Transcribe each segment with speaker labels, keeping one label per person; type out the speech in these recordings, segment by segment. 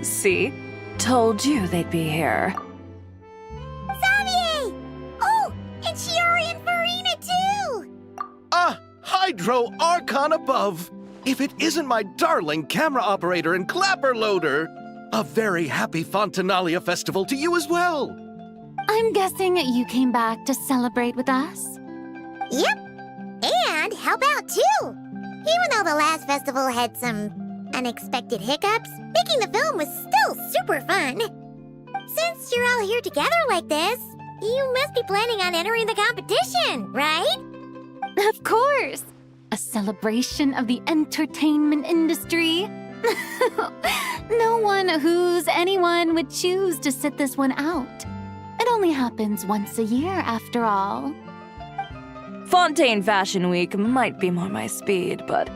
Speaker 1: See? Told you they'd be here.
Speaker 2: Xavier! Oh, and Shiori and Farina too!
Speaker 3: Ah, Hydro Archon above! If it isn't my darling camera operator and clapper loader! A very happy Fontinalia festival to you as well!
Speaker 4: I'm guessing you came back to celebrate with us?
Speaker 2: Yep, and help out too! Even though the last festival had some unexpected hiccups, making the film was still super fun. Since you're all here together like this, you must be planning on entering the competition, right?
Speaker 4: Of course! A celebration of the entertainment industry. No one who's anyone would choose to sit this one out. It only happens once a year, after all.
Speaker 1: Fontaine Fashion Week might be more my speed, but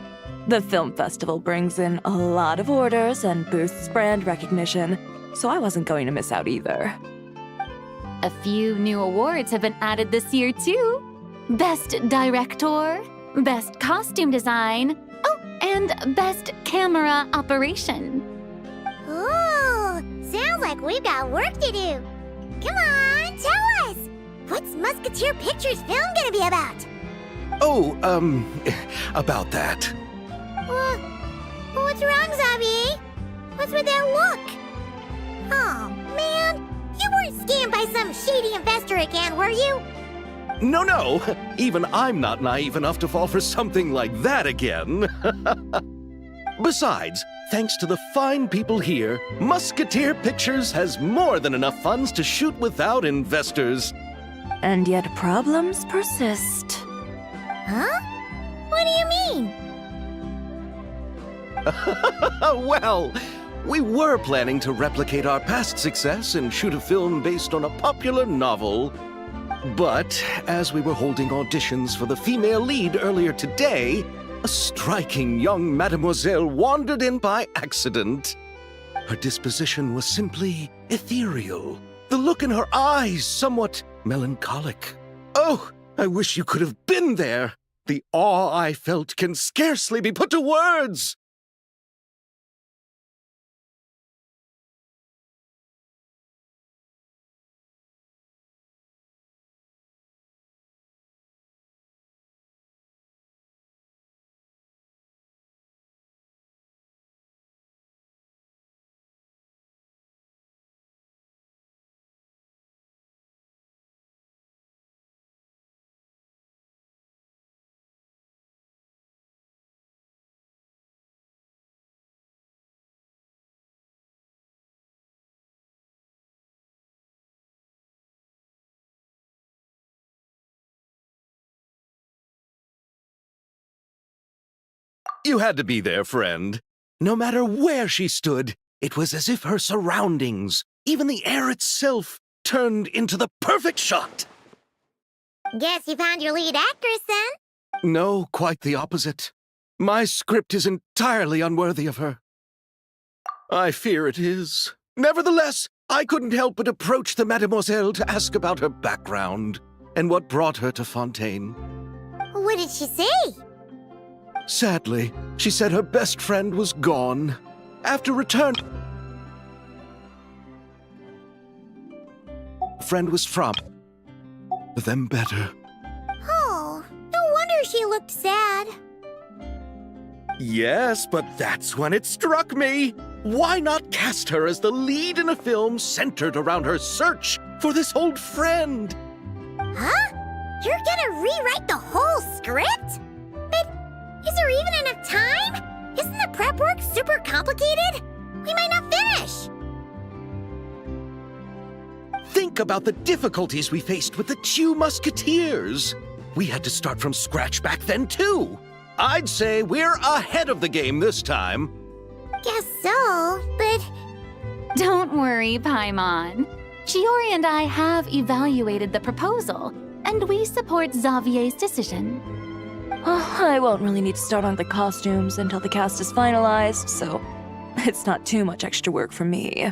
Speaker 1: the film festival brings in a lot of orders and boosts brand recognition, so I wasn't going to miss out either.
Speaker 4: A few new awards have been added this year, too. Best Director, Best Costume Design, oh, and Best Camera Operation.
Speaker 2: Ooh, sounds like we've got work to do. Come on, tell us! What's Musketeer Pictures film gonna be about?
Speaker 3: Oh, about that.
Speaker 2: What's wrong, Xavier? What's with that look? Oh, man. You weren't scammed by some shady investor again, were you?
Speaker 3: No, even I'm not naive enough to fall for something like that again. Besides, thanks to the fine people here, Musketeer Pictures has more than enough funds to shoot without investors.
Speaker 1: And yet problems persist.
Speaker 2: Huh? What do you mean?
Speaker 3: Well, we were planning to replicate our past success and shoot a film based on a popular novel. But as we were holding auditions for the female lead earlier today, a striking young mademoiselle wandered in by accident. Her disposition was simply ethereal, the look in her eyes somewhat melancholic. Oh, I wish you could have been there. The awe I felt can scarcely be put to words. You had to be there, friend. No matter where she stood, it was as if her surroundings, even the air itself, turned into the perfect shot.
Speaker 2: Guess you found your lead actress, then?
Speaker 3: No, quite the opposite. My script is entirely unworthy of her. I fear it is. Nevertheless, I couldn't help but approach the mademoiselle to ask about her background and what brought her to Fontaine.
Speaker 2: What did she say?
Speaker 3: Sadly, she said her best friend was gone. After return, friend was from them better.
Speaker 2: Oh, no wonder she looked sad.
Speaker 3: Yes, but that's when it struck me. Why not cast her as the lead in a film centered around her search for this old friend?
Speaker 2: Huh? You're gonna rewrite the whole script? But is there even enough time? Isn't the prep work super complicated? We might not finish.
Speaker 3: Think think about the difficulties we faced with the Two Musketeers. We had to start from scratch back then, too. I'd say we're ahead of the game this time.
Speaker 2: Guess so, but
Speaker 4: Don't worry, Paimon. Chiori and I have evaluated the proposal, and we support Xavier's decision.
Speaker 1: I won't really need to start on the costumes until the cast is finalized, so it's not too much extra work for me.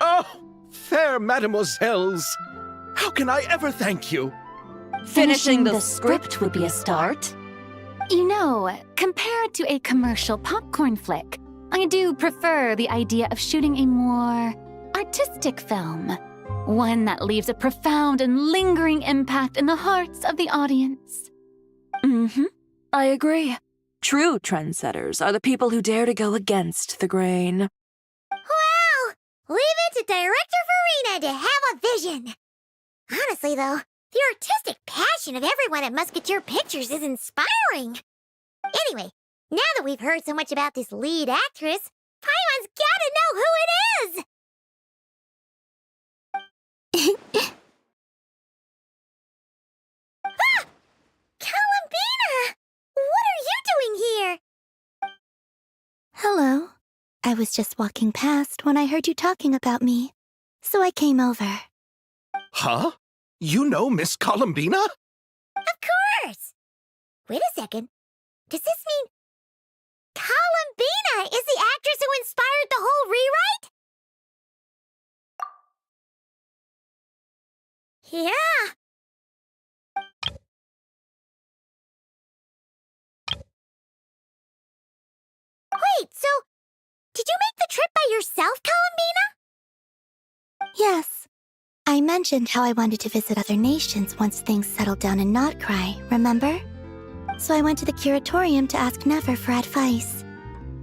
Speaker 3: Oh, fair mademoiselles. How can I ever thank you?
Speaker 1: Finishing the script would be a start.
Speaker 4: You know, compared to a commercial popcorn flick, I do prefer the idea of shooting a more artistic film. One that leaves a profound and lingering impact in the hearts of the audience.
Speaker 1: I agree. True trendsetters are the people who dare to go against the grain.
Speaker 2: wow! Leave it to Director Farina to have a vision. Honestly, though, the artistic passion of everyone at Musketeer Pictures is inspiring. Anyway, now that we've heard so much about this lead actress, Paimon's gotta know who it is! Ah! Columbina! What are you doing here?
Speaker 5: Hello. I was just walking past when I heard you talking about me, so I came over.
Speaker 3: Huh? You know Miss Columbina?
Speaker 2: Of course! Wait a second. Does this mean Columbina is the actress who inspired the whole rewrite? Yeah. Wait, so did you make the trip by yourself, Columbina?
Speaker 5: Yes. I mentioned how I wanted to visit other nations once things settled down in Notcry, remember? So I went to the curatorium to ask Nefer for advice.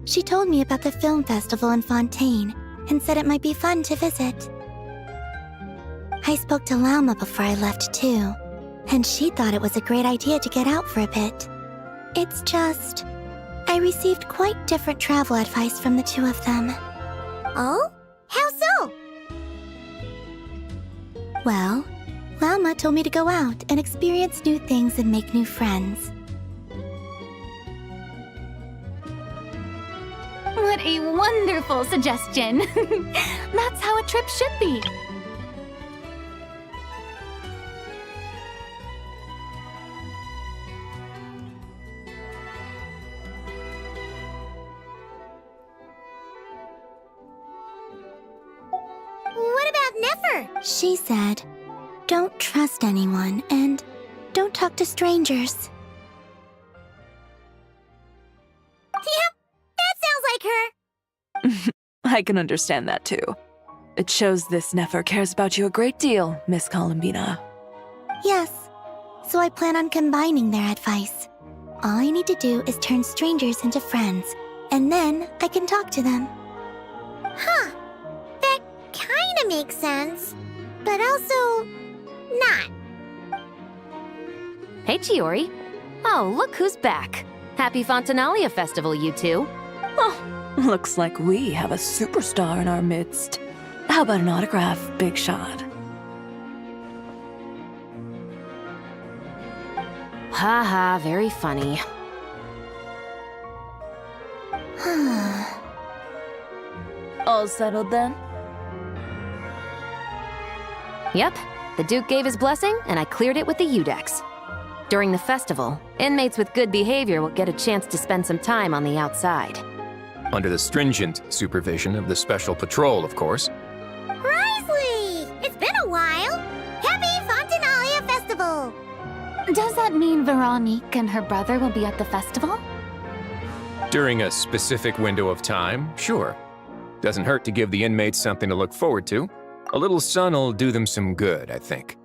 Speaker 5: She told me about the film festival in Fontaine and said it might be fun to visit. I spoke to Lauma before I left too, and she thought it was a great idea to get out for a bit. It's just, I received quite different travel advice from the two of them.
Speaker 2: Oh? How so?
Speaker 5: Well, Lauma told me to go out and experience new things and make new friends.
Speaker 4: What a wonderful suggestion! That's how a trip should be.
Speaker 2: What about Nefer?
Speaker 5: She said, don't trust anyone and don't talk to strangers.
Speaker 2: Yep, that sounds like her.
Speaker 1: I can understand that too. It shows this Nefer cares about you a great deal, Miss Columbina.
Speaker 5: Yes, so I plan on combining their advice. All I need to do is turn strangers into friends, and then I can talk to them.
Speaker 2: Huh. That kinda makes sense, but also not.
Speaker 6: Hey, Chiori. Oh, look who's back. Happy Fontinalia Festival, you two.
Speaker 1: Oh, looks like we have a superstar in our midst. How about an autograph, Big Shot?
Speaker 6: Haha, very funny.
Speaker 1: All settled then?
Speaker 6: Yep, the Duke gave his blessing, and I cleared it with the Udex. During the festival, inmates with good behavior will get a chance to spend some time on the outside.
Speaker 7: Under the stringent supervision of the Special Patrol, of course.
Speaker 2: Risley! It's been a while. Happy Fontinalia Festival!
Speaker 4: Does that mean Veronique and her brother will be at the festival?
Speaker 7: During a specific window of time, sure. Doesn't hurt to give the inmates something to look forward to. A little sun'll do them some good, I think.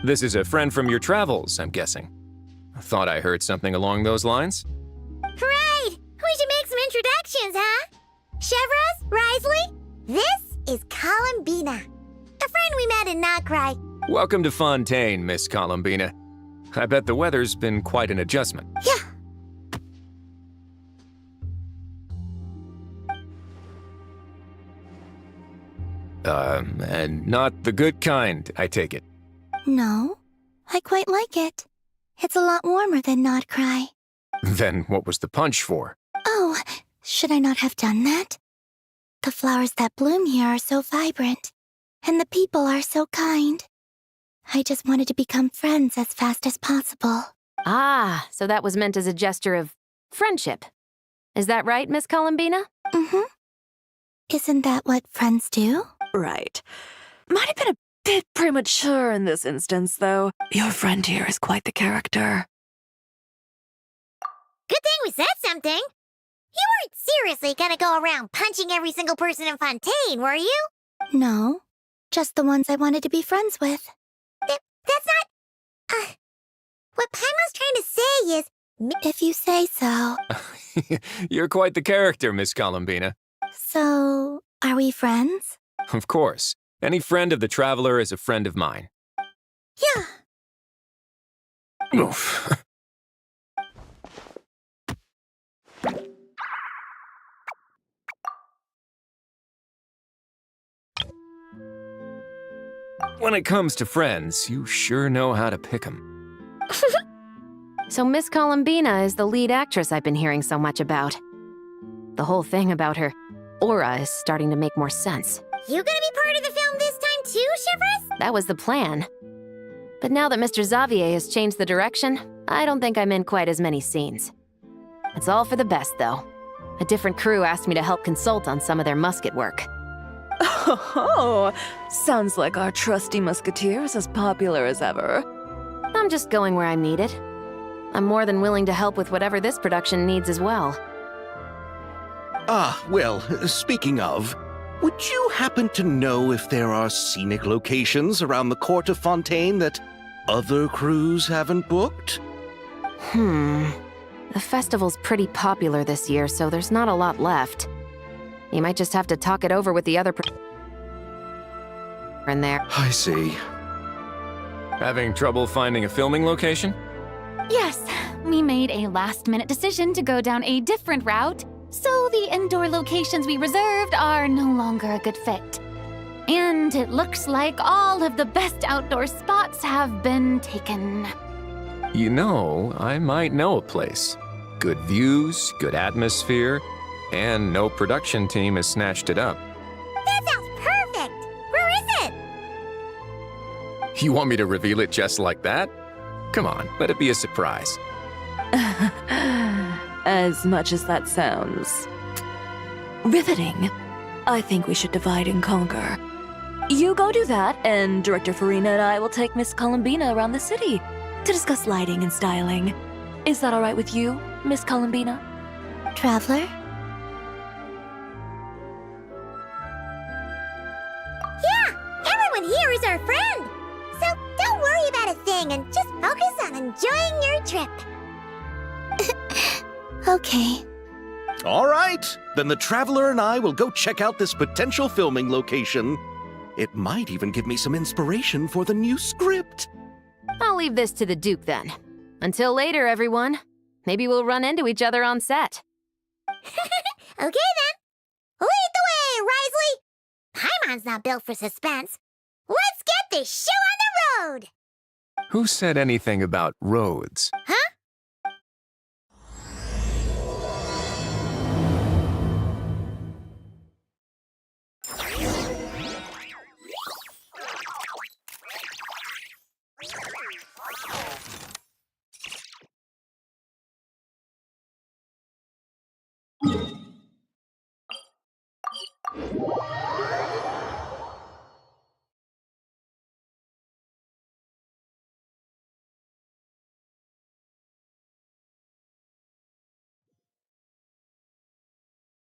Speaker 7: This is a friend from your travels, I'm guessing. I thought I heard something along those lines.
Speaker 2: Right! We should make some introductions, huh? Chevros, Risley, this is Columbina, a friend we met in Notcry.
Speaker 7: Welcome to Fontaine, Miss Columbina. I bet the weather's been quite an adjustment.
Speaker 2: Yeah.
Speaker 7: And not the good kind, I take it.
Speaker 5: No, I quite like it. It's a lot warmer than Notcry.
Speaker 7: Then what was the punch for?
Speaker 5: Oh, should I not have done that? The flowers that bloom here are so vibrant, and the people are so kind. I just wanted to become friends as fast as possible.
Speaker 6: Ah, so that was meant as a gesture of friendship. Is that right, Miss Columbina?
Speaker 5: Mm-hmm. Isn't that what friends do?
Speaker 1: Right. Might have been a bit premature in this instance, though. Your friend here is quite the character.
Speaker 2: Good thing we said something. You weren't seriously gonna go around punching every single person in Fontaine, were you?
Speaker 5: No, just the ones I wanted to be friends with.
Speaker 2: That's not... what Paimon's trying to say is...
Speaker 5: If you say so.
Speaker 7: You're quite the character, Miss Columbina.
Speaker 5: So, are we friends?
Speaker 7: Of course. Any friend of the Traveler is a friend of mine.
Speaker 2: Yeah.
Speaker 7: Oof. When it comes to friends, you sure know how to pick 'em.
Speaker 6: So Miss Columbina is the lead actress I've been hearing so much about. The whole thing about her aura is starting to make more sense.
Speaker 2: You gonna be part of the film this time too, Chevros?
Speaker 6: That was the plan. But now that Mr. Xavier has changed the direction, I don't think I'm in quite as many scenes. It's all for the best, though. A different crew asked me to help consult on some of their musket work.
Speaker 1: Oh, sounds like our trusty musketeer is as popular as ever.
Speaker 6: I'm just going where I'm needed. I'm more than willing to help with whatever this production needs as well.
Speaker 3: Ah, well, speaking of, would you happen to know if there are scenic locations around the court of Fontaine that other crews haven't booked?
Speaker 6: The festival's pretty popular this year, so there's not a lot left. You might just have to talk it over with the other in there.
Speaker 3: I see.
Speaker 7: Having trouble finding a filming location?
Speaker 4: Yes, we made a last-minute decision to go down a different route, so the indoor locations we reserved are no longer a good fit. And it looks like all of the best outdoor spots have been taken.
Speaker 7: You know, I might know a place. Good views, good atmosphere, and no production team has snatched it up.
Speaker 2: That sounds perfect! Where is it?
Speaker 7: You want me to reveal it just like that? Come on, let it be a surprise.
Speaker 1: As much as that sounds riveting, I think we should divide and conquer. You go do that, and Director Farina and I will take Miss Columbina around the city to discuss lighting and styling. Is that all right with you, Miss Columbina?
Speaker 5: Traveler?
Speaker 2: Yeah, everyone here is our friend. So don't worry about a thing and just focus on enjoying your trip.
Speaker 5: Okay.
Speaker 3: All right, then the Traveler and I will go check out this potential filming location. It might even give me some inspiration for the new script.
Speaker 6: I'll leave this to the Duke then. Until later, everyone. Maybe we'll run into each other on set.
Speaker 2: Okay then. Lead the way, Risley. Paimon's not built for suspense. Let's get this show on the road.
Speaker 7: Who said anything about roads?
Speaker 2: Huh?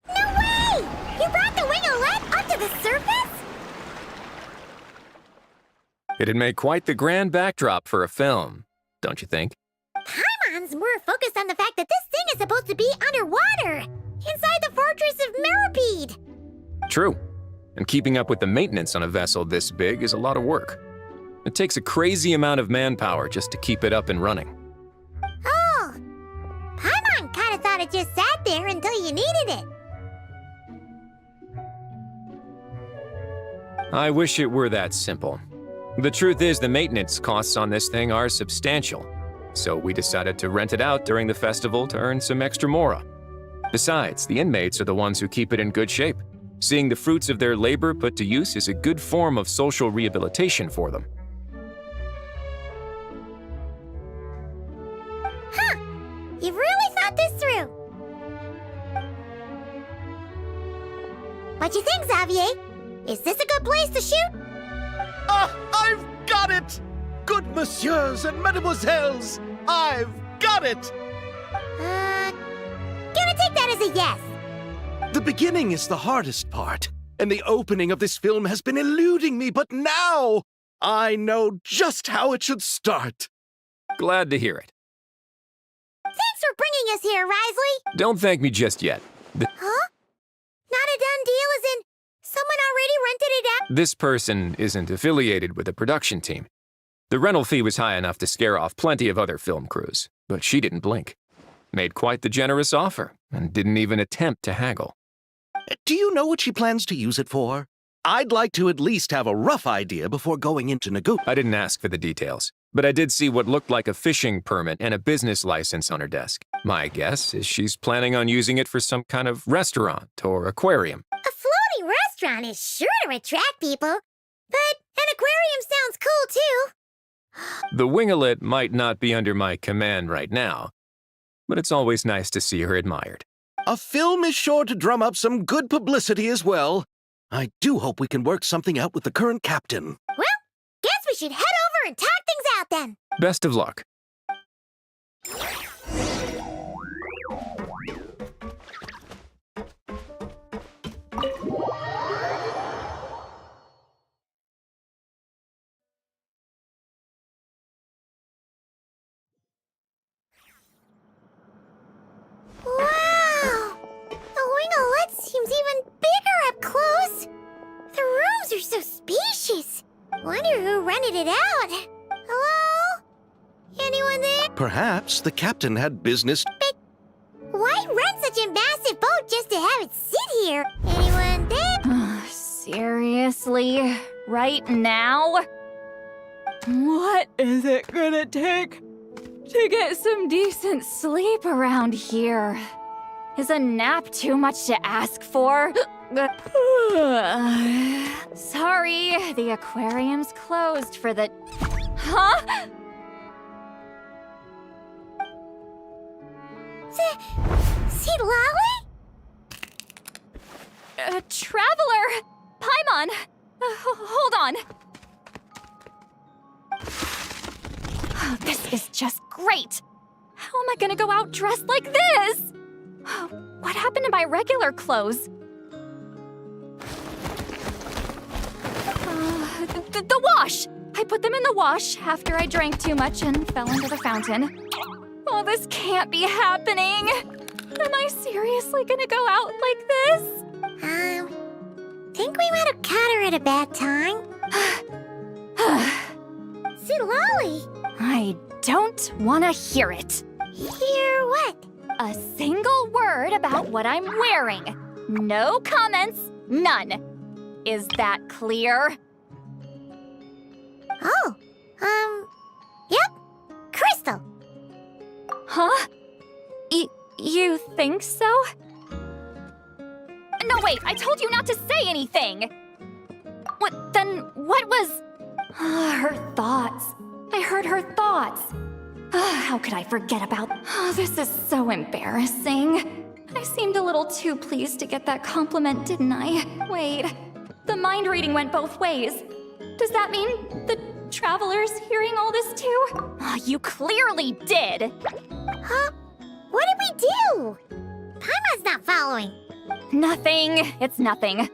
Speaker 2: No way! You brought the wing-o-let up to the surface?
Speaker 7: It'd make quite the grand backdrop for a film, don't you think?
Speaker 2: Paimon's more focused on the fact that this thing is supposed to be underwater, inside the fortress of Mirapede.
Speaker 7: True. And keeping up with the maintenance on a vessel this big is a lot of work. It takes a crazy amount of manpower just to keep it up and running.
Speaker 2: Oh, Paimon kind of thought it just sat there until you needed it.
Speaker 7: I wish it were that simple. The truth is the maintenance costs on this thing are substantial, so we decided to rent it out during the festival to earn some extra mora. Besides, the inmates are the ones who keep it in good shape. Seeing the fruits of their labor put to use is a good form of social rehabilitation for them.
Speaker 2: Huh, you've really thought this through. What you think, Xavier? Is this a good place to shoot?
Speaker 3: Ah, I've got it! Good messieurs and mesdemoiselles, I've got it!
Speaker 2: Gonna take that as a yes.
Speaker 3: The beginning is the hardest part, and the opening of this film has been eluding me, but now I know just how it should start.
Speaker 7: Glad to hear it.
Speaker 2: Thanks for bringing us here, Risley.
Speaker 7: Don't thank me just yet.
Speaker 2: Huh? Not a done deal as in someone already rented it out?
Speaker 7: This person isn't affiliated with the production team. The rental fee was high enough to scare off plenty of other film crews, but she didn't blink. Made quite the generous offer, and didn't even attempt to haggle.
Speaker 3: Do you know what she plans to use it for? I'd like to at least have a rough idea before going into negotiation.
Speaker 7: I didn't ask for the details, but I did see what looked like a fishing permit and a business license on her desk. My guess is she's planning on using it for some kind of restaurant or aquarium.
Speaker 2: A floating restaurant is sure to attract people, but an aquarium sounds cool too.
Speaker 7: The winglet might not be under my command right now, but it's always nice to see her admired.
Speaker 3: A film is sure to drum up some good publicity as well. I do hope we can work something out with the current captain.
Speaker 2: Well, guess we should head over and talk things out then.
Speaker 7: Best of luck.
Speaker 2: Wow! The winglet seems even bigger up close. The rooms are so spacious. Wonder who rented it out. Hello? Anyone there?
Speaker 3: Perhaps the captain had business.
Speaker 2: Why rent such a massive boat just to have it sit here? Anyone there?
Speaker 4: Seriously? Right now?
Speaker 1: What is it gonna take to get some decent
Speaker 4: Sleep around here. Is a nap too much to ask for? Sorry, the aquarium's closed for the... Huh?
Speaker 2: See Lolly?
Speaker 4: Traveler! Paimon! Hold on. Oh, this is just great. How am I gonna go out dressed like this? What happened to my regular clothes? The wash! I put them in the wash after I drank too much and fell into the fountain. Oh, this can't be happening. Am I seriously gonna go out like this?
Speaker 2: Think we might have caught her at a bad time. See Lolly?
Speaker 4: I don't want to hear it.
Speaker 2: Hear what?
Speaker 4: A single word about what I'm wearing. No comments, none. Is that clear?
Speaker 2: Oh, yep. Crystal.
Speaker 4: Huh? You think so? No, wait, I told you not to say anything. What was... her thoughts. I heard her thoughts. How could I forget about... this is so embarrassing. I seemed a little too pleased to get that compliment, didn't I? Wait, the mind reading went both ways. Does that mean the traveler's hearing all this too? You clearly did.
Speaker 2: Huh? What did we do? Paimon's not following.
Speaker 4: Nothing. It's nothing.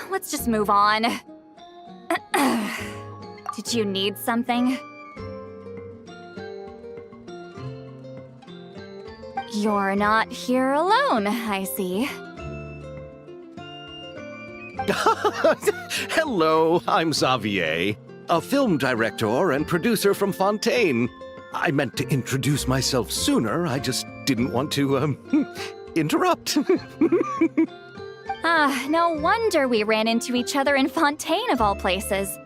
Speaker 4: Let's just move on.
Speaker 8: Did you need something? You're not here alone, I see.
Speaker 3: Hello, I'm Xavier, a film director and producer from Fontaine. I meant to introduce myself sooner, I just didn't want to, interrupt.
Speaker 8: No wonder we ran into each other in Fontaine of all places.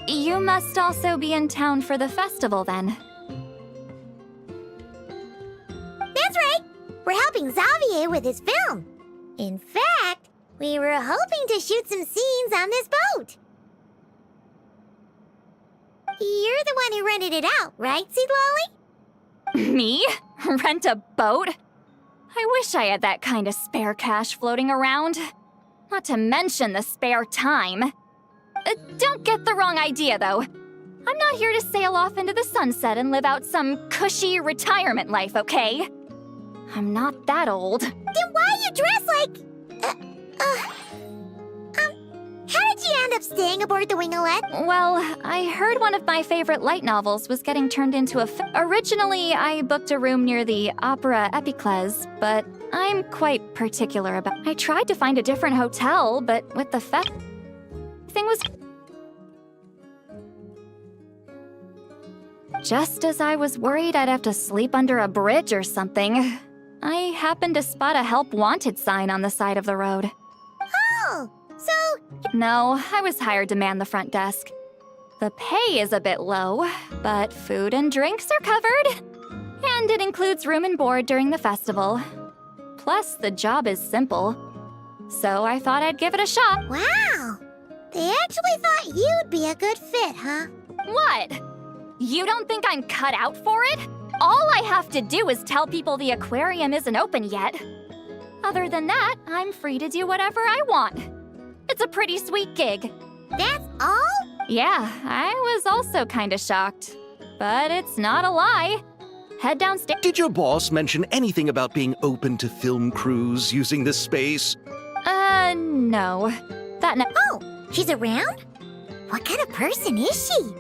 Speaker 8: You must also be in town for the festival then.
Speaker 2: That's right. We're helping Xavier with his film. In fact, we were hoping to shoot some scenes on this boat. You're the one who rented it out, right, Seed Lolly?
Speaker 8: Me? Rent a boat? I wish I had that kind of spare cash floating around. Not to mention the spare time. Don't get the wrong idea, though. I'm not here to sail off into the sunset and live out some cushy retirement life, okay? I'm not that old.
Speaker 2: Then why you dress like... how did you end up staying aboard the Wingolette?
Speaker 8: Well, I heard one of my favorite light novels was getting turned into a Originally, I booked a room near the Opera Epicles, but I'm quite particular about... I tried to find a different hotel, but with the thing was... Just as I was worried I'd have to sleep under a bridge or something, I happened to spot a help wanted sign on the side of the road.
Speaker 2: Oh, so...
Speaker 8: No, I was hired to man the front desk. The pay is a bit low, but food and drinks are covered. And it includes room and board during the festival. Plus, the job is simple. So I thought I'd give it a shot.
Speaker 2: Wow. They actually thought you'd be a good fit, huh?
Speaker 8: What? You don't think I'm cut out for it? All I have to do is tell people the aquarium isn't open yet. Other than that, I'm free to do whatever I want. It's a pretty sweet gig.
Speaker 2: That's all?
Speaker 8: Yeah, I was also kinda shocked. But it's not a lie. Head downstairs.
Speaker 3: Did your boss mention anything about being open to film crews using this space?
Speaker 8: No.
Speaker 2: Oh, she's around? What kind of person is she?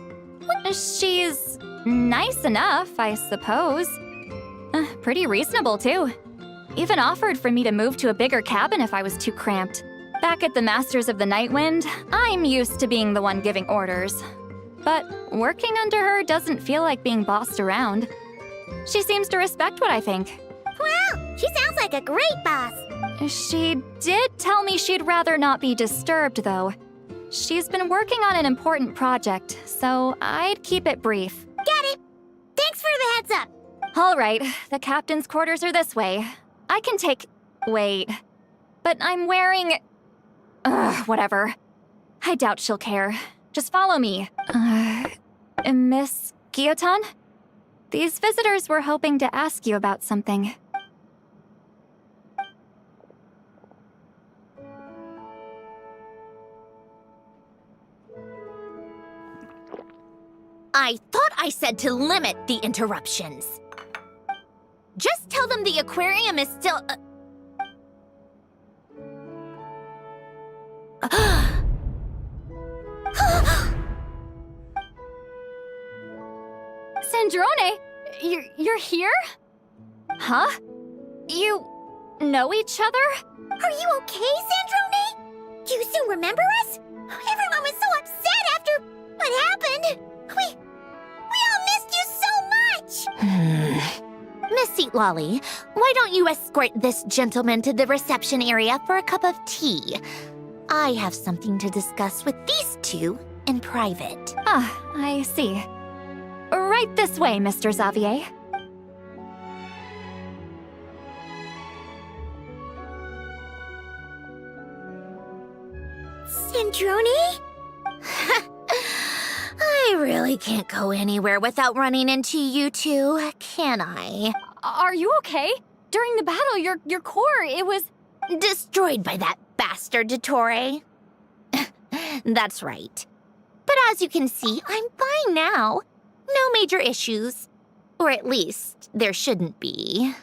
Speaker 8: She's nice enough, I suppose. Pretty reasonable, too. Even offered for me to move to a bigger cabin if I was too cramped. Back at the Masters of the Nightwind, I'm used to being the one giving orders. But working under her doesn't feel like being bossed around. She seems to respect what I think.
Speaker 2: Wow, she sounds like a great boss.
Speaker 8: She did tell me she'd rather not be disturbed, though. She's been working on an important project, so I'd keep it brief.
Speaker 2: Got it. Thanks for the heads up.
Speaker 8: All right, the captain's quarters are this way. I can take... Wait. But I'm wearing... whatever. I doubt she'll care. Just follow me. Miss Guillotin? These visitors were hoping to ask you about something.
Speaker 9: I thought I said to limit the interruptions. Just tell them the aquarium is still...
Speaker 8: Sandrone, you're here? Huh? You know each other?
Speaker 2: Are you okay, Sandrone? Do you still remember us? Everyone was so upset after what happened. We all missed you so much!
Speaker 9: Miss Seat Lolly, why don't you escort this gentleman to the reception area for a cup of tea? I have something to discuss with these two in private.
Speaker 8: Ah, I see. Right this way, Mr. Xavier.
Speaker 2: Sandrone?
Speaker 9: I really can't go anywhere without running into you two, can I?
Speaker 8: Are you okay? During the battle, your core, it was...
Speaker 9: Destroyed by that bastard Dottore. That's right. But as you can see, I'm fine now. No major issues. Or at least, there shouldn't be.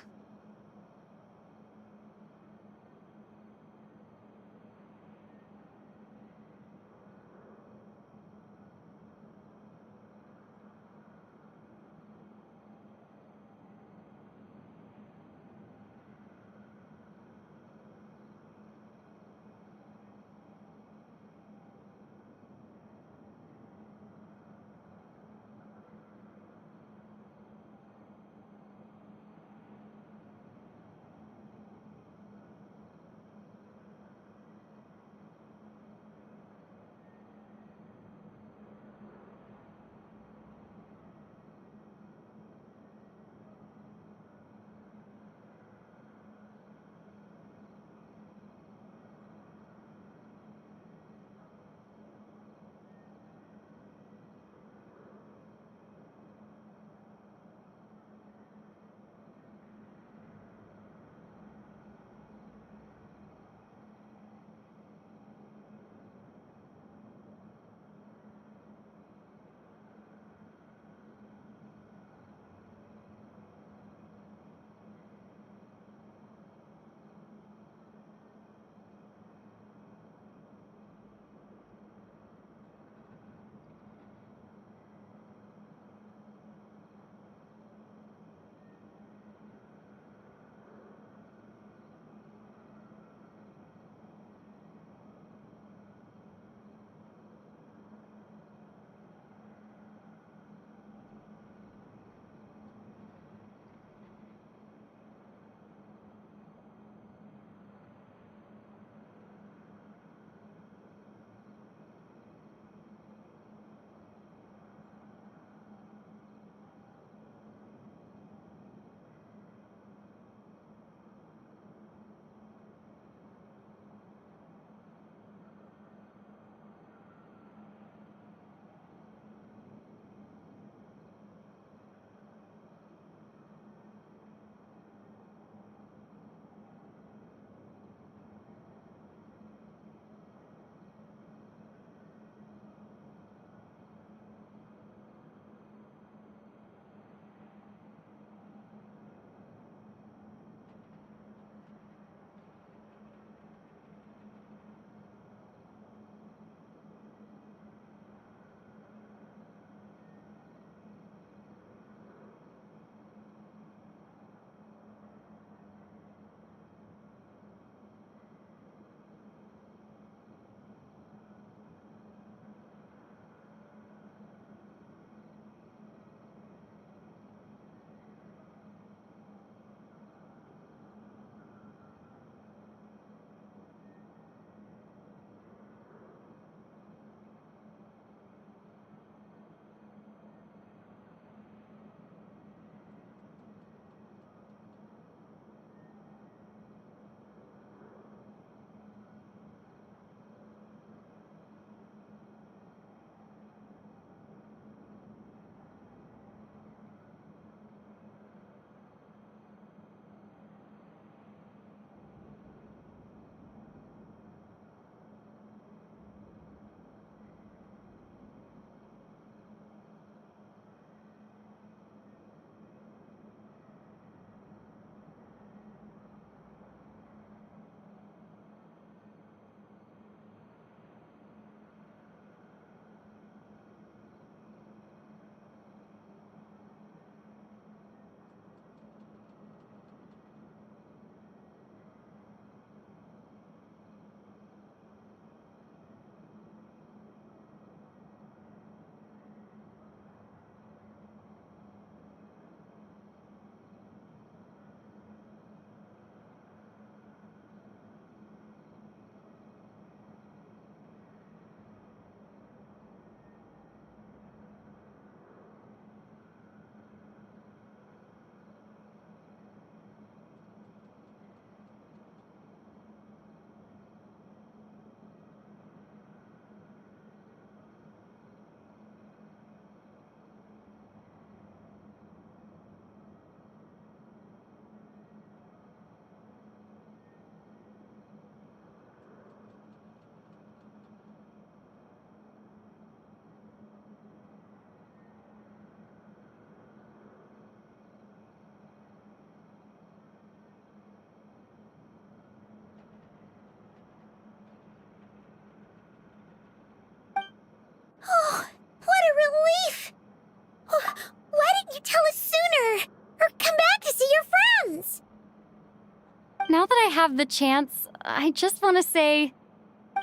Speaker 4: have the chance, I just want to say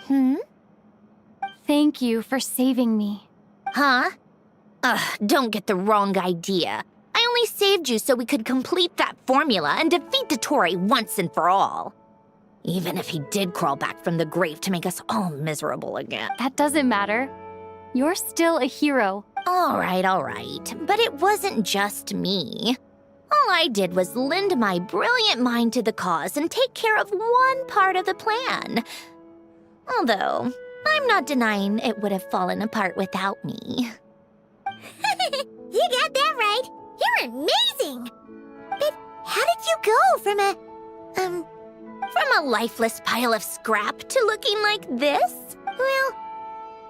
Speaker 9: Hmm?
Speaker 4: thank you for saving me.
Speaker 9: Huh? Don't get the wrong idea. I only saved you so we could complete that formula and defeat Dottore once and for all. Even if he did crawl back from the grave to make us all miserable again.
Speaker 4: That doesn't matter. You're still a hero.
Speaker 9: All right. But it wasn't just me. All I did was lend my brilliant mind to the cause and take care of one part of the plan. Although, I'm not denying it would have fallen apart without me.
Speaker 2: You got that right. You're amazing. But how did you go from
Speaker 9: From a lifeless pile of scrap to looking like this?
Speaker 2: Well,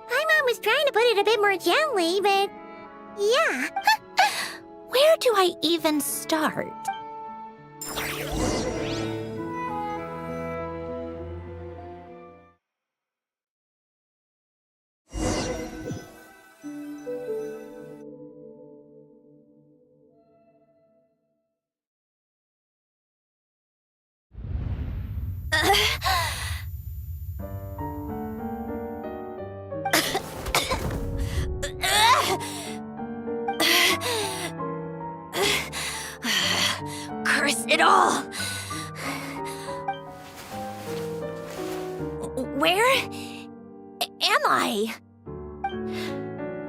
Speaker 2: my mom was trying to put it a bit more gently, but yeah.
Speaker 9: Where do I even start? Curse it all! Where am I?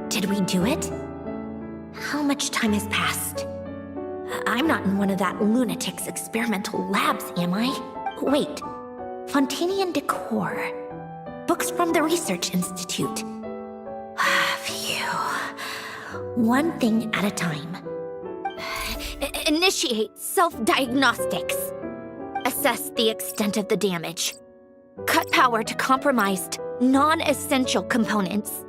Speaker 9: Did we do it? How much time has passed? I'm not in one of that lunatic's experimental labs, am I? Wait, Fontinian decor. Books from the Research Institute. Phew. One thing at a time. Initiate self-diagnostics. Assess the extent of the damage. Cut power to compromised, non-essential components.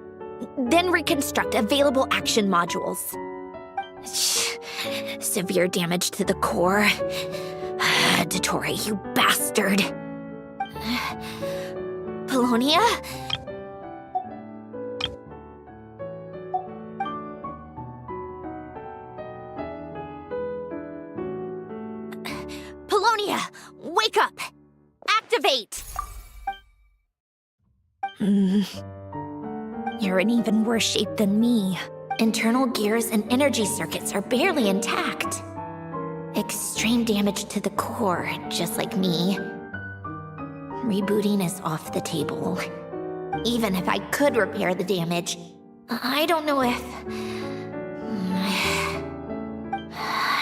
Speaker 9: Then reconstruct available action modules. Severe damage to the core. Dottore, you bastard. Polonia? Polonia, wake up! Activate! You're in even worse shape than me. Internal gears and energy circuits are barely intact. Extreme damage to the core, just like me. Rebooting is off the table. Even if I could repair the damage, I don't know if...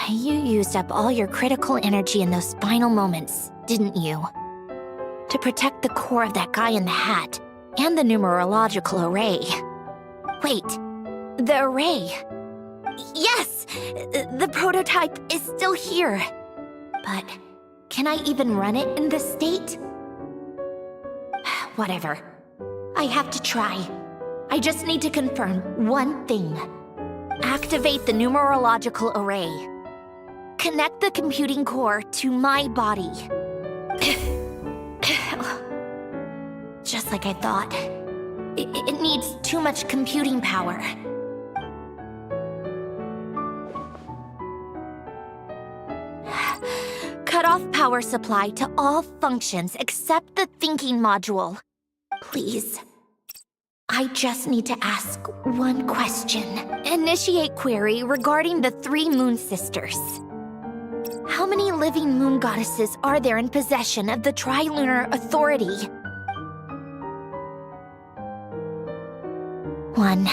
Speaker 9: You used up all your critical energy in those final moments, didn't you? To protect the core of that guy in the hat, and the numerological array. Wait, the array. Yes! The prototype is still here. But can I even run it in this state? Whatever. I have to try. I just need to confirm one thing. Activate the numerological array. Connect the computing core to my body. Just like I thought. It needs too much computing power. Cut off power supply to all functions except the thinking module. Please. I just need to ask one question. Initiate query regarding the 3 Moon Sisters. How many living moon goddesses are there in possession of the Trilunar Authority? 1.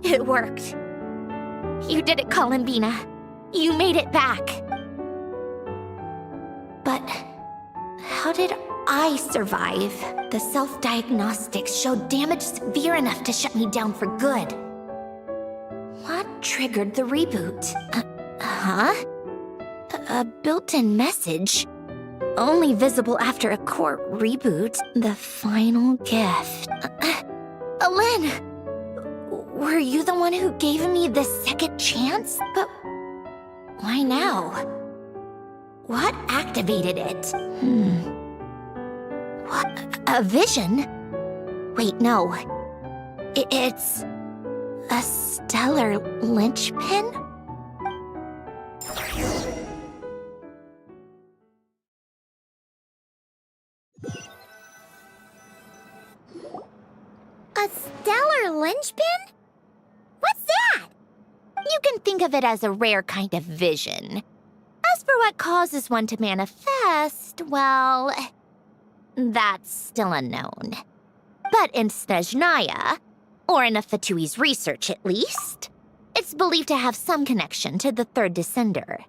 Speaker 9: It worked. You did it, Columbina. You made it back. But how did I survive? The self-diagnostics showed damage severe enough to shut me down for good. What triggered the reboot? A built-in message? Only visible after a core reboot. The final gift. Alen! Were you the one who gave me the second chance? But why now? What activated it? What? A vision? Wait, no. It's a stellar linchpin?
Speaker 2: A stellar linchpin? What's that?
Speaker 9: You can think of it as a rare kind of vision. As for what causes one to manifest, well, that's still unknown. But in Snezhnaya, or in Afatui's research at least, it's believed to have some connection to the third descender.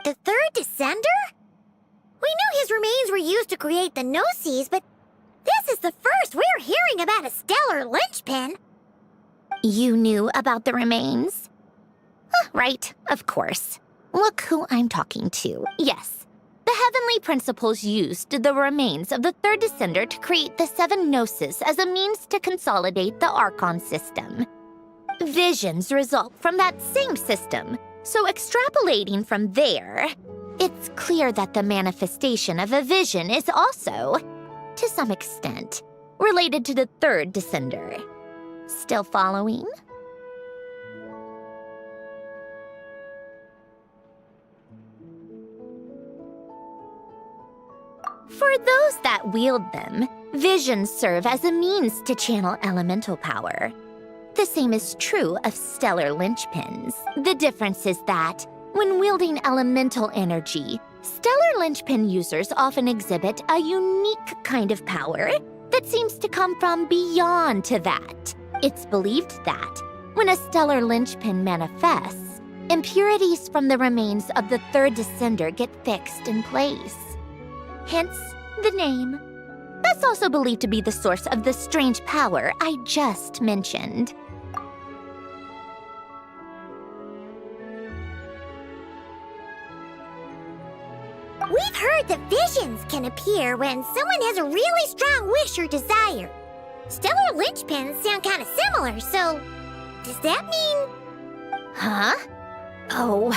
Speaker 2: The third descender? We knew his remains were used to create the Gnosis, but this is the first we're hearing about a stellar linchpin.
Speaker 9: You knew about the remains? Right, of course. Look who I'm talking to. Yes, the heavenly principles used the remains of the third descender to create the 7 Gnosis as a means to consolidate the Archon system. Visions result from that same system, so extrapolating from there, it's clear that the manifestation of a vision is also, to some extent, related to the third descender. Still following? For those that wield them, visions serve as a means to channel elemental power. The same is true of stellar linchpins. The difference is that, when wielding elemental energy, stellar linchpin users often exhibit a unique kind of power that seems to come from beyond to that. It's believed that, when a stellar linchpin manifests, impurities from the remains of the third descender get fixed in place. Hence, the name. That's also believed to be the source of the strange power I just mentioned.
Speaker 2: We've heard that visions can appear when someone has a really strong wish or desire. Stellar linchpins sound kind of similar, so does that mean...
Speaker 9: Huh? Oh,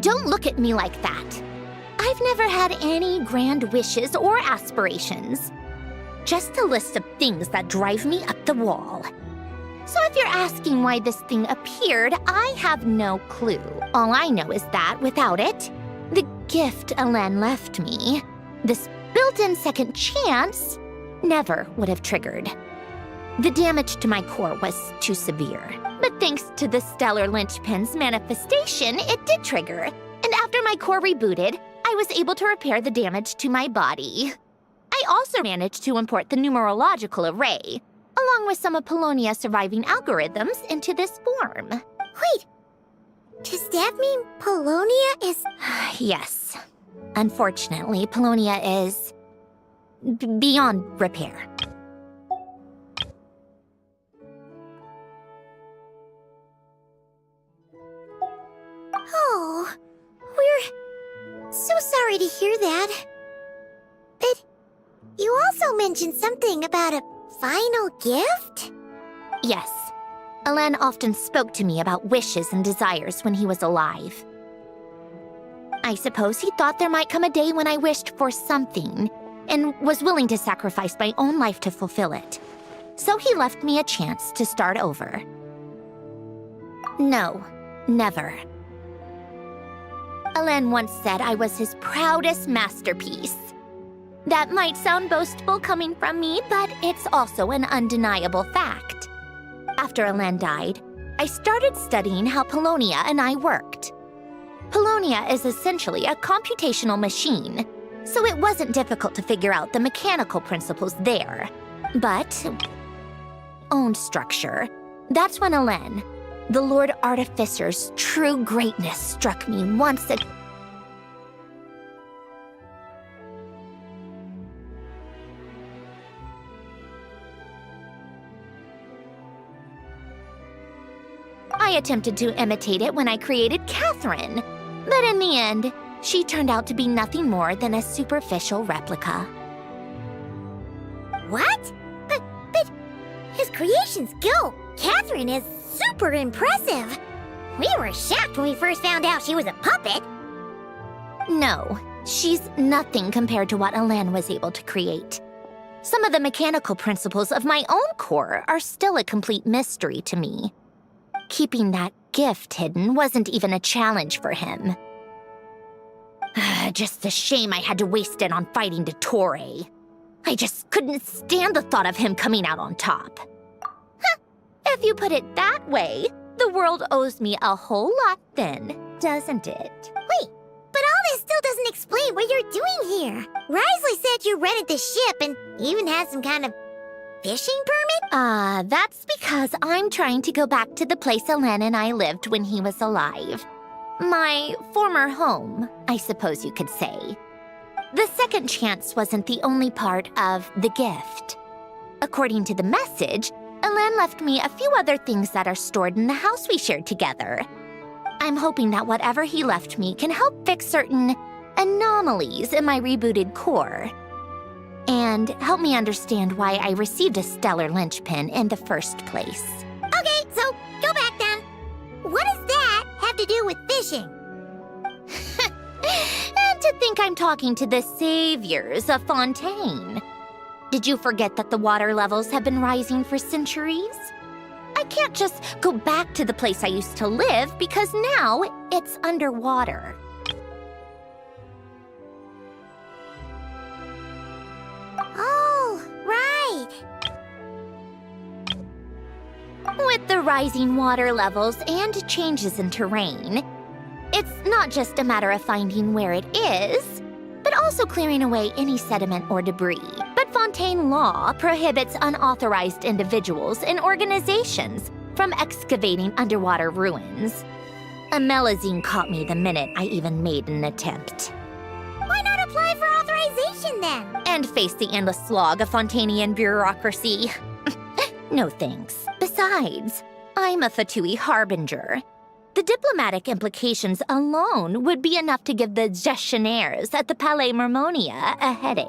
Speaker 9: don't look at me like that. I've never had any grand wishes or aspirations. Just a list of things that drive me up the wall. So if you're asking why this thing appeared, I have no clue. All I know is that without it, the gift Elen left me, this built-in second chance, never would have triggered. The damage to my core was too severe. But thanks to the stellar linchpin's manifestation, it did trigger. And after my core rebooted, I was able to repair the damage to my body. I also managed to import the numerological array, along with some of Polonia's surviving algorithms, into this form.
Speaker 2: Wait, does that mean Polonia is...
Speaker 9: Yes. Unfortunately, Polonia is... beyond repair.
Speaker 2: Oh, we're so sorry to hear that. But you also mentioned something about a final gift?
Speaker 9: Yes. Alain often spoke to me about wishes and desires when he was alive. I suppose he thought there might come a day when I wished for something, and was willing to sacrifice my own life to fulfill it. So he left me a chance to start over. No, never. Alain once said I was his proudest masterpiece. That might sound boastful coming from me, but it's also an undeniable fact. After Alain died, I started studying how Polonia and I worked. Polonia is essentially a computational machine, so it wasn't difficult to figure out the mechanical principles there. But own structure, that's when Alain, the Lord Artificer's true greatness, struck me once again. I attempted to imitate it when I created Catherine, but in the end, she turned out to be nothing more than a superficial replica.
Speaker 2: What? But his creation skill, Catherine, is super impressive. We were shocked when we first found out she was a puppet.
Speaker 9: No, she's nothing compared to what Alain was able to create. Some of the mechanical principles of my own core are still a complete mystery to me. Keeping that gift hidden wasn't even a challenge for him. Just a shame I had to waste it on fighting Dottore. I just couldn't stand the thought of him coming out on top. Huh, if you put it that way, the world owes me a whole lot then, doesn't it?
Speaker 2: Wait, but all this still doesn't explain what you're doing here. Risley said you rented the ship and even had some kind of fishing permit?
Speaker 9: That's because I'm trying to go back to the place Alain and I lived when he was alive. My former home, I suppose you could say. The second chance wasn't the only part of the gift. According to the message, Alain left me a few other things that are stored in the house we shared together. I'm hoping that whatever he left me can help fix certain anomalies in my rebooted core. And help me understand why I received a stellar linchpin in the first place.
Speaker 2: Okay, so go back then. What does that have to do with fishing?
Speaker 9: And to think I'm talking to the saviors of Fontaine. Did you forget that the water levels have been rising for centuries? I can't just go back to the place I used to live because now it's underwater.
Speaker 2: Oh, right.
Speaker 9: With the rising water levels and changes in terrain, it's not just a matter of finding where it is, but also clearing away any sediment or debris. But Fontaine law prohibits unauthorized individuals and organizations from excavating underwater ruins. A Melazine caught me the minute I even made an attempt.
Speaker 2: Why not apply for authorization then?
Speaker 9: And face the endless slog of Fontainian bureaucracy. No thanks. Besides, I'm a Fatui harbinger. The diplomatic implications alone would be enough to give the gestionnaires at the Palais Mermonia a headache.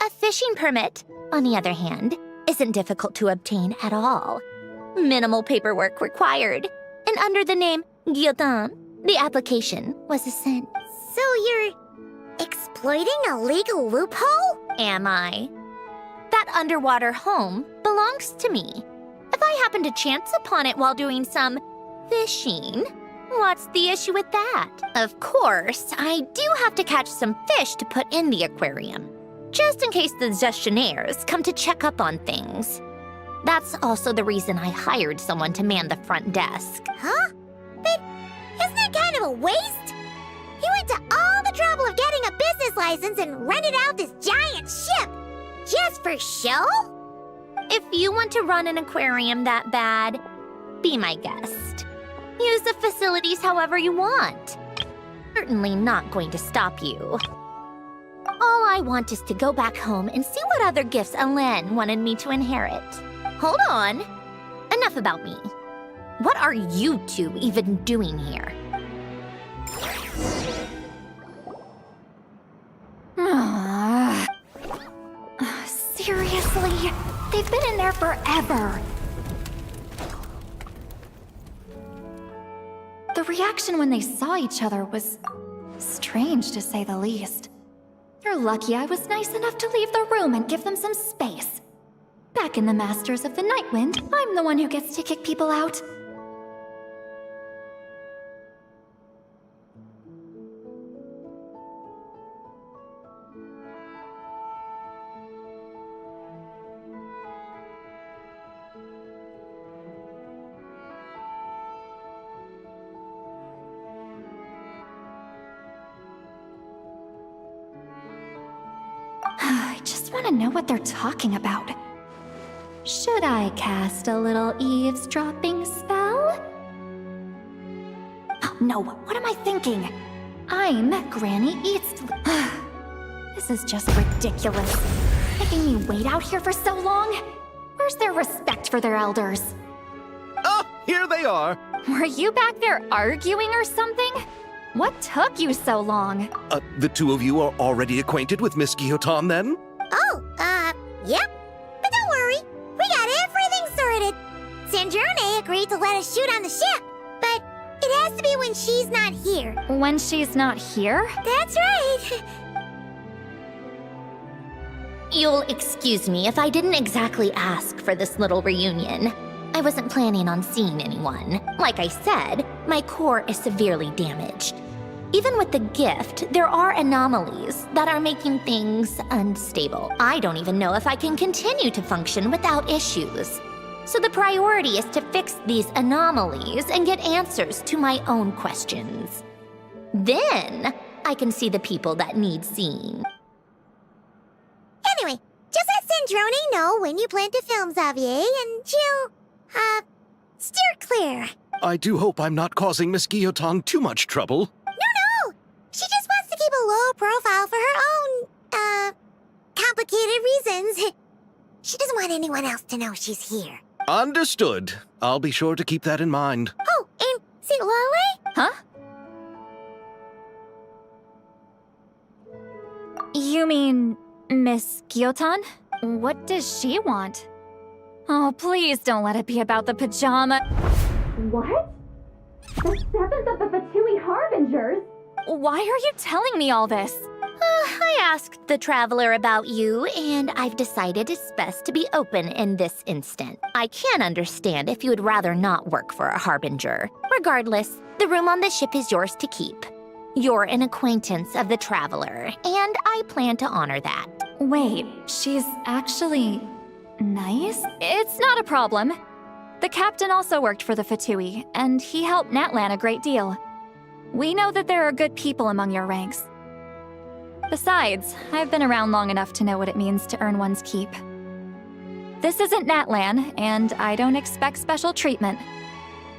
Speaker 9: A fishing permit, on the other hand, isn't difficult to obtain at all. Minimal paperwork required, and under the name Guillotin, the application was sent.
Speaker 2: So you're exploiting a legal loophole?
Speaker 9: Am I? That underwater home belongs to me. If if I happen to chance upon it while doing some fishing, what's the issue with that? Of course, I do have to catch some fish to put in the aquarium, just in case the gestionnaires come to check up on things. That's also the reason I hired someone to man the front desk.
Speaker 2: Huh? But isn't that kind of a waste? He went to all the trouble of getting a business license and rented out this giant ship. Just for show?
Speaker 9: If you want to run an aquarium that bad, be my guest. Use the facilities however you want. Certainly not going to stop you. All I want is to go back home and see what other gifts Alen wanted me to inherit. Hold on. Enough about me. What are you two even doing here?
Speaker 8: Seriously? They've been in there forever. The reaction when they saw each other was strange, to say the least. You're lucky I was nice enough to leave the room and give them some space. Back in the Masters of the Nightwind, I'm the one who gets to kick people out. I just want to know what they're talking about. Should I cast a little eavesdropping spell? Oh, no, what am I thinking? I'm Granny Eats. This is just ridiculous. Making me wait out here for so long? Where's their respect for their elders?
Speaker 3: Ah, here they are.
Speaker 8: Were you back there arguing or something? What took you so long?
Speaker 3: The two of you are already acquainted with Miss Guillotin, then?
Speaker 2: Oh, yep. But don't worry, we got everything sorted. Sandrone agreed to let us shoot on the ship, but it has to be when she's not here.
Speaker 8: When she's not here?
Speaker 2: That's right.
Speaker 9: You'll excuse me if I didn't exactly ask for this little reunion. I wasn't planning on seeing anyone. Like I said, my core is severely damaged. Even with the gift, there are anomalies that are making things unstable. I don't even know if I can continue to function without issues. So the priority is to fix these anomalies and get answers to my own questions. Then, I can see the people that need seeing.
Speaker 2: Anyway, just let Sandrone know when you plan to film Xavier, and she'll, steer clear.
Speaker 3: I do hope I'm not causing Miss Guillotin too much trouble.
Speaker 2: No! She just wants to keep a low profile for her own, complicated reasons. She doesn't want anyone else to know she's here.
Speaker 3: Understood. I'll be sure to keep that in mind.
Speaker 2: Oh, and see Lale?
Speaker 8: Huh? You mean Miss Guillotin? What does she want? Oh, please don't let it be about the pajama. What? The seventh of the Fatui Harbingers? Why are you telling me all this?
Speaker 9: I asked the Traveler about you, and I've decided it's best to be open in this instant. I can understand if you would rather not work for a Harbinger. Regardless, the room on the ship is yours to keep. You're an acquaintance of the Traveler, and I plan to honor that.
Speaker 8: Wait, she's actually nice? It's not a problem. The captain also worked for the Fatui, and he helped Natlan a great deal. We know that there are good people among your ranks. Besides, I've been around long enough to know what it means to earn one's keep. This isn't Natlan, and I don't expect special treatment.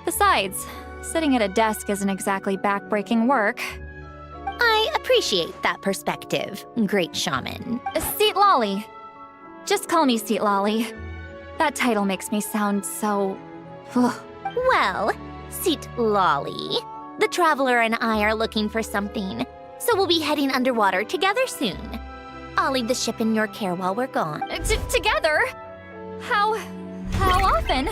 Speaker 8: Besides, sitting at a desk isn't exactly backbreaking work.
Speaker 9: I appreciate that perspective, great shaman.
Speaker 8: Seat Lolly. Just call me Seat Lolly. That title makes me sound so...
Speaker 9: Well, Seat Lolly, the Traveler and I are looking for something, so we'll be heading underwater together soon. I'll leave the ship in your care while we're gone.
Speaker 8: Together? How often?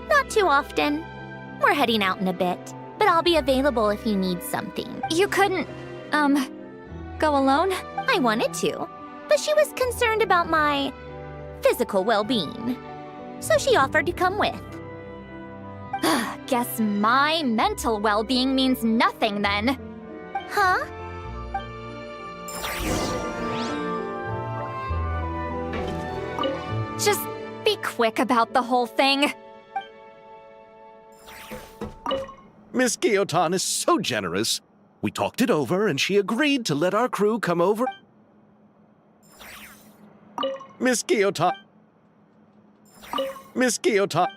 Speaker 9: Not too often. We're heading out in a bit, but I'll be available if you need something.
Speaker 8: You couldn't, go alone?
Speaker 9: I wanted to, but she was concerned about my physical well-being. so she offered to come with.
Speaker 8: Guess my mental well-being means nothing then.
Speaker 9: Huh?
Speaker 8: Just be quick about the whole thing.
Speaker 3: Miss Guillotin is so generous. We talked it over, and she agreed to let our crew come over. Miss Guillotin. Miss Guillotin.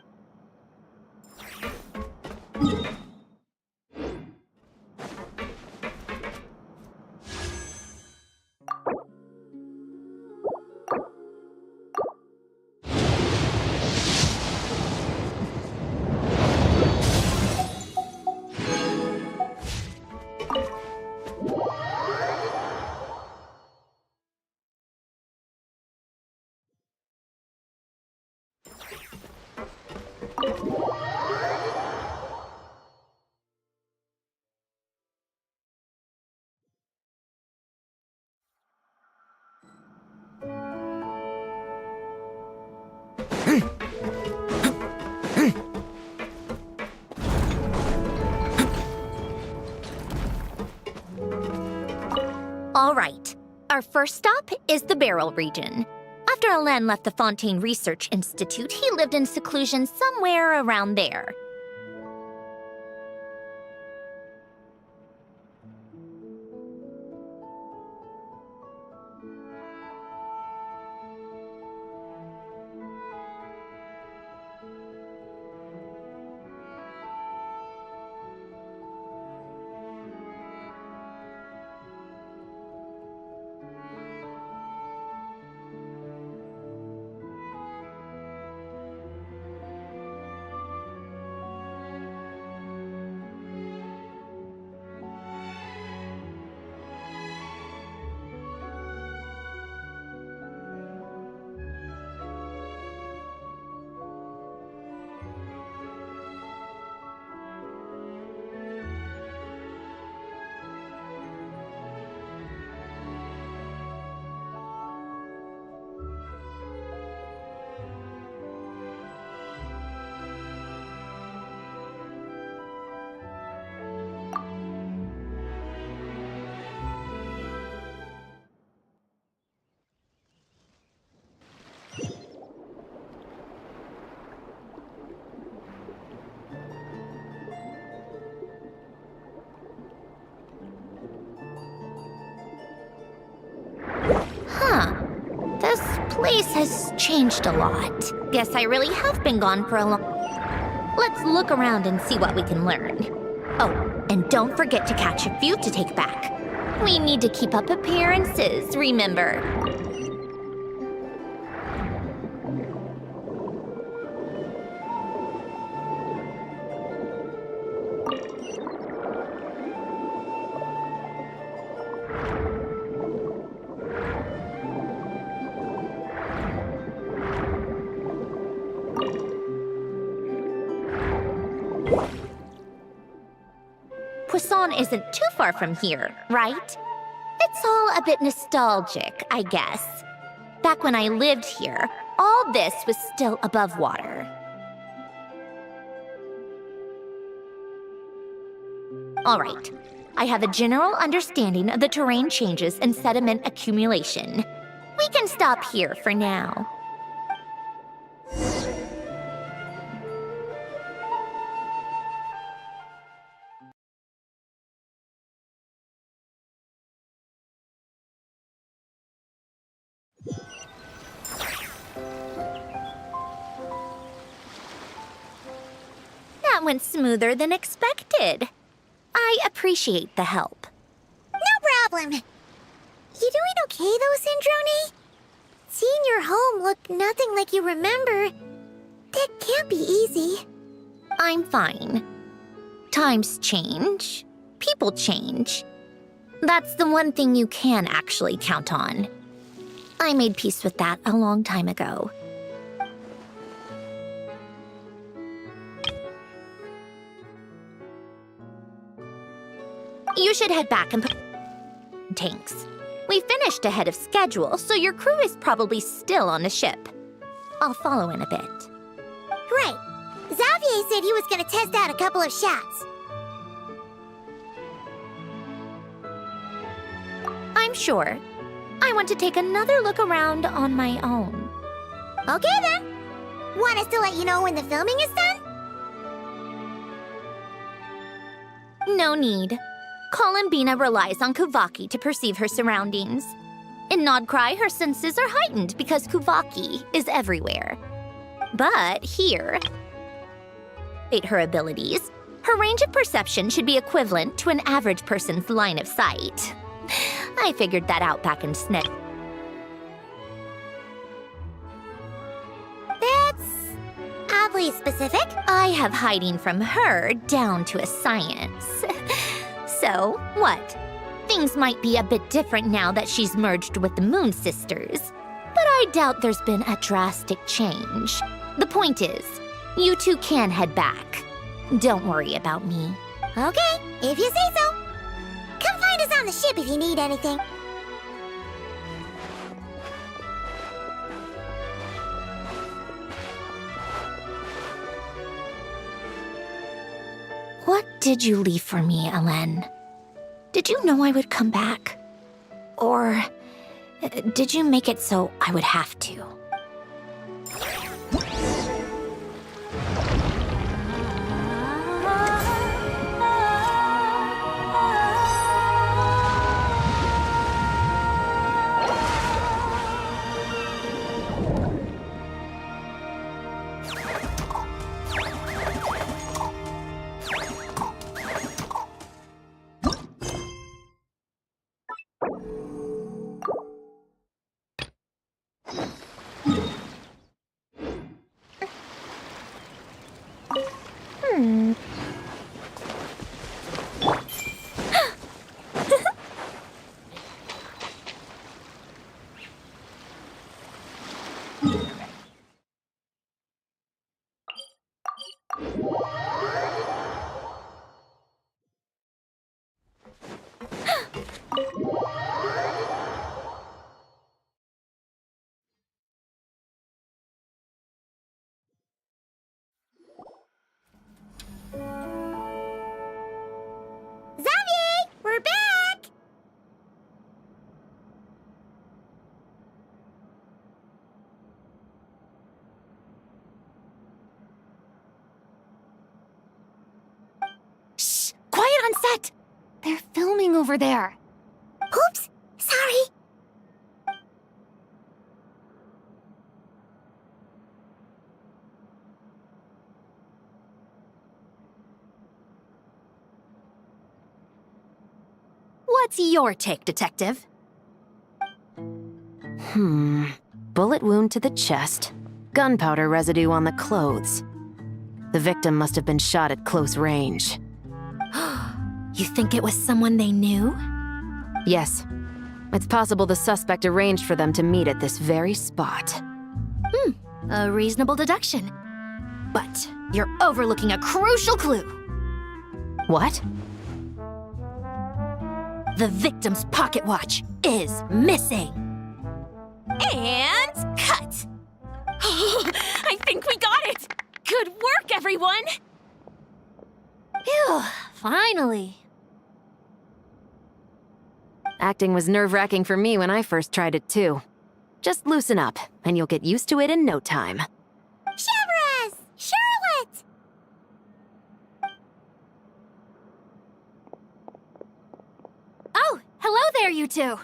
Speaker 9: All right. Our first stop is the Beryl region. After Alain left the Fontaine Research Institute, he lived in seclusion somewhere around there. This place has changed a lot. Guess I really have been gone for a long... Let's look around and see what we can learn. Oh, and don't forget to catch a few to take back. We need to keep up appearances, remember? Poisson isn't too far from here, right? It's all a bit nostalgic, I guess. Back when I lived here, all this was still above water. All right, I have a general understanding of the terrain changes and sediment accumulation. We can stop here for now. That went smoother than expected. I appreciate the help.
Speaker 2: No problem. You doing okay though, Syndrome? Seeing your home look nothing like you remember, that can't be easy.
Speaker 9: I'm fine. Times change. People change. That's the one thing you can actually count on. I made peace with that a long time ago. You should head back and put tanks. We finished ahead of schedule, so your crew is probably still on the ship. I'll follow in a bit.
Speaker 2: Right. Xavier said he was gonna test out a couple of shots.
Speaker 9: I'm sure. I want to take another look around on my own.
Speaker 2: Okay then. Want us to let you know when the filming is done?
Speaker 9: No need. Columbina relies on Kuvaki to perceive her surroundings. In Nodcry, her senses are heightened because Kuvaki is everywhere. But here, despite her abilities, her range of perception should be equivalent to an average person's line of sight. I figured that out back in SNET.
Speaker 2: That's oddly specific.
Speaker 9: I have hiding from her down to a science. So, what? Things might be a bit different now that she's merged with the Moon Sisters, but I doubt there's been a drastic change. The point is, you two can head back. Don't worry about me.
Speaker 2: Okay, if you say so. Come find us on the ship if you need anything.
Speaker 9: What did you leave for me, Ellen? Did you know I would come back? Or did you make it so I would have to?
Speaker 2: Xavier, we're back!
Speaker 4: Shh! Quiet on set! They're filming over there.
Speaker 2: Oops, sorry.
Speaker 6: What's your take, Detective? Bullet wound to the chest. Gunpowder residue on the clothes. The victim must have been shot at close range.
Speaker 4: You think it was someone they knew?
Speaker 6: Yes. It's possible the suspect arranged for them to meet at this very spot.
Speaker 4: A reasonable deduction. But you're overlooking a crucial clue.
Speaker 6: What?
Speaker 4: The victim's pocket watch is missing.
Speaker 8: And cut! I think we got it! Good work, everyone!
Speaker 4: Phew, finally.
Speaker 6: Acting was nerve-wracking for me when I first tried it too. Just loosen up, and you'll get used to it in no time.
Speaker 2: Chevres! Charlotte!
Speaker 4: Oh, hello there, you two.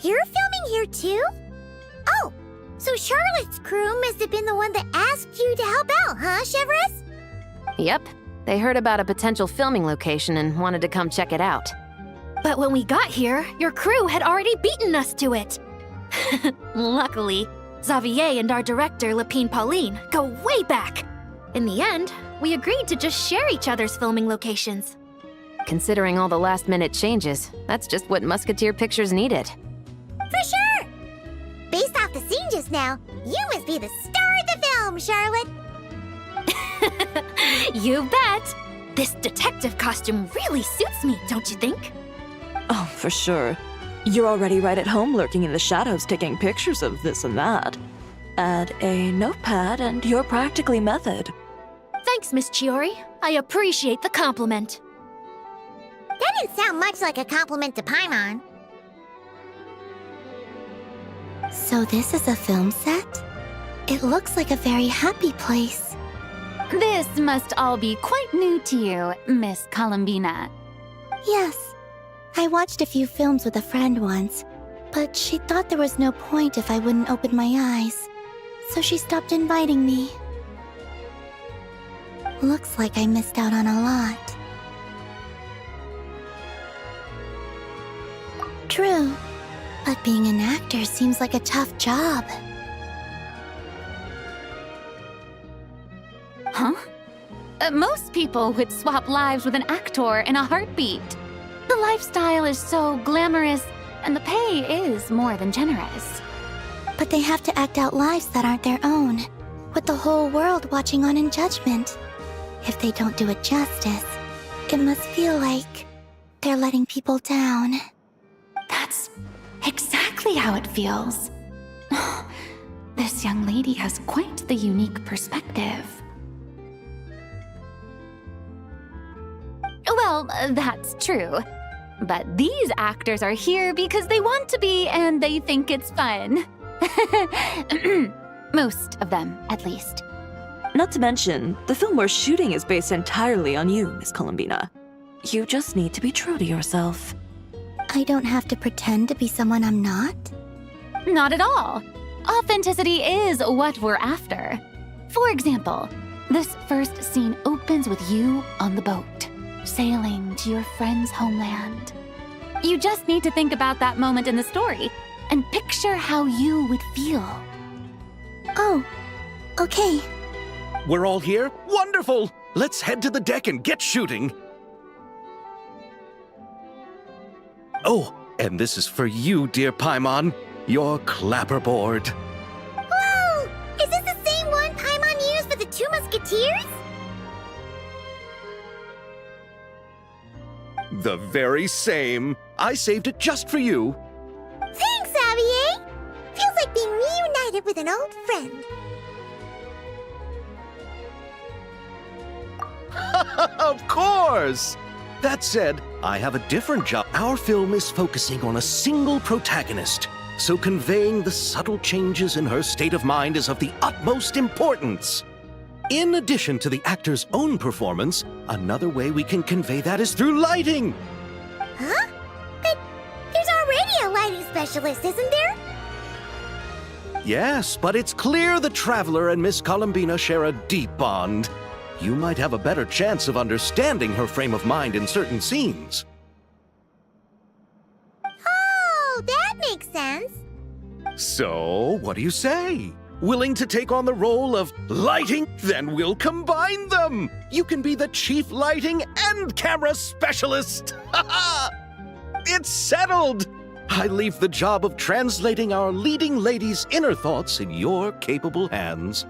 Speaker 2: You're filming here too? Oh, so Charlotte's crew must have been the one that asked you to help out, huh, Chevres?
Speaker 6: Yep. They heard about a potential filming location and wanted to come check it out.
Speaker 4: But when we got here, your crew had already beaten us to it. Luckily, Xavier and our director, Lapine Pauline, go way back. In the end, we agreed to just share each other's filming locations.
Speaker 6: Considering all the last-minute changes, that's just what Musketeer Pictures needed.
Speaker 2: For sure! Based off the scene just now, you must be the star of the film, Charlotte!
Speaker 4: You bet! This detective costume really suits me, don't you think?
Speaker 1: Oh, for sure. You're already right at home lurking in the shadows taking pictures of this and that. Add a notepad and you're practically method.
Speaker 10: Thanks, Miss Chiori. I appreciate the compliment.
Speaker 2: That didn't sound much like a compliment to Paimon.
Speaker 5: So this is a film set? It looks like a very happy place.
Speaker 4: This must all be quite new to you, Miss Columbina.
Speaker 5: Yes. I watched a few films with a friend once, but she thought there was no point if I wouldn't open my eyes. So she stopped inviting me. Looks like I missed out on a lot. True, but being an actor seems like a tough job.
Speaker 4: Huh? Most people would swap lives with an actor in a heartbeat. The lifestyle is so glamorous, and the pay is more than generous.
Speaker 5: But they have to act out lives that aren't their own, with the whole world watching on in judgment. If they don't do it justice, it must feel like they're letting people down.
Speaker 4: That's exactly how it feels. This young lady has quite the unique perspective. Well, that's true. But these actors are here because they want to be and they think it's fun. Most of them, at least.
Speaker 1: Not to mention, the film we're shooting is based entirely on you, Miss Columbina. You just need to be true to yourself.
Speaker 5: I don't have to pretend to be someone I'm not?
Speaker 4: Not at all. Authenticity is what we're after. For example, this first scene opens with you on the boat, sailing to your friend's homeland. You just need to think about that moment in the story and picture how you would feel.
Speaker 5: Oh, okay.
Speaker 3: We're all here? Wonderful! Let's head to the deck and get shooting. Oh, and this is for you, dear Paimon, your clapperboard.
Speaker 2: Whoa! Is this the same one Paimon used for the Two Musketeers?
Speaker 3: The very same. I saved it just for you.
Speaker 2: Thanks, Xavier! Feels like being reunited with an old friend.
Speaker 3: Of course! That said, I have a different job. Our film is focusing on a single protagonist, so conveying the subtle changes in her state of mind is of the utmost importance. In addition to the actor's own performance, another way we can convey that is through lighting.
Speaker 2: Huh? But there's already a lighting specialist, isn't there?
Speaker 3: Yes, but it's clear the Traveler and Miss Columbina share a deep bond. You might have a better chance of understanding her frame of mind in certain scenes.
Speaker 2: Oh, that makes sense.
Speaker 3: So, what do you say? Willing to take on the role of lighting? Then we'll combine them! You can be the chief lighting and camera specialist! It's settled! I leave the job of translating our leading lady's inner thoughts in your capable hands.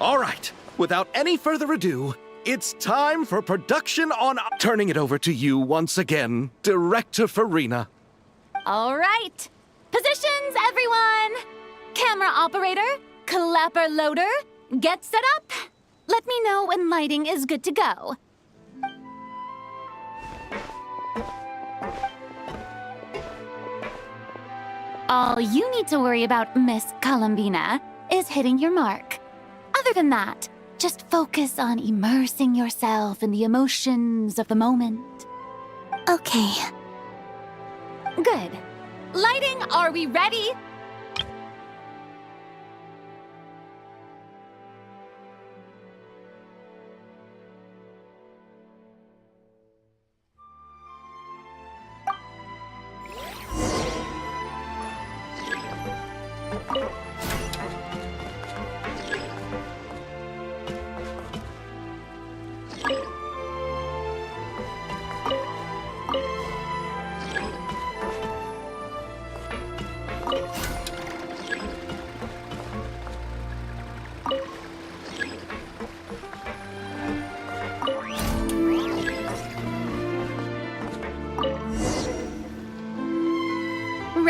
Speaker 3: All right, without any further ado, it's time for production on... Turning it over to you once again, Director Farina.
Speaker 4: All right. Positions, everyone. Camera operator, clapper loader, get set up. Let me know when lighting is good to go. All you need to worry about, Miss Columbina, is hitting your mark. Other than that, just focus on immersing yourself in the emotions of the moment.
Speaker 5: Okay.
Speaker 4: Good. Lighting, are we ready?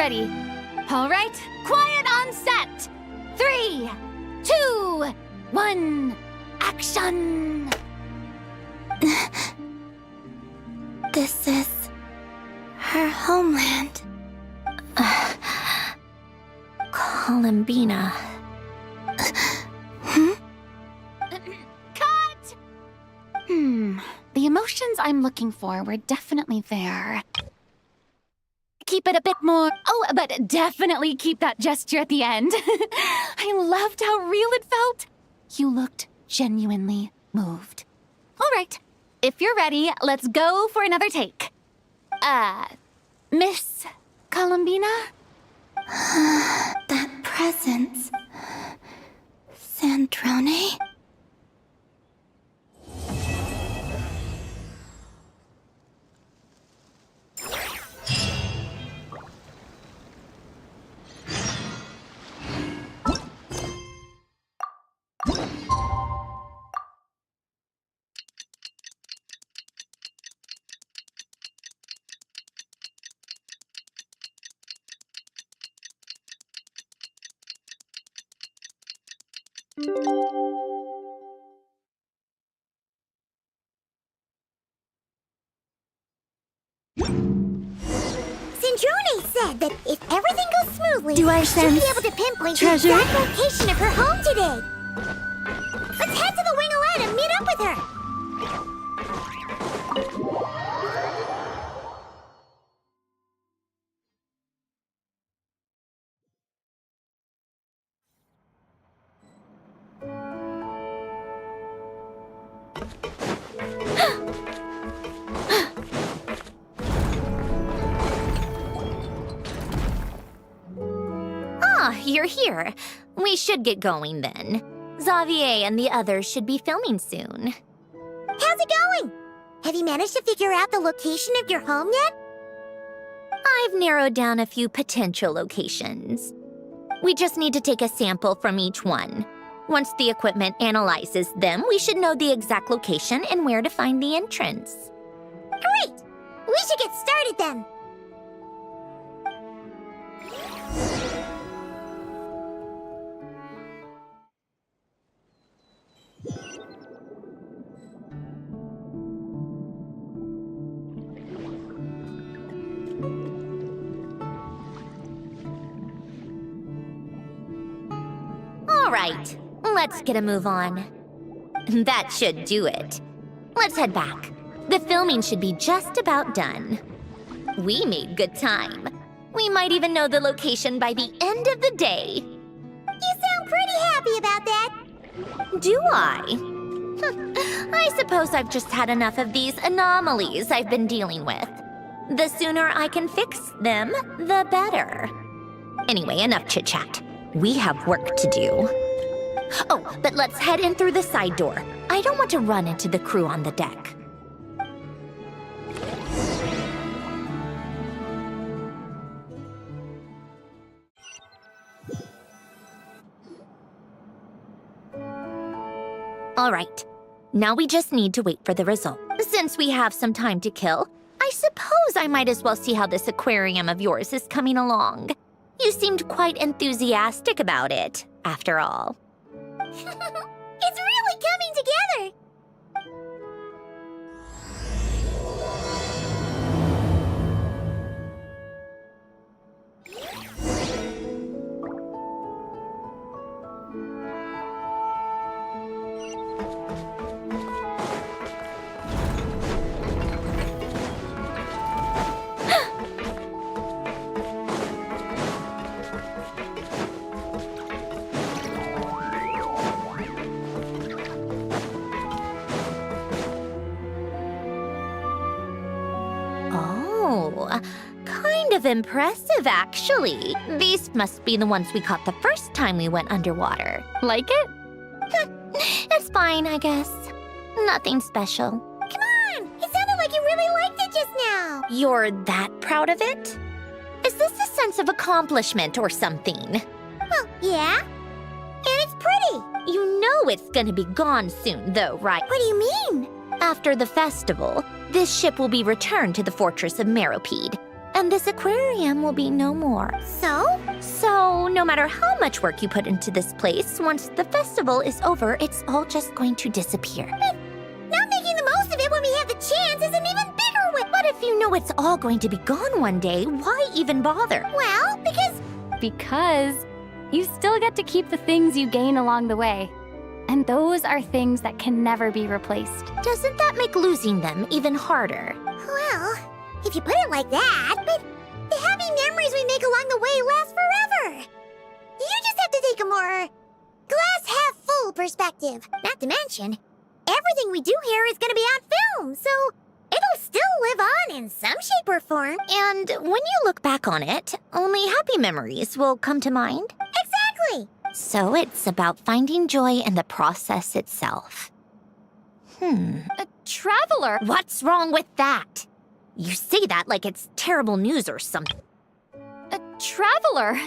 Speaker 4: ready. All right, quiet on set. 3, 2, 1, action!
Speaker 5: This is her homeland.
Speaker 9: Columbina.
Speaker 4: Cut! The emotions I'm looking for were definitely there. Keep it a bit more. Oh, but definitely keep that gesture at the end. I loved how real it felt. You looked genuinely moved. All right, if you're ready, let's go for another take. Miss Columbina?
Speaker 5: That presence. Sandrone?
Speaker 2: Sandrone said that if everything goes smoothly,
Speaker 5: Do I
Speaker 2: she'll be
Speaker 5: sense
Speaker 2: able to pinpoint
Speaker 5: treasure?
Speaker 2: the exact location of her home today. Let's head to the Wing of Light and meet up with her.
Speaker 9: Ah, you're here. We should get going then. Xavier and the others should be filming soon.
Speaker 2: How's it going? Have you managed to figure out the location of your home yet?
Speaker 9: I've narrowed down a few potential locations. We just need to take a sample from each one. Once the equipment analyzes them, we should know the exact location and where to find the entrance.
Speaker 2: Great! We should get started then.
Speaker 9: All right, let's get a move on. That should do it. Let's head back. The filming should be just about done. We made good time. We might even know the location by the end of the day.
Speaker 2: You sound pretty happy about that.
Speaker 9: Do I? I suppose I've just had enough of these anomalies I've been dealing with. The sooner I can fix them, the better. Anyway, enough chit-chat. We have work to do. Oh, but let's head in through the side door. I don't want to run into the crew on the deck. All right, now we just need to wait for the result. Since we have some time to kill, I suppose I might as well see how this aquarium of yours is coming along. You seemed quite enthusiastic about it, after all.
Speaker 2: It's really coming together.
Speaker 9: Oh, kind of impressive, actually. These must be the ones we caught the first time we went underwater.
Speaker 4: Like it?
Speaker 9: It's fine, I guess. Nothing special.
Speaker 2: Come on! It sounded like you really liked it just now.
Speaker 9: You're that proud of it? Is this a sense of accomplishment or something?
Speaker 2: Well, yeah. And it's pretty.
Speaker 9: You know it's gonna be gone soon, though, right?
Speaker 2: What do you mean?
Speaker 9: After the festival, this ship will be returned to the fortress of Meropide. and this aquarium will be no more.
Speaker 2: So?
Speaker 9: So, no matter how much work you put into this place, once the festival is over, it's all just going to disappear.
Speaker 2: Not making the most of it when we have the chance is an even bigger win.
Speaker 9: But if you know it's all going to be gone one day, why even bother?
Speaker 2: Well,
Speaker 4: Because you still get to keep the things you gain along the way. And those are things that can never be replaced.
Speaker 9: Doesn't that make losing them even harder?
Speaker 2: well, if you put it like that, but the happy memories we make along the way last forever. You just have to take a more glass half full perspective. Not to mention, everything we do here is gonna be on film, so it'll still live on in some shape or form.
Speaker 9: And when you look back on it, only happy memories will come to mind.
Speaker 2: Exactly.
Speaker 9: So it's about finding joy in the process itself.
Speaker 8: A traveler!
Speaker 9: What's wrong with that? You say that like it's terrible news or something.
Speaker 8: A traveler!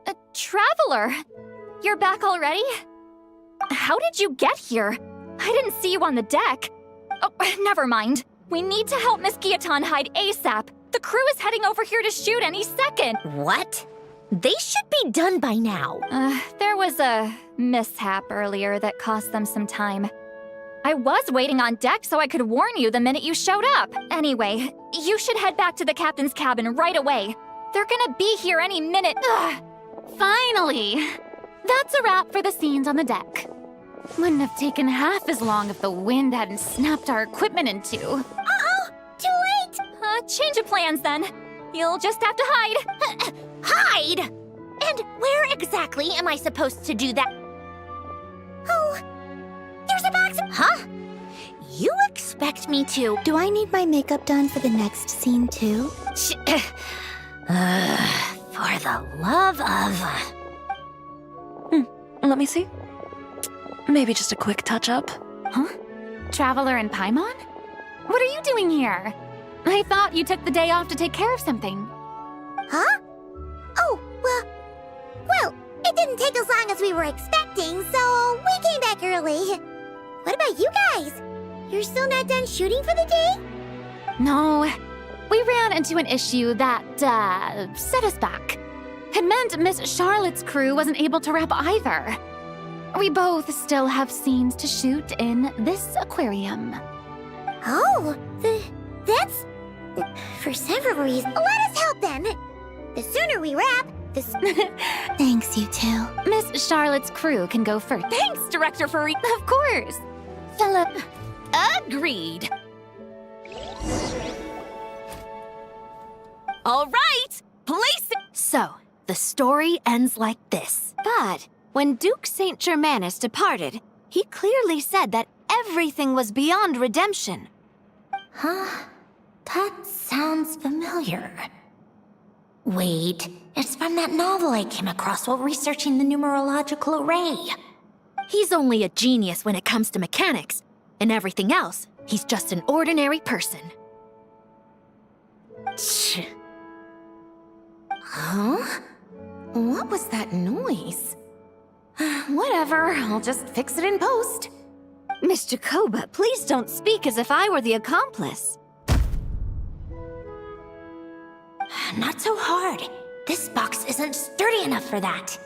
Speaker 8: A traveler! You're back already? How did you get here? I didn't see you on the deck. Oh, never mind. We need to help Miss Guillotin hide ASAP. The crew is heading over here to shoot any second.
Speaker 9: What? They should be done by now.
Speaker 8: There was a mishap earlier that cost them some time. I was waiting on deck so I could warn you the minute you showed up. Anyway, you should head back to the captain's cabin right away. They're gonna be here any minute. Ugh.
Speaker 4: Finally! That's a wrap for the scenes on the deck. Wouldn't have taken half as long if the wind hadn't snapped our equipment in two.
Speaker 2: Uh-oh, too late.
Speaker 8: Change of plans then. You'll just have to hide.
Speaker 9: Hide? And where exactly am I supposed to do that?
Speaker 2: Oh, there's a box.
Speaker 9: Huh? You expect me to?
Speaker 5: Do I need my makeup done for the next scene too?
Speaker 9: For the love of...
Speaker 1: Let me see. Maybe just a quick touch-up.
Speaker 4: Huh? Traveler and Paimon? What are you doing here? I thought you took the day off to take care of something.
Speaker 2: Huh? Oh, well, it didn't take as long as we were expecting, so we came back early. What about you guys? You're still not done shooting for the day?
Speaker 4: No, we ran into an issue that, set us back. It meant Miss Charlotte's crew wasn't able to wrap either. We both still have scenes to shoot in this aquarium.
Speaker 2: Oh, that's... for several reasons. Let us help then. The sooner we wrap, the
Speaker 5: Thanks, you two.
Speaker 4: Miss Charlotte's crew can go first.
Speaker 8: Thanks, Director Furry.
Speaker 4: Of course.
Speaker 9: Philip, agreed. All right, place it. So, the story ends like this. But when Duke Saint Germanus departed, he clearly said that everything was beyond redemption. Huh? That sounds familiar. Wait, it's from that novel I came across while researching the numerological array. He's only a genius when it comes to mechanics, and everything else, he's just an ordinary person. Tch. Huh? What was that noise? Whatever, I'll just fix it in post.
Speaker 6: Miss Jacoba, please don't speak as if I were the accomplice.
Speaker 9: Not so hard. This box isn't sturdy enough for that.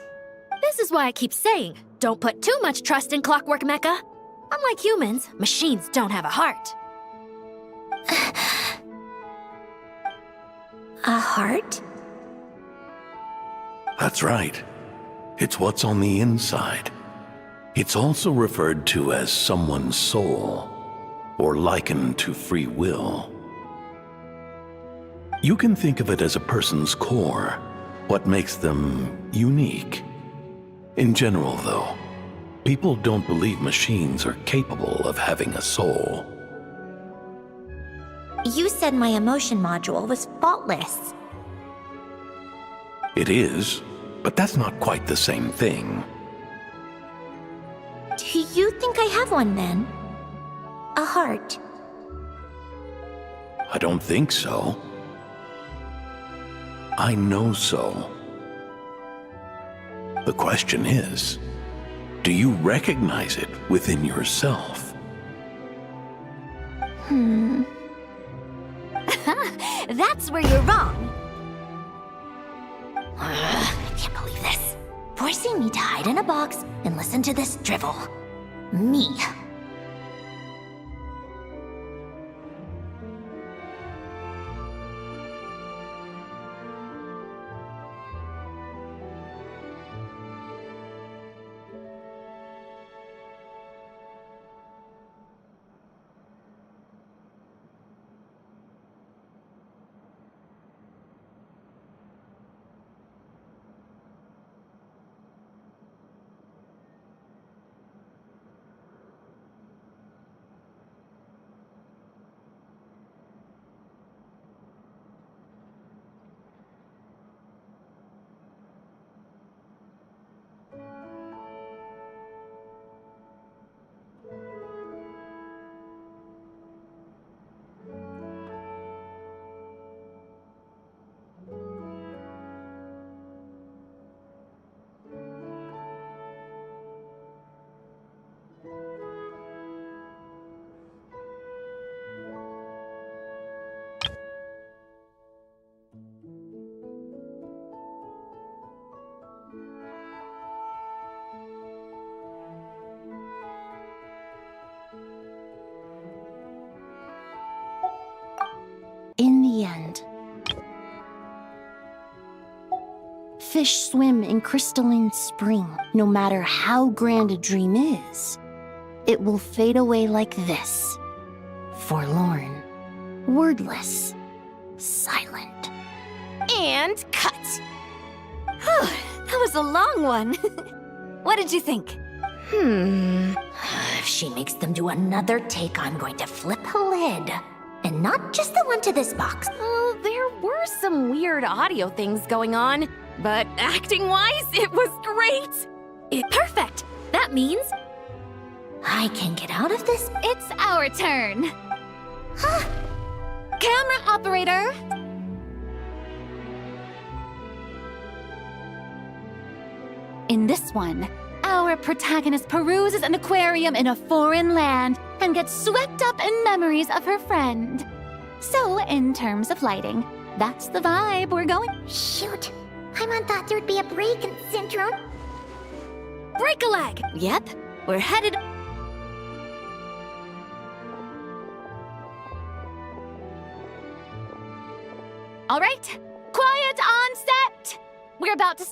Speaker 9: This is why I keep saying, don't put too much trust in Clockwork Mecha. Unlike humans, machines don't have a heart. A heart?
Speaker 11: That's right. It's what's on the inside. It's also referred to as someone's soul, or likened to free will. You can think of it as a person's core, what makes them unique. In general, though, people don't believe machines are capable of having a soul.
Speaker 9: You said my emotion module was faultless.
Speaker 11: It is, but that's not quite the same thing.
Speaker 9: Do you think I have one then? A heart?
Speaker 11: I don't think so. I know so. The question is, do you recognize it within yourself?
Speaker 10: That's where you're wrong.
Speaker 9: I can't believe this. Forcing me to hide in a box and listen to this drivel. Me.
Speaker 10: In the end, fish swim in crystalline spring. No matter how grand a dream is, it will fade away like this. Forlorn, wordless, silent.
Speaker 8: And cut. That was a long one. What did you think?
Speaker 9: If she makes them do another take, I'm going to flip a lid. And not just the one to this box.
Speaker 6: Oh, there were some weird audio things going on, but acting-wise, it was great.
Speaker 8: Perfect. That means
Speaker 9: I can get out of this.
Speaker 8: it's our turn. Camera operator. In this one, our protagonist peruses an aquarium in a foreign land and gets swept up in memories of her friend. So, in terms of lighting, that's the vibe we're going.
Speaker 2: Shoot. Paimon thought there would be a break in Syndrome.
Speaker 8: Break a leg. Yep, we're headed. All right, quiet on set. We're about to.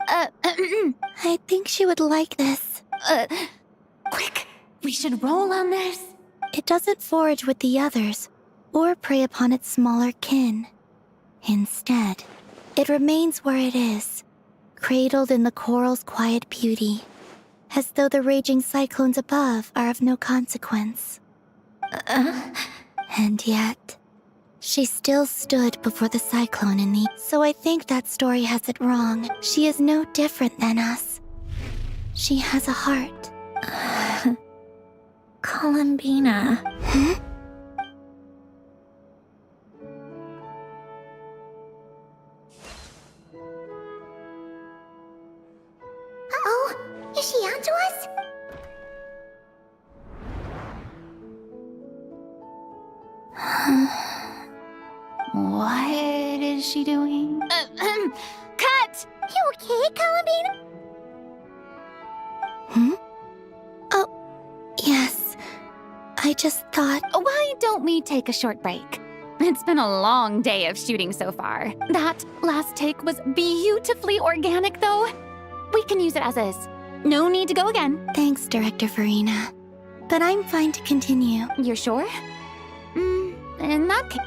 Speaker 5: I think she would like this.
Speaker 8: Quick, we should roll on this.
Speaker 5: It doesn't forage with the others, or prey upon its smaller kin. Instead, it remains where it is, cradled in the coral's quiet beauty, as though the raging cyclones above are of no consequence. And yet, she still stood before the cyclone in the... So I think that story has it wrong. She is no different than us. She has a heart.
Speaker 9: Columbina.
Speaker 2: Uh-oh. Is she onto us?
Speaker 4: What is she doing?
Speaker 8: Cut!
Speaker 2: You okay, Columbina?
Speaker 5: Oh, yes. I just thought...
Speaker 4: Why don't we take a short break? It's been a long day of shooting so far. That last take was beautifully organic, though. We can use it as is. No need to go again.
Speaker 5: Thanks, Director Farina. But I'm fine to continue.
Speaker 4: You're sure? In that case...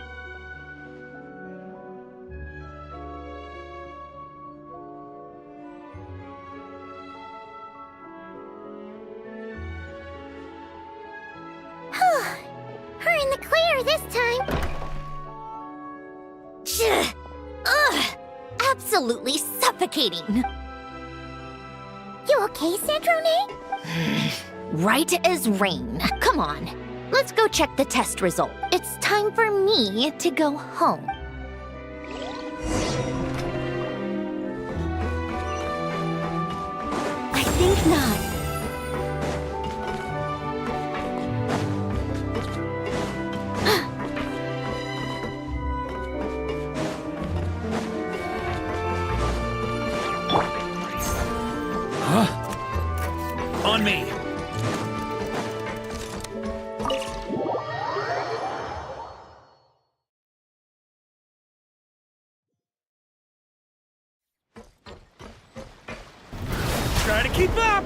Speaker 2: We're in the clear this time.
Speaker 9: Ugh! Absolutely suffocating.
Speaker 2: You okay, Sandrone?
Speaker 9: Right as rain. Come on. Let's go check the test result. It's time for me to go home.
Speaker 10: I think not.
Speaker 12: on me! Try to keep up!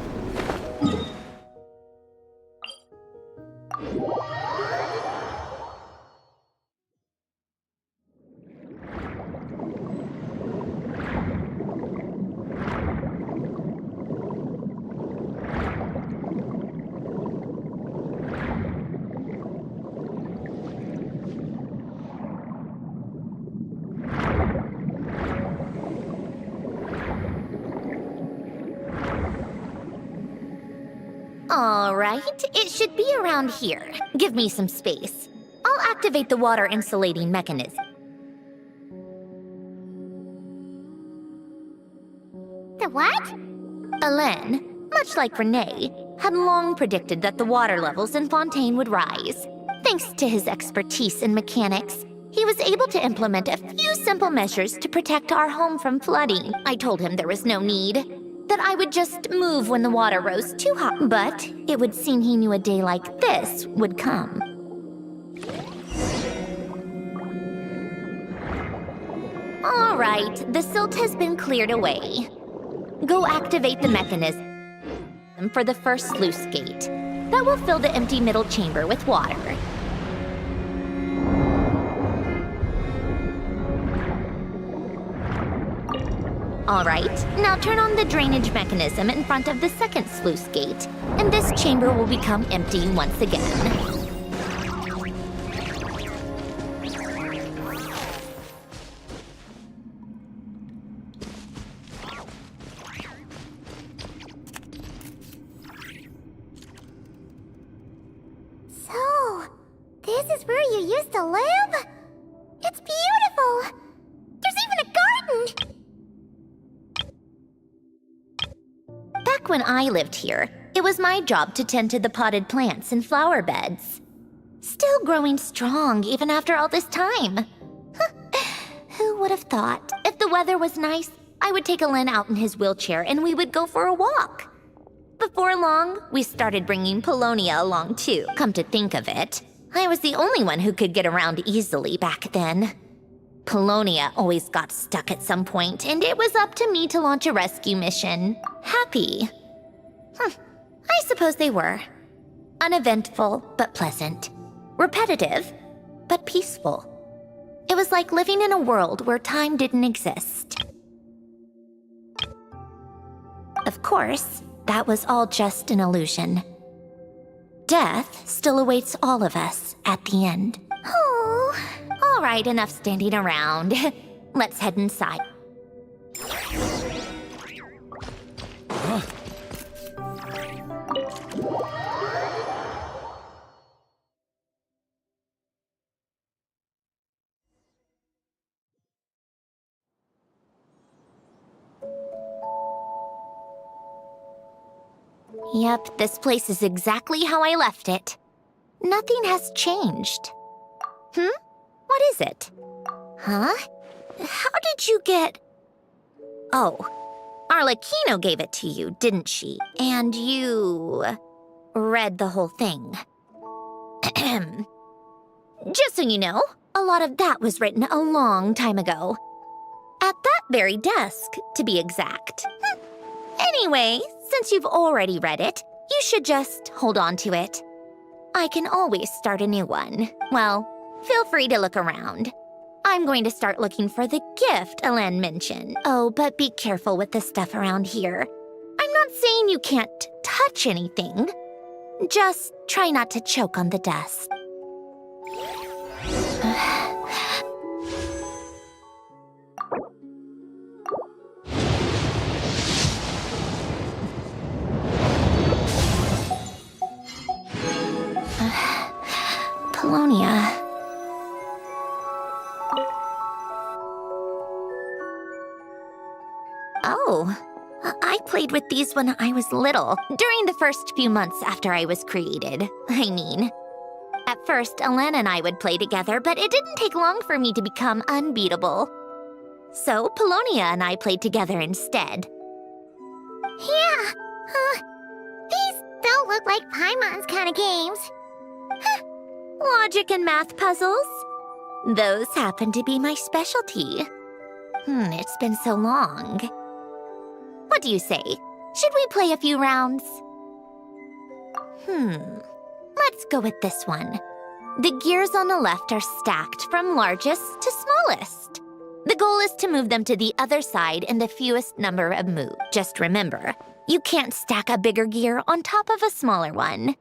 Speaker 9: All right, it should be around here. Give me some space. I'll activate the water insulating mechanism.
Speaker 2: The what?
Speaker 9: Alain, much like Renee, had long predicted that the water levels in Fontaine would rise. Thanks to his expertise in mechanics, he was able to implement a few simple measures to protect our home from flooding. I told him there was no need, that I would just move when the water rose too high. But it would seem he knew a day like this would come. All right, the silt has been cleared away. Go activate the mechanism for the first sluice gate. That will fill the empty middle chamber with water. All right, now turn on the drainage mechanism in front of the second sluice gate, and this chamber will become empty once again.
Speaker 2: So, this is where you used to live? It's beautiful! There's even a garden!
Speaker 9: Back when I lived here, it was my job to tend to the potted plants and flower beds. Still growing strong even after all this time. Who would have thought? If the weather was nice, I would take Alain out in his wheelchair and we would go for a walk. Before long, we started bringing Polonia along too. Come to think of it, I was the only one who could get around easily back then. Polonia always got stuck at some point, and it was up to me to launch a rescue mission. Happy. I suppose they were. Uneventful, but pleasant. Repetitive, but peaceful. It was like living in a world where time didn't exist. Of course, that was all just an illusion. Death still awaits all of us at the end. Oh, all right, enough standing around. Let's head inside. Yep, this place is exactly how I left it. Nothing has changed. What is it? Huh? How did you get... Oh, Arlecchino gave it to you, didn't she? And you... read the whole thing. Just so you know, a lot of that was written a long time ago. At that very desk, to be exact. Anyway, since you've already read it, you should just hold on to it. I can always start a new one. Well, feel free to look around. I'm going to start looking for the gift Alain mentioned. Oh, but be careful with the stuff around here. I'm not saying you can't touch anything. Just try not to choke on the dust. Polonia. Oh, I played with these when I was little, during the first few months after I was created. At first, Alain and I would play together, but it didn't take long for me to become unbeatable. So, Polonia and I played together instead.
Speaker 2: Yeah, these look like Paimon's kind of games.
Speaker 9: Logic and math puzzles? Those happen to be my specialty. It's been so long. What do you say? Should we play a few rounds? Let's go with this one. The gears on the left are stacked from largest to smallest. The goal is to move them to the other side in the fewest number of moves. Just remember, you can't stack a bigger gear on top of a smaller one.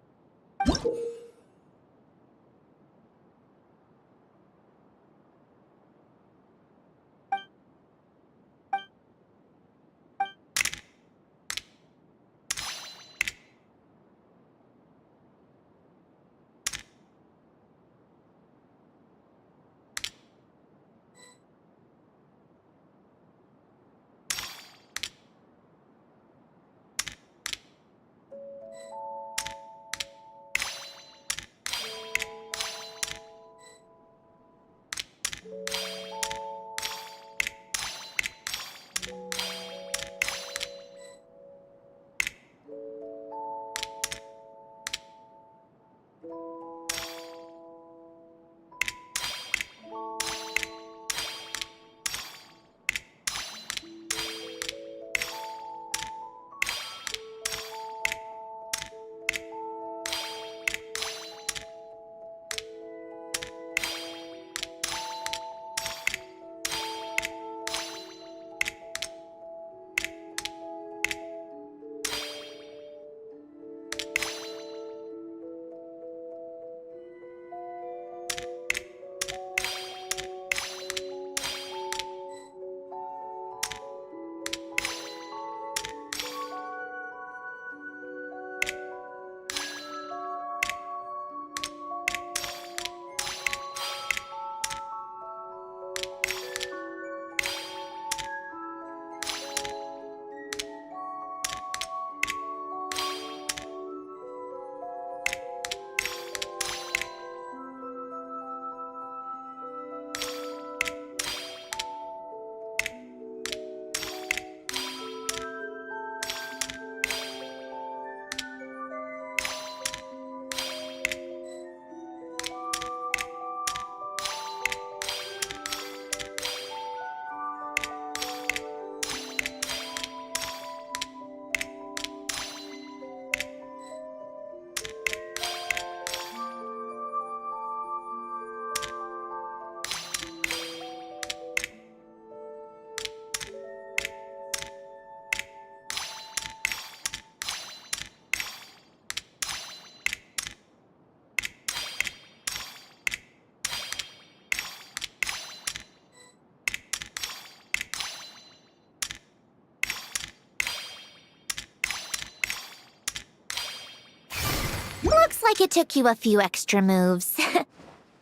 Speaker 9: Looks like it took you a few extra moves.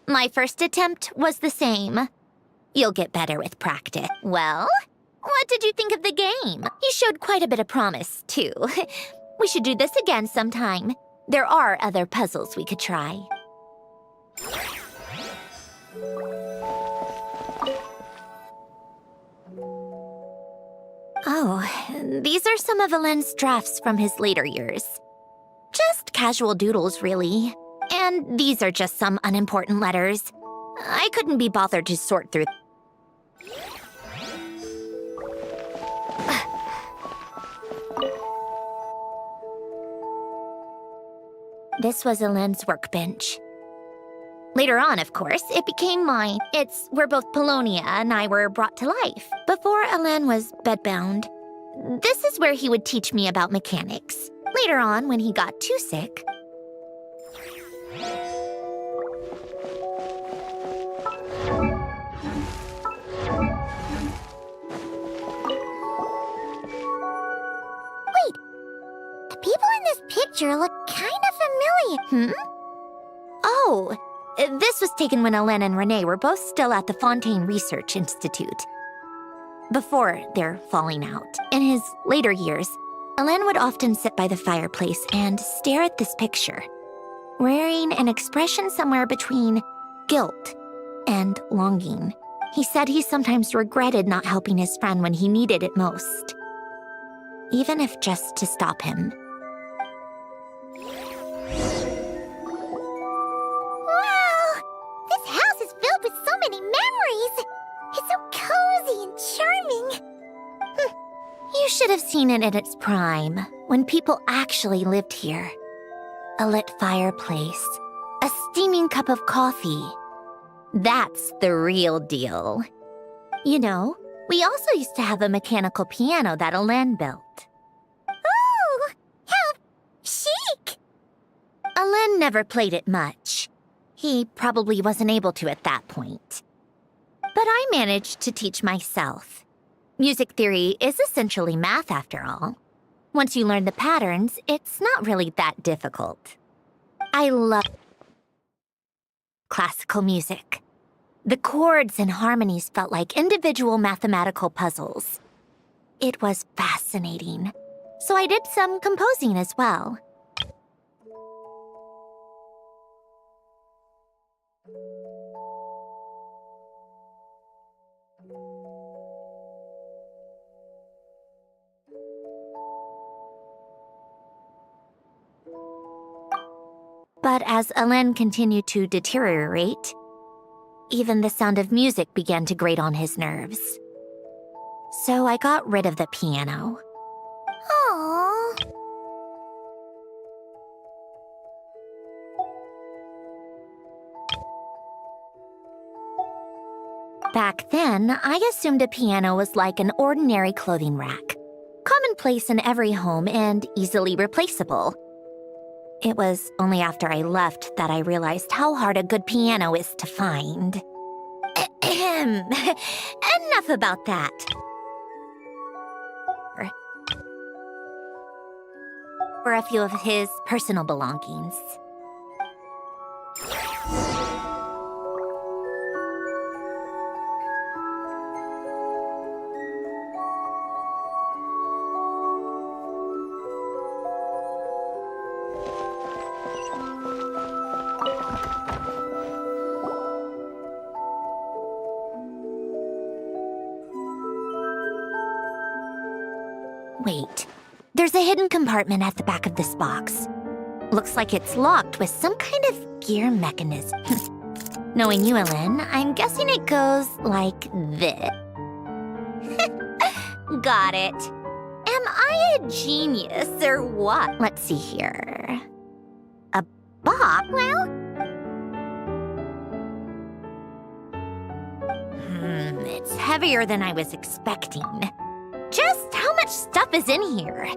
Speaker 9: My first attempt was the same. You'll get better with practice. Well, what did you think of the game? You showed quite a bit of promise, too. We should do this again sometime. There are other puzzles we could try. Oh, these are some of Alen's drafts from his later years. Just casual doodles, really. And these are just some unimportant letters. I couldn't be bothered to sort through. This was Alen's workbench. Later on, of course, it became mine. It's where both Polonia and I were brought to life. Before Alen was bedbound, this is where he would teach me about mechanics. Later on, when he got too sick...
Speaker 2: Wait, the people in this picture look kind of familiar.
Speaker 9: Oh, this was taken when Alen and Renee were both still at the Fontaine Research Institute. Before their falling out. In his later years, Alen would often sit by the fireplace and stare at this picture, wearing an expression somewhere between guilt and longing. He said he sometimes regretted not helping his friend when he needed it most, even if just to stop him.
Speaker 2: It's so cozy and charming.
Speaker 9: You should have seen it in its prime, when people actually lived here. A lit fireplace, a steaming cup of coffee. That's the real deal. You know, we also used to have a mechanical piano that Alain built.
Speaker 2: Oh, how chic!
Speaker 9: Alain never played it much. He probably wasn't able to at that point. But I managed to teach myself. Music theory is essentially math after all. Once you learn the patterns, it's not really that difficult. I love classical music. The chords and harmonies felt like individual mathematical puzzles. It was fascinating. So I did some composing as well. But as Alain continued to deteriorate, even the sound of music began to grate on his nerves. So I got rid of the piano.
Speaker 2: Aww.
Speaker 9: Back then, I assumed a piano was like an ordinary clothing rack, commonplace in every home and easily replaceable. It was only after I left that I realized how hard a good piano is to find. Enough about that. For a few of his personal belongings. Wait, there's a hidden compartment at the back of this box. Looks like it's locked with some kind of gear mechanism. Knowing you, Alain, I'm guessing it goes like this. Got it. Am I a genius or what? Let's see here. A box? Well, it's heavier than I was expecting. Just how much stuff is in here?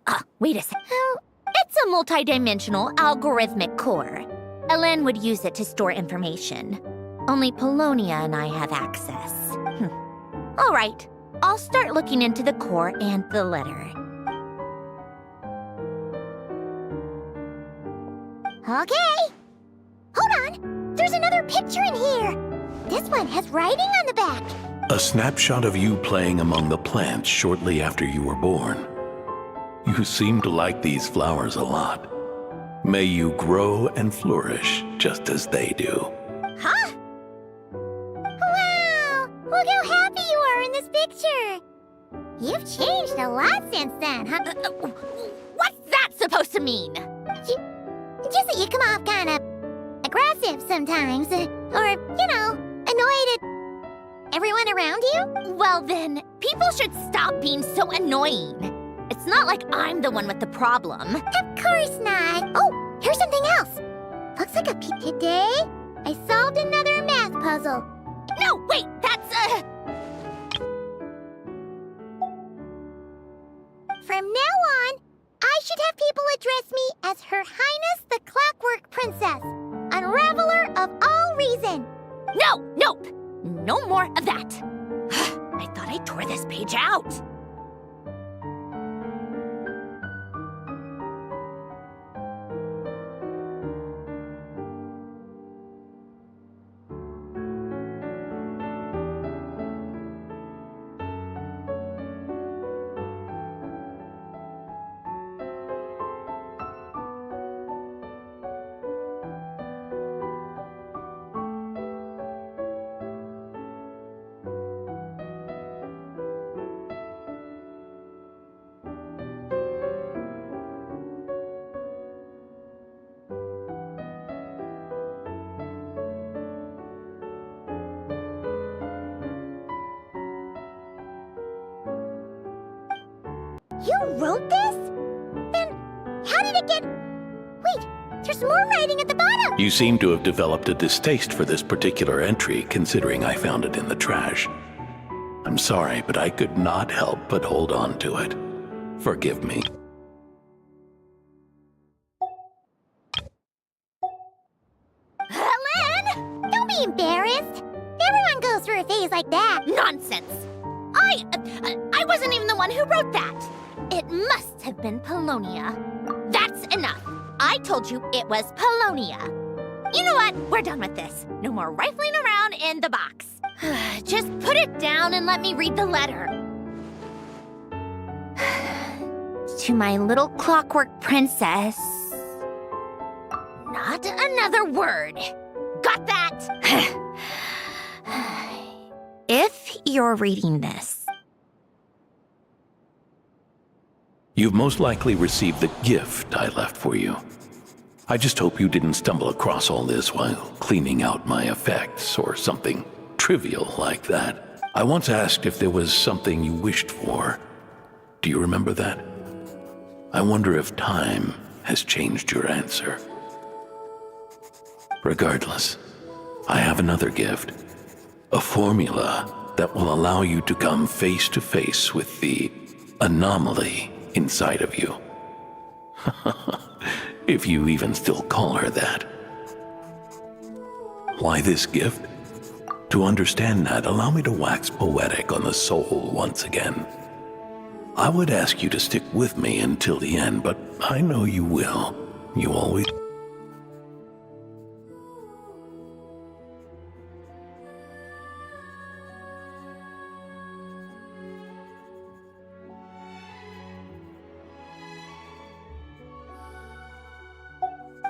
Speaker 9: Oh, wait a sec. It's a multidimensional algorithmic core. Alain would use it to store information. Only Polonia and I have access. All right, I'll start looking into the core and the letter.
Speaker 2: Okay. Hold on. There's another picture in here. This one has writing on the back.
Speaker 11: A snapshot of you playing among the plants shortly after you were born. You seem to like these flowers a lot. May you grow and flourish just as they do.
Speaker 2: Huh? Wow! Look how happy you are in this picture. You've changed a lot since then, huh?
Speaker 9: What's that supposed to mean?
Speaker 2: Just that you come off kind of aggressive sometimes. Or, annoyed at everyone around you.
Speaker 9: Well then, people should stop being so annoying. It's not like I'm the one with the problem.
Speaker 2: Of course not. Oh, here's something else. Looks like a peek today. I solved another math puzzle.
Speaker 9: No, wait, that's
Speaker 2: From now on, I should have people address me as Her Highness the Clockwork Princess, unraveler of all reason.
Speaker 9: Nope. No more of that. I thought I tore this page out.
Speaker 2: You wrote this? Then how did it get... Wait, there's more writing at the bottom.
Speaker 11: You seem to have developed a distaste for this particular entry, considering I found it in the trash. I'm sorry, but I could not help but hold on to it. Forgive me.
Speaker 2: Helen! Don't be embarrassed. Everyone goes through a phase like that.
Speaker 9: Nonsense. I wasn't even the one who wrote that. It must have been Polonia. That's enough. I told you it was Polonia. You know what? We're done with this. No more rifling around in the box. Just put it down and let me read the letter. To my little clockwork princess. Not another word. Got that? If you're reading this,
Speaker 11: You've most likely received the gift I left for you. I just hope you didn't stumble across all this while cleaning out my effects or something trivial like that. I once asked if there was something you wished for. Do you remember that? I wonder if time has changed your answer. Regardless, I have another gift. A formula that will allow you to come face to face with the anomaly inside of you. If you even still call her that. Why this gift? To understand that, allow me to wax poetic on the soul once again. I would ask you to stick with me until the end, but I know you will. You always...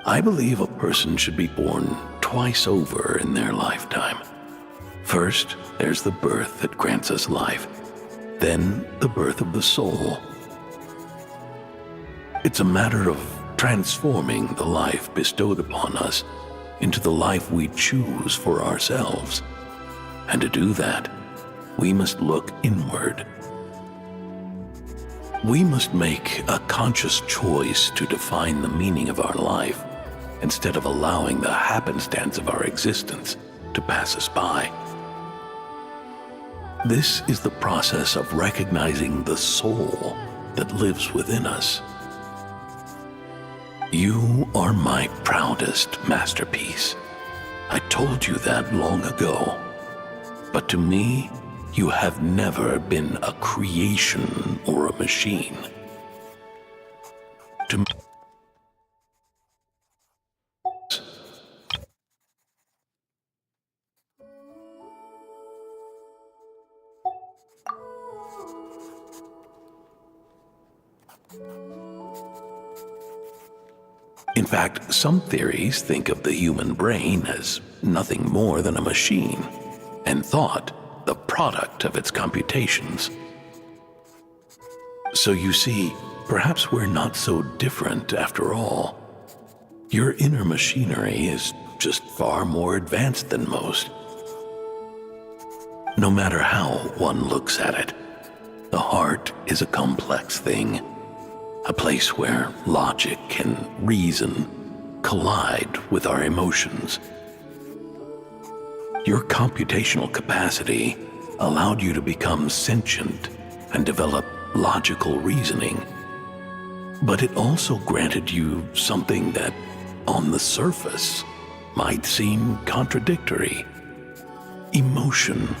Speaker 11: I believe a person should be born twice over in their lifetime. First, there's the birth that grants us life, then the birth of the soul. It's a matter of transforming the life bestowed upon us into the life we choose for ourselves. And to do that, we must look inward. We must make a conscious choice to define the meaning of our life, instead of allowing the happenstance of our existence to pass us by. This is the process of recognizing the soul that lives within us. You are my proudest masterpiece. I told you that long ago. But to me, you have never been a creation or a machine. To In fact, some theories think of the human brain as nothing more than a machine, and thought the product of its computations. So you see, perhaps we're not so different after all. Your inner machinery is just far more advanced than most. No matter how one looks at it, the heart is a complex thing. A place where logic and reason collide with our emotions. Your computational capacity allowed you to become sentient and develop logical reasoning. But it also granted you something that, on the surface, might seem contradictory: emotion.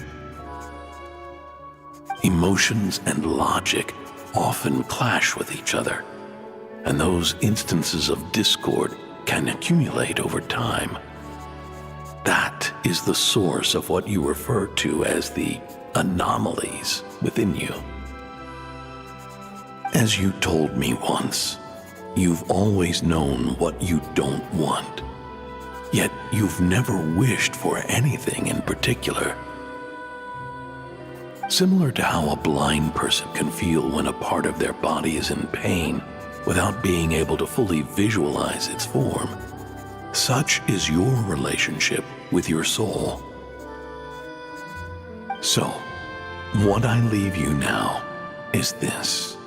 Speaker 11: Emotions and logic often clash with each other, and those instances of discord can accumulate over time. That is the source of what you refer to as the anomalies within you. As you told me once, you've always known what you don't want, yet you've never wished for anything in particular. Similar to how a blind person can feel when a part of their body is in pain without being able to fully visualize its form, such is your relationship with your soul. So, what I leave you now is this: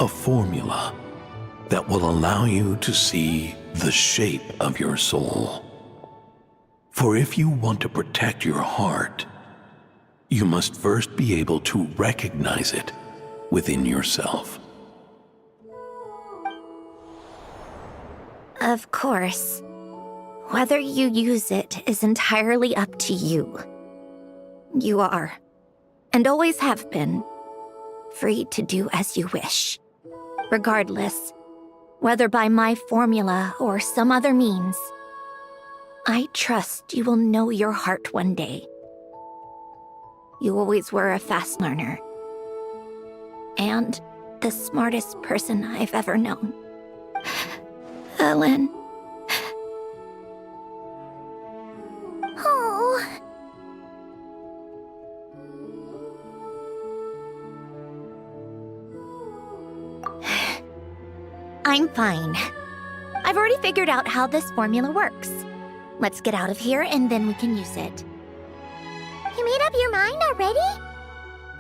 Speaker 11: a formula that will allow you to see the shape of your soul. For if you want to protect your heart, you must first be able to recognize it within yourself.
Speaker 9: Of course. Whether you use it is entirely up to you. You are, and always have been, free to do as you wish. Regardless, whether by my formula or some other means, I trust you will know your heart one day. You always were a fast learner. And the smartest person I've ever known. Ellen. Oh. I'm fine. I've already figured out how this formula works. Let's get out of here and then we can use it.
Speaker 2: You made up your mind already?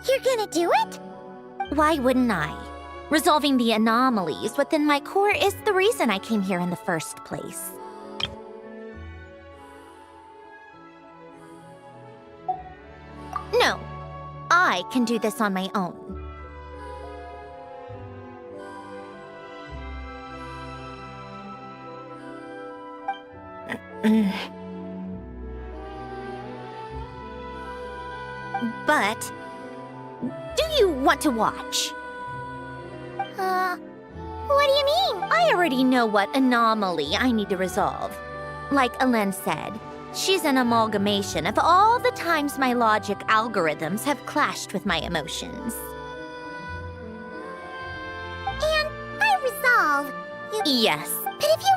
Speaker 2: You're gonna do it?
Speaker 9: Why wouldn't I? Resolving the anomalies within my core is the reason I came here in the first place. No, I can do this on my own. But, do you want to watch?
Speaker 2: What do you mean?
Speaker 9: I already know what anomaly I need to resolve. Like Alen said, she's an amalgamation of all the times my logic algorithms have clashed with my emotions.
Speaker 2: And I resolve.
Speaker 9: Yes.
Speaker 2: But if you,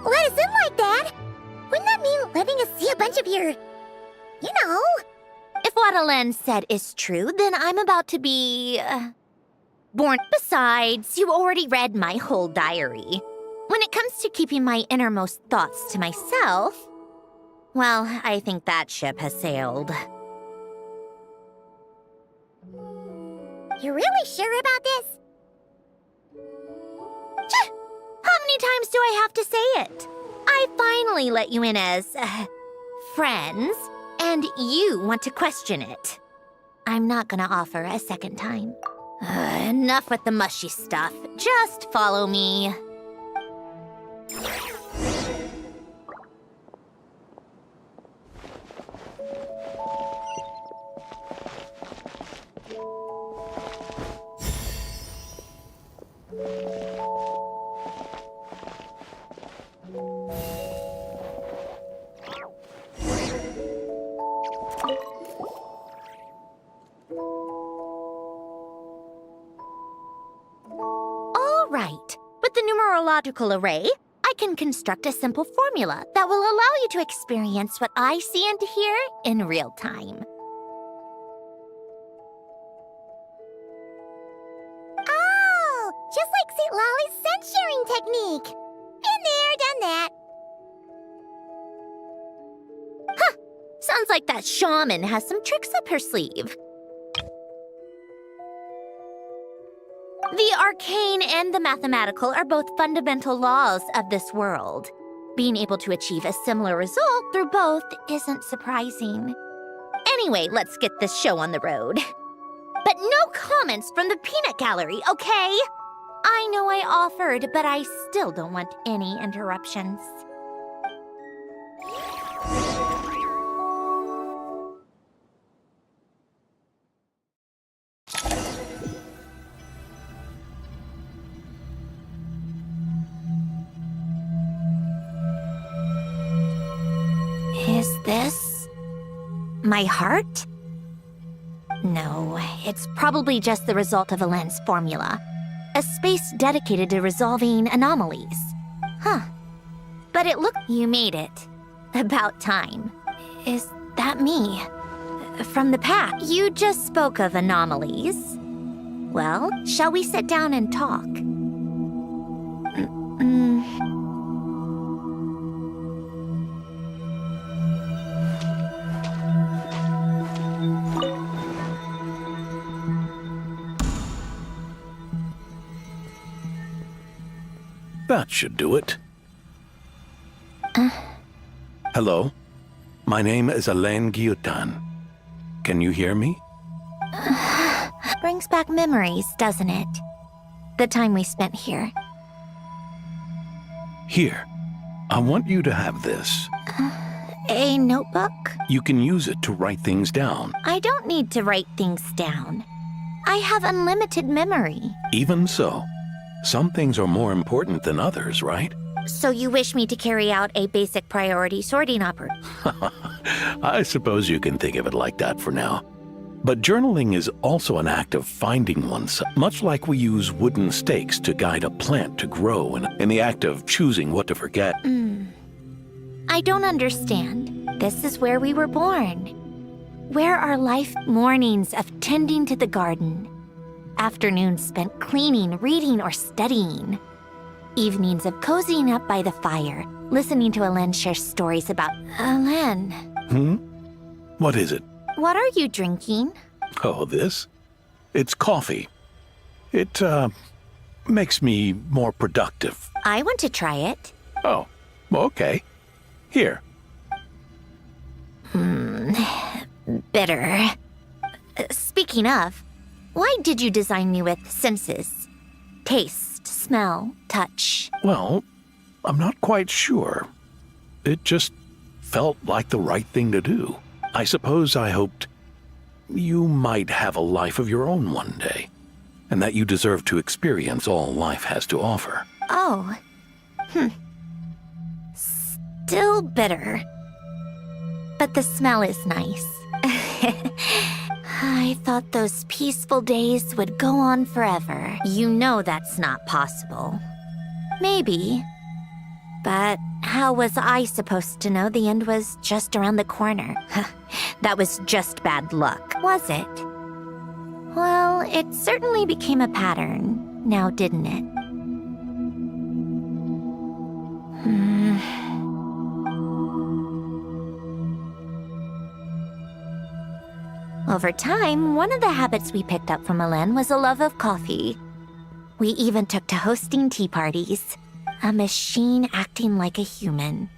Speaker 2: let us in like that, wouldn't that mean letting us see a bunch of your, you know?
Speaker 9: If what Alen said is true, then I'm about to be, born. Besides, you already read my whole diary. When it comes to keeping my innermost thoughts to myself, well, I think that ship has sailed.
Speaker 2: You're really sure about this?
Speaker 9: How many times do I have to say it? I finally let you in as, friends, and you want to question it. I'm not gonna offer a second time. Enough with the mushy stuff. Just follow me. All right. With the numerological array, I can construct a simple formula that will allow you to experience what I see and hear in real time.
Speaker 2: Oh, just like St. Lolly's scent-sharing technique. Been there, done that.
Speaker 9: Sounds like that shaman has some tricks up her sleeve. The arcane and the mathematical are both fundamental laws of this world. Being able to achieve a similar result through both isn't surprising. Anyway, let's get this show on the road. But no comments from the peanut gallery, okay? I know I offered, but I still don't want any interruptions. Is this my heart? No, it's probably just the result of a lens formula. A space dedicated to resolving anomalies. Huh. But it looked you made it. About time. Is that me? From the past. You just spoke of anomalies. Well, shall we sit down and talk?
Speaker 11: That should do it. Hello? My name is Alain Guillotin. Can you hear me?
Speaker 9: Brings back memories, doesn't it? The time we spent here.
Speaker 11: Here. I want you to have this.
Speaker 9: A notebook?
Speaker 11: You can use it to write things down.
Speaker 9: I don't need to write things down. I have unlimited memory.
Speaker 11: Even so, some things are more important than others, right?
Speaker 9: So you wish me to carry out a basic priority sorting operation?
Speaker 11: I suppose you can think of it like that for now. But journaling is also an act of finding oneself, much like we use wooden stakes to guide a plant to grow in the act of choosing what to forget.
Speaker 9: I don't understand. This is where we were born. Where are life mornings of tending to the garden? Afternoons spent cleaning, reading, or studying. Evenings of cozying up by the fire, listening to Alain share stories about Alain.
Speaker 11: What is it?
Speaker 9: What are you drinking?
Speaker 11: Oh, this? It's coffee. It, makes me more productive.
Speaker 9: I want to try it.
Speaker 11: Oh, okay. Here.
Speaker 9: Bitter. Speaking of, why did you design me with senses? Taste, smell, touch.
Speaker 11: Well, I'm not quite sure. It just felt like the right thing to do. I suppose I hoped you might have a life of your own one day, and that you deserve to experience all life has to offer.
Speaker 9: Oh. Still bitter. But the smell is nice. I thought those peaceful days would go on forever. You know that's not possible. Maybe. But how was I supposed to know the end was just around the corner? That was just bad luck, was it? Well, it certainly became a pattern, now didn't it? Over time, one of the habits we picked up from Alain was a love of coffee. We even took to hosting tea parties. A machine acting like a human.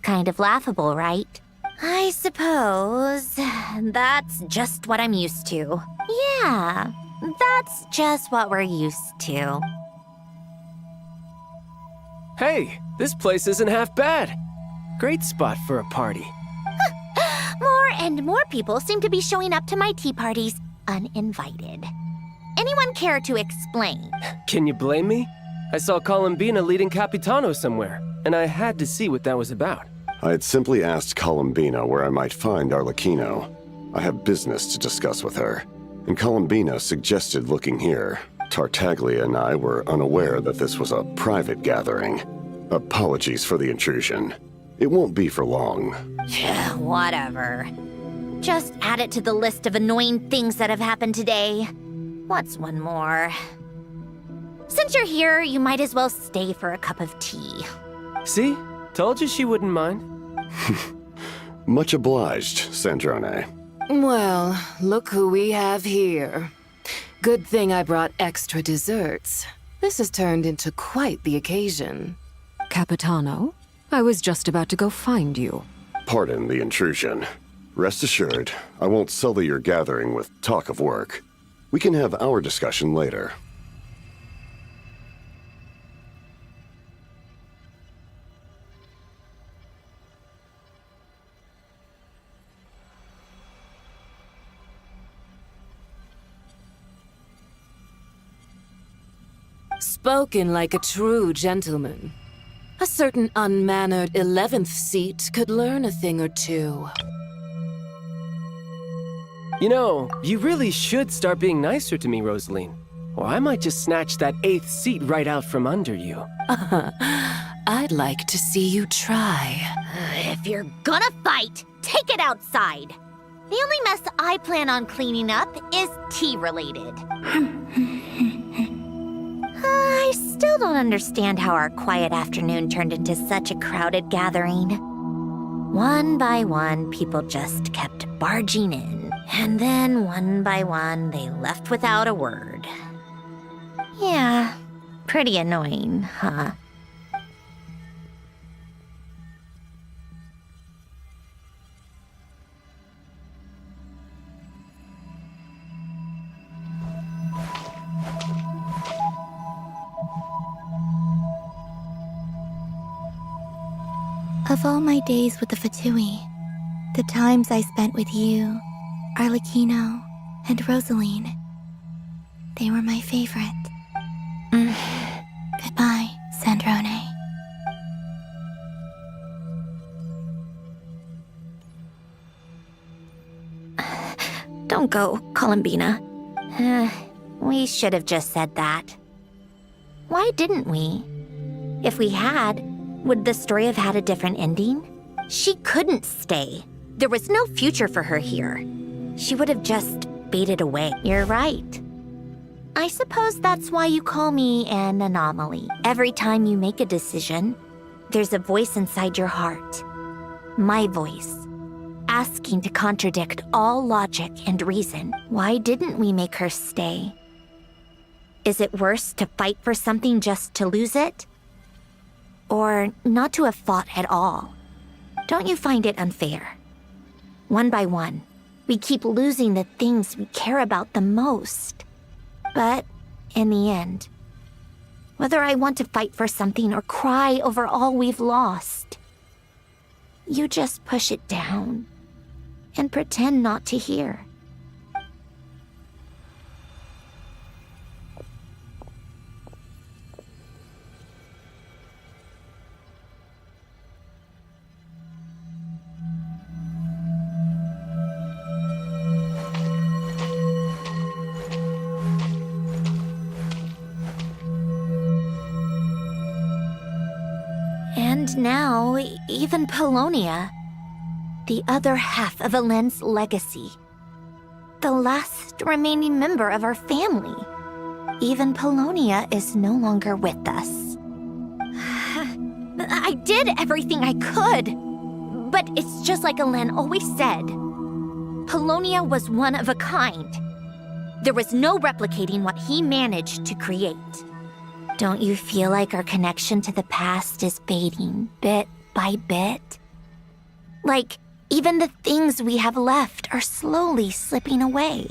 Speaker 9: Kind of laughable, right? I suppose that's just what I'm used to. Yeah, that's just what we're used to.
Speaker 12: Hey, this place isn't half bad. Great spot for a party.
Speaker 9: More and more people seem to be showing up to my tea parties uninvited. anyone care to explain?
Speaker 12: Can you blame me? I saw Columbina leading Capitano somewhere, and I had to see what that was about.
Speaker 13: I had simply asked Columbina where I might find Arlecchino. I have business to discuss with her, and Columbina suggested looking here. Tartaglia and I were unaware that this was a private gathering. Apologies for the intrusion. It won't be for long.
Speaker 9: Whatever. Just add it to the list of annoying things that have happened today. What's one more? Since you're here, you might as well stay for a cup of tea.
Speaker 12: See? Told you she wouldn't mind.
Speaker 13: Much obliged, Sandrone.
Speaker 14: Well, look who we have here. Good thing I brought extra desserts. This has turned into quite the occasion.
Speaker 15: Capitano, I was just about to go find you.
Speaker 13: Pardon the intrusion. Rest assured, I won't sully your gathering with talk of work. We can have our discussion later.
Speaker 14: Spoken like a true gentleman. A certain unmannered 11th seat could learn a thing or two.
Speaker 12: You know, you really should start being nicer to me, Rosaline. Or I might just snatch that 8th seat right out from under you.
Speaker 14: I'd like to see you try.
Speaker 9: If you're gonna fight, take it outside. The only mess I plan on cleaning up is tea-related. I still don't understand how our quiet afternoon turned into such a crowded gathering. One by one, people just kept barging in. And then, one by one, they left without a word. Yeah, pretty annoying, huh?
Speaker 5: Of all my days with the Fatui, the times I spent with you, Arlecchino, and Rosaline, they were my favorite. Goodbye, Sandrone.
Speaker 9: Don't go, Columbina. We should have just said that. Why didn't we? If we had, would the story have had a different ending? She couldn't stay. There was no future for her here. She would have just faded away. You're right. I suppose that's why you call me an anomaly. Every time you make a decision, there's a voice inside your heart. My voice, asking to contradict all logic and reason. Why didn't we make her stay? Is it worse to fight for something just to lose it? Or not to have fought at all? Don't you find it unfair? One by one, we keep losing the things we care about the most. But in the end, whether I want to fight for something or cry over all we've lost, you just push it down and pretend not to hear. And now, even Polonia, the other half of Helen's legacy, the last remaining member of our family, even Polonia is no longer with us. I did everything I could, but it's just like Helen always said. Polonia was one of a kind. There was no replicating what he managed to create. Don't you feel like our connection to the past is fading bit by bit? Like, even the things we have left are slowly slipping away.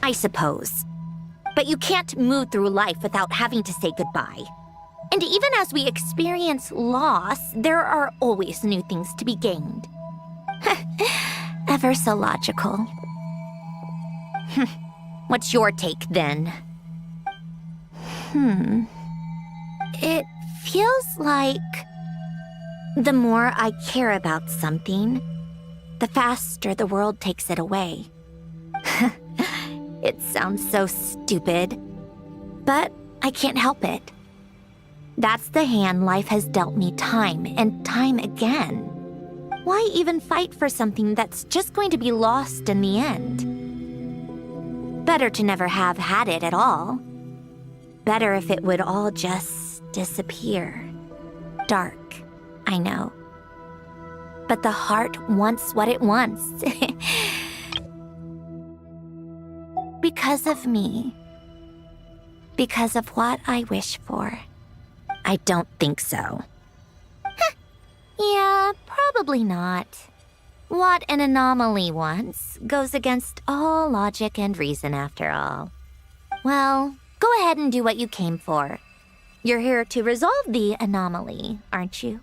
Speaker 9: I suppose. But you can't move through life without having to say goodbye. And even as we experience loss, there are always new things to be gained. Ever so logical. What's your take then? It feels like the more I care about something, the faster the world takes it away. It sounds so stupid, but I can't help it. That's the hand life has dealt me time and time again. Why even fight for something that's just going to be lost in the end? Better to never have had it at all. Better if it would all just disappear. Dark, I know. But the heart wants what it wants. Because of me. Because of what I wish for. I don't think so. Yeah, probably not. What an anomaly wants goes against all logic and reason after all. Well, go ahead and do what you came for. You're here to resolve the anomaly, aren't you?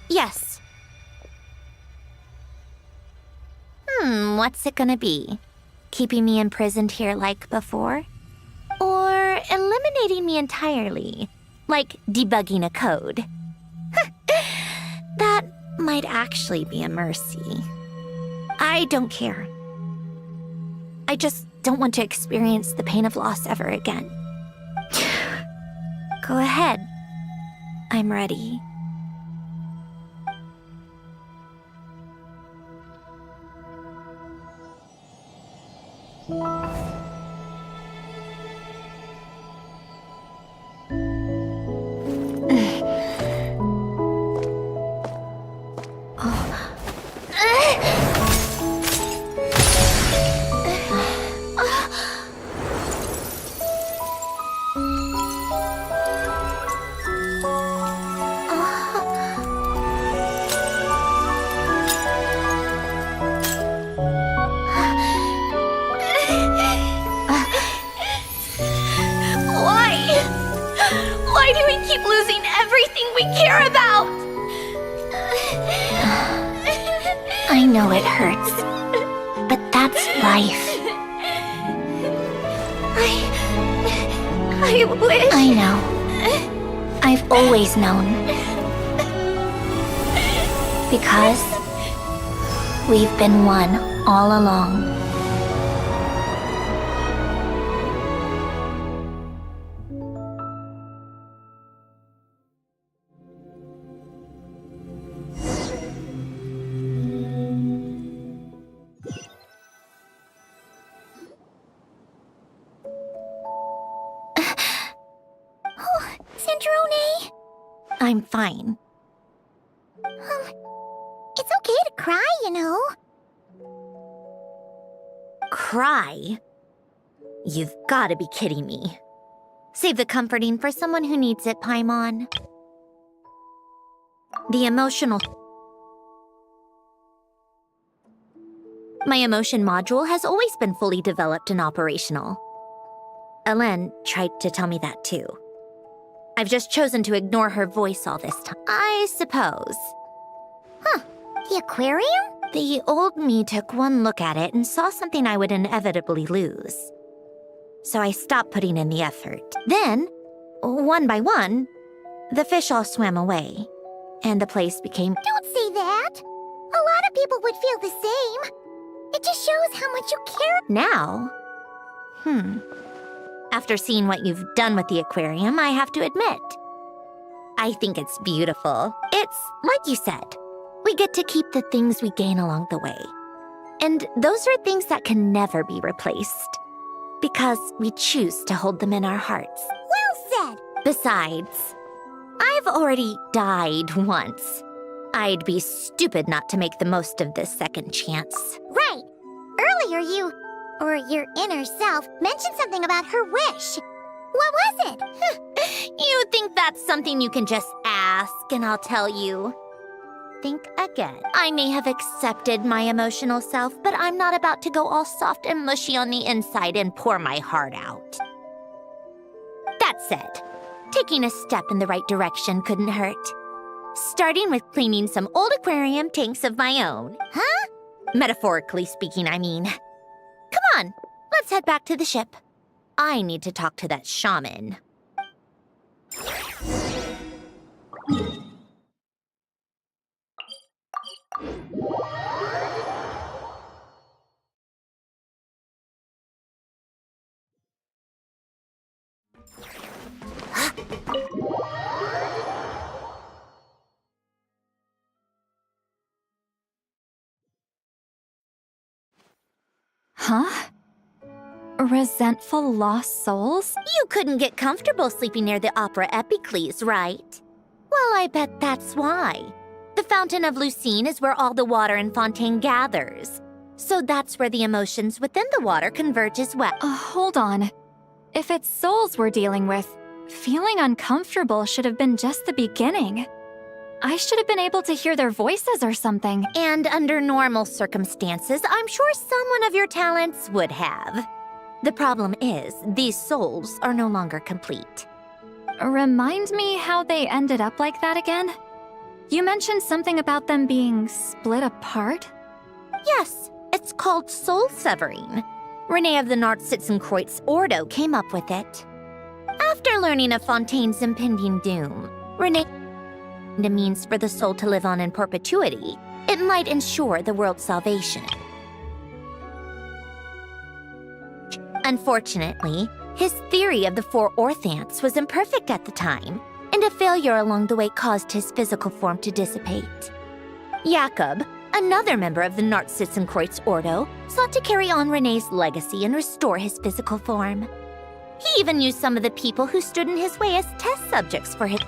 Speaker 9: Yes. What's it gonna be? Keeping me imprisoned here like before? Or eliminating me entirely, like debugging a code? That might actually be a mercy. I don't care. I just don't want to experience the pain of loss ever again. Go ahead. I'm ready. Why do we keep losing everything we care about? I know it hurts, but that's life. I wish... I know. I've always known. Because we've been one all along. Sandrone? I'm fine.
Speaker 2: It's okay to cry, you know.
Speaker 9: Cry? You've got to be kidding me. Save the comforting for someone who needs it, Paimon. The emotional... My emotion module has always been fully developed and operational. Elen tried to tell me that too. I've just chosen to ignore her voice all this time, I suppose.
Speaker 2: The aquarium?
Speaker 9: The old me took one look at it and saw something I would inevitably lose. So I stopped putting in the effort. Then, one by one, the fish all swam away, and the place became...
Speaker 2: Don't say that! A lot of people would feel the same. It just shows how much you care.
Speaker 9: Now? After seeing what you've done with the aquarium, I have to admit, I think it's beautiful. It's, like you said, we get to keep the things we gain along the way. And those are things that can never be replaced. Because we choose to hold them in our hearts.
Speaker 2: Well said!
Speaker 9: Besides, I've already died once. I'd be stupid not to make the most of this second chance.
Speaker 2: Right! Earlier you, or your inner self, mentioned something about her wish. What was it?
Speaker 9: You think that's something you can just ask and I'll tell you? Think again. I may have accepted my emotional self, but I'm not about to go all soft and mushy on the inside and pour my heart out. That said, taking a step in the right direction couldn't hurt. Starting with cleaning some old aquarium tanks of my own.
Speaker 2: Huh?
Speaker 9: Metaphorically speaking, I mean. Come on, let's head back to the ship. I need to talk to that shaman.
Speaker 8: Huh? Resentful lost souls?
Speaker 9: You couldn't get comfortable sleeping near the Opera Epicles, right? Well, I bet that's why. The Fountain of Lucine is where all the water in Fontaine gathers. So that's where the emotions within the water converge as well.
Speaker 8: Hold on. If it's souls we're dealing with, feeling uncomfortable should have been just the beginning. I should have been able to hear their voices or something.
Speaker 9: And under normal circumstances, I'm sure someone of your talents would have. The problem is, these souls are no longer complete.
Speaker 8: Remind me how they ended up like that again? You mentioned something about them being split apart?
Speaker 9: Yes, it's called soul severing. Renee of the Nartsitzenkreuz Ordo came up with it. After learning of Fontaine's impending doom, Renee a means for the soul to live on in perpetuity. It might ensure the world's salvation. Unfortunately, his theory of the four orthants was imperfect at the time, and a failure along the way caused his physical form to dissipate. Jakob, another member of the Nartsitzenkreuz Ordo, sought to carry on Renee's legacy and restore his physical form. He even used some of the people who stood in his way as test subjects for his...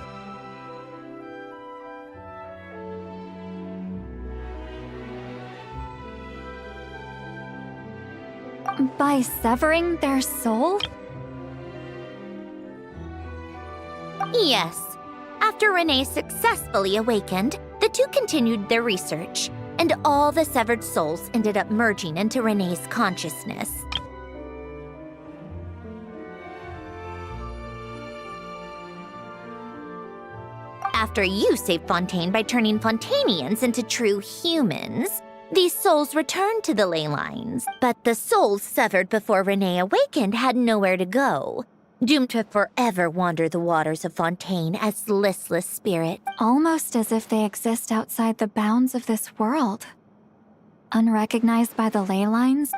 Speaker 8: By severing their soul?
Speaker 9: Yes. After Renee successfully awakened, the two continued their research, and all the severed souls ended up merging into Renee's consciousness. After you saved Fontaine by turning Fontainians into true humans, these souls returned to the ley lines, but the souls severed before Renee awakened had nowhere to go, doomed to forever wander the waters of Fontaine as listless spirits.
Speaker 8: Almost as if they exist outside the bounds of this world. Unrecognized by the ley lines?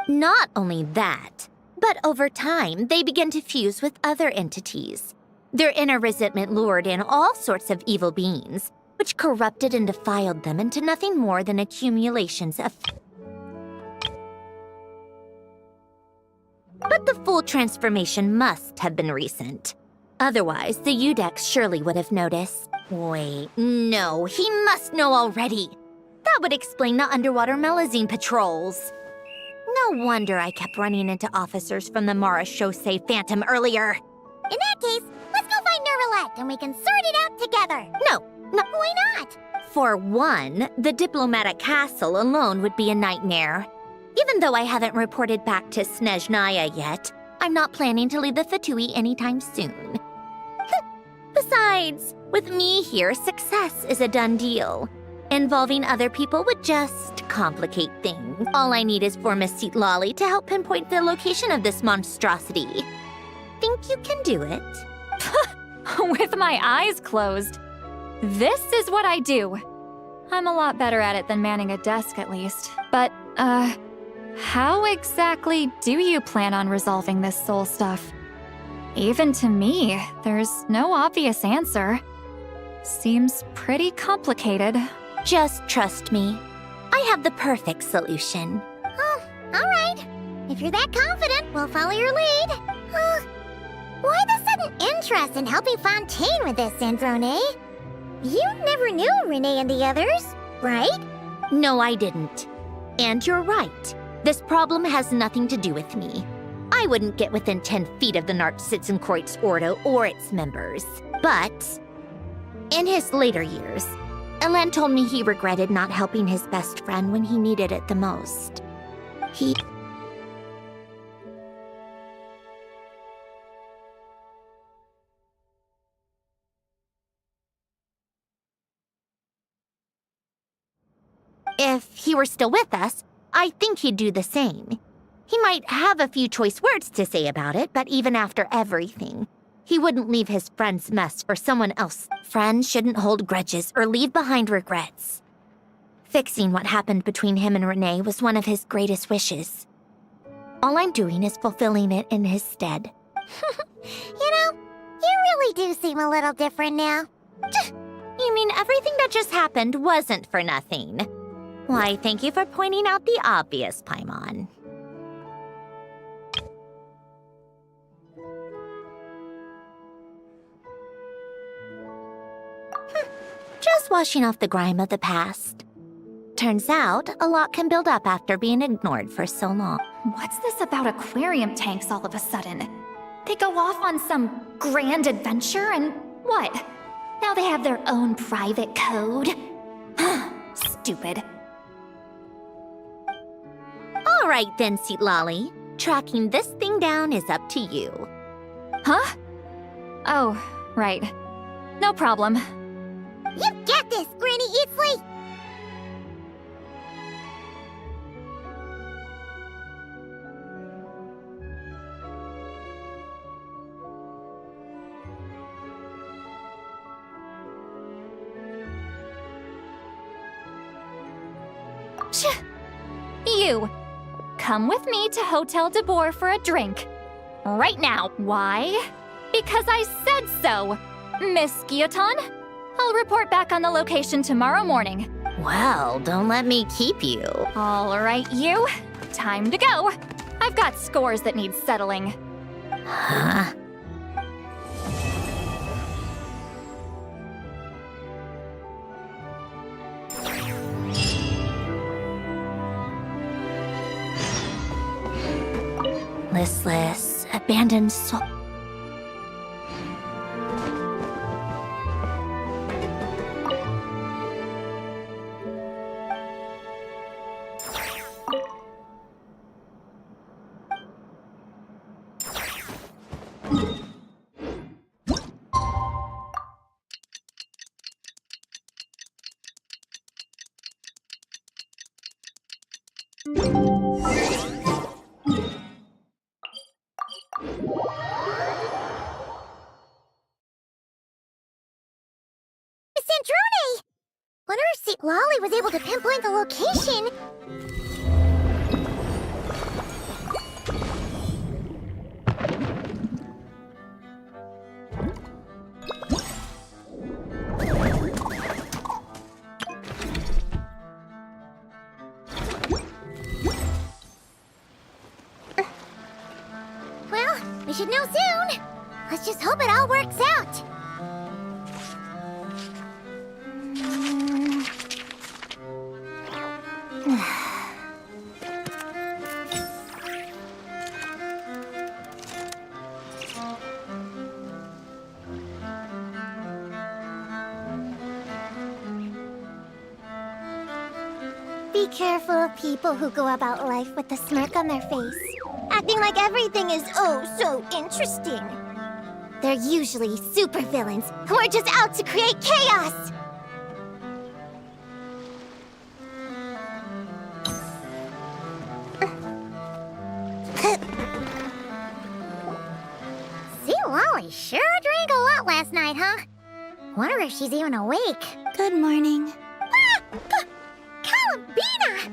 Speaker 9: Not only that, but over time, they began to fuse with other entities. Their inner resentment lured in all sorts of evil beings, which corrupted and defiled them into nothing more than accumulations of... But the full transformation must have been recent. Otherwise, the Udex surely would have noticed. Wait, no, he must know already. That would explain the underwater Melazine patrols. No wonder I kept running into officers from the Mara Chaussee Phantom earlier.
Speaker 2: In that case, let's go find Nervalette and we can sort it out together.
Speaker 9: No, why not? For one, the diplomatic castle alone would be a nightmare. Even though I haven't reported back to Snezhnaya yet, I'm not planning to leave the Fatui anytime soon. Besides, with me here, success is a done deal. Involving other people would just complicate things. All I need is for Miss Lolly to help pinpoint the location of this monstrosity. Think you can do it?
Speaker 8: With my eyes closed. This is what I do. I'm a lot better at it than manning a desk, at least. But, how exactly do you plan on resolving this soul stuff? Even to me, there's no obvious answer. Seems pretty complicated.
Speaker 9: Just trust me. I have the perfect solution.
Speaker 2: Oh, all right. If you're that confident, we'll follow your lead. Why the sudden interest in helping Fontaine with this, Androne? You never knew Renee and the others, right?
Speaker 9: No, I didn't. And you're right. This problem has nothing to do with me. I wouldn't get within 10 feet of the Nartsitzenkreuz Ordo or its members. But in his later years, Elan told me he regretted not helping his best friend when he needed it the most. He... If he were still with us, I think he'd do the same. He might have a few choice words to say about it, but even after everything, he wouldn't leave his friend's mess for someone else. Friends shouldn't hold grudges or leave behind regrets. Fixing what happened between him and Renee was one of his greatest wishes. All I'm doing is fulfilling it in his stead.
Speaker 2: You know, you really do seem a little different now.
Speaker 9: You mean everything that just happened wasn't for nothing? Why, thank you for pointing out the obvious, Paimon. Just washing off the grime of the past. Turns out, a lot can build up after being ignored for so long.
Speaker 8: What's this about aquarium tanks all of a sudden? They go off on some grand adventure and what? Now they have their own private code? Stupid.
Speaker 9: All right then, Lolly. Tracking this thing down is up to you.
Speaker 8: Huh? Oh, right. No problem.
Speaker 2: You get this, Granny Eatsley!
Speaker 8: You! Come with me to Hotel de Boer for a drink. Right now. Why? Because I said so! Miss Guillotin, I'll report back on the location tomorrow morning.
Speaker 9: Well, don't let me keep you.
Speaker 8: All right, you. Time to go. I've got scores that need settling.
Speaker 9: Huh? Listless, abandoned soul.
Speaker 2: Sandrone! Wonder if St. Lolly was able to pinpoint the location. Well, we should know soon. Let's just hope it all works out. Be careful of people who go about life with a smirk on their face, acting like everything is oh so interesting. They're usually supervillains who are just out to create chaos. See, Lolly sure drank a lot last night, huh? Wonder if she's even awake.
Speaker 5: Good morning.
Speaker 2: Columbina!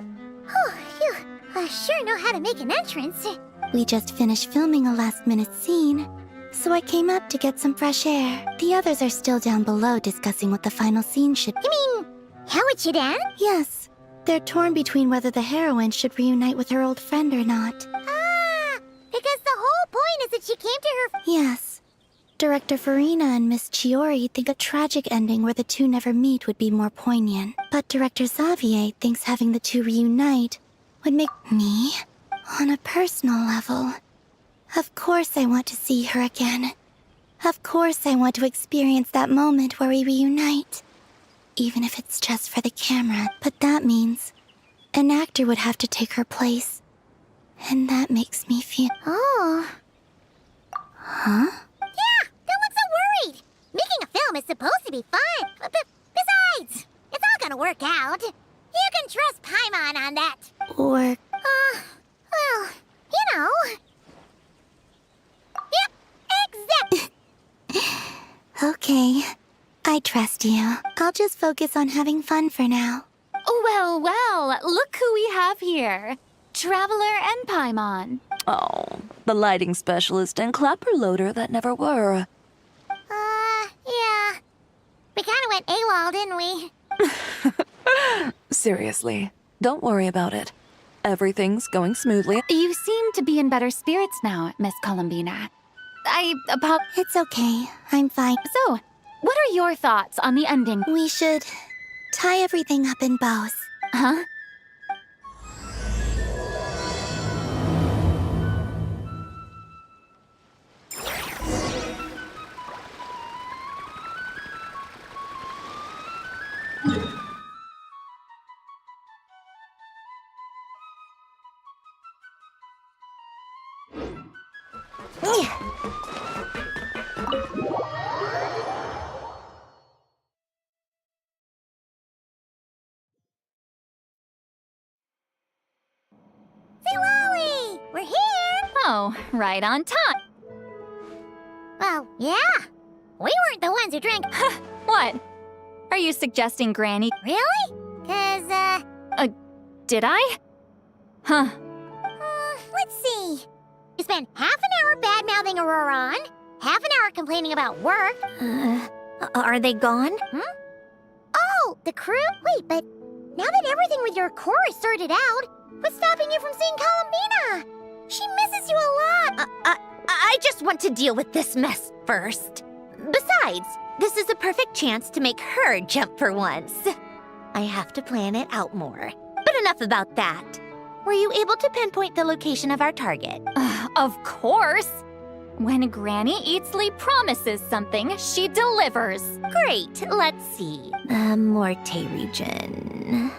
Speaker 2: Oh, you sure know how to make an entrance.
Speaker 5: We just finished filming a last-minute scene, so I came up to get some fresh air. The others are still down below discussing what the final scene should be.
Speaker 2: You mean, Howard Chidan?
Speaker 5: Yes. They're torn between whether the heroine should reunite with her old friend or not.
Speaker 2: Ah, because the whole point is that she came to her...
Speaker 5: Yes. Director Farina and Miss Chiori think a tragic ending where the two never meet would be more poignant. But Director Xavier thinks having the two reunite would make me, on a personal level. Of course I want to see her again. Of course I want to experience that moment where we reunite. Even if it's just for the camera. But that means an actor would have to take her place. And that makes me feel...
Speaker 2: Oh.
Speaker 5: Huh?
Speaker 2: Yeah, don't look so worried. Making a film is supposed to be fun. But besides, it's all gonna work out. You can can trust Paimon on that.
Speaker 5: Or
Speaker 2: Well, you know. Yep, exactly.
Speaker 5: okay, I trust you. I'll just focus on having fun for now.
Speaker 4: Well, well, look who we have here. Traveler and Paimon.
Speaker 1: Oh, the lighting specialist and clapper loader that never were.
Speaker 2: Yeah. We kinda went AWOL, didn't we?
Speaker 1: Seriously, don't worry about it. Everything's going smoothly.
Speaker 4: You seem to be in better spirits now, Miss Columbina.
Speaker 5: It's okay. I'm fine.
Speaker 4: So, what are your thoughts on the ending?
Speaker 5: We should tie everything up in bows.
Speaker 4: Huh?
Speaker 2: Lolly, we're here!
Speaker 8: Oh, right on time.
Speaker 2: Well, yeah. We weren't the ones who drank.
Speaker 8: What? Are you suggesting Granny?
Speaker 2: Really? 'Cause,
Speaker 8: Did I? Huh.
Speaker 2: let's see. You spent half an hour bad-mouthing Auroron, half an hour complaining about work.
Speaker 9: Are they gone?
Speaker 2: Oh, the crew? Wait, but now that everything with your core is sorted out, what's stopping you from seeing Columbina? She misses you a lot.
Speaker 9: I just want to deal with this mess first. Besides, this is a perfect chance to make her jump for once. I have to plan it out more. But enough about that. Were you able to pinpoint the location of our target?
Speaker 8: Of course. When Granny Eatsley promises something, she delivers.
Speaker 9: Great, let's see. The Morte region.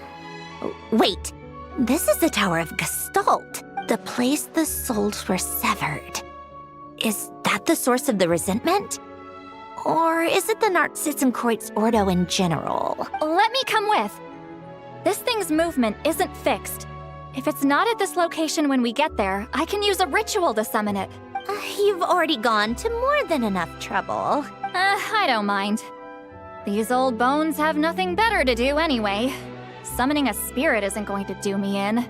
Speaker 9: Oh, wait, this is the Tower of Gestalt, the place the souls were severed. Is that the source of the resentment? Or is it the Narcissism Ordo in general?
Speaker 8: Let me come with. This thing's movement isn't fixed. If it's not at this location when we get there, I can use a ritual to summon it.
Speaker 9: You've already gone to more than enough trouble.
Speaker 8: I don't mind. These old bones have nothing better to do anyway. Summoning a spirit isn't going to do me in.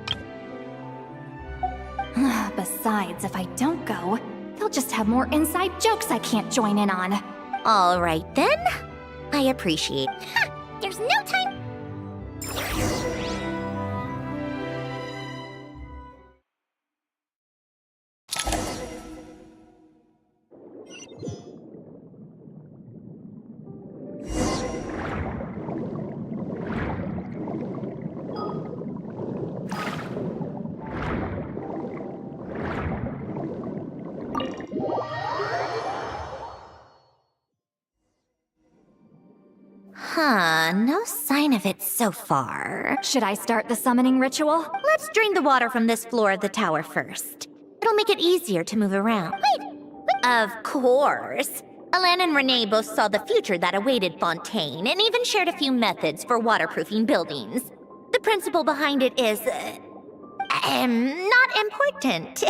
Speaker 8: Besides, if I don't go, they'll just have more inside jokes I can't join in on.
Speaker 9: All right then. I appreciate.
Speaker 2: There's no time.
Speaker 9: No sign of it so far.
Speaker 8: Should I start the summoning ritual?
Speaker 9: Let's drain the water from this floor of the tower first. It'll make it easier to move around.
Speaker 2: Wait.
Speaker 9: Of course. Alan and Renee both saw the future that awaited Fontaine and even shared a few methods for waterproofing buildings. The principle behind it is, not important.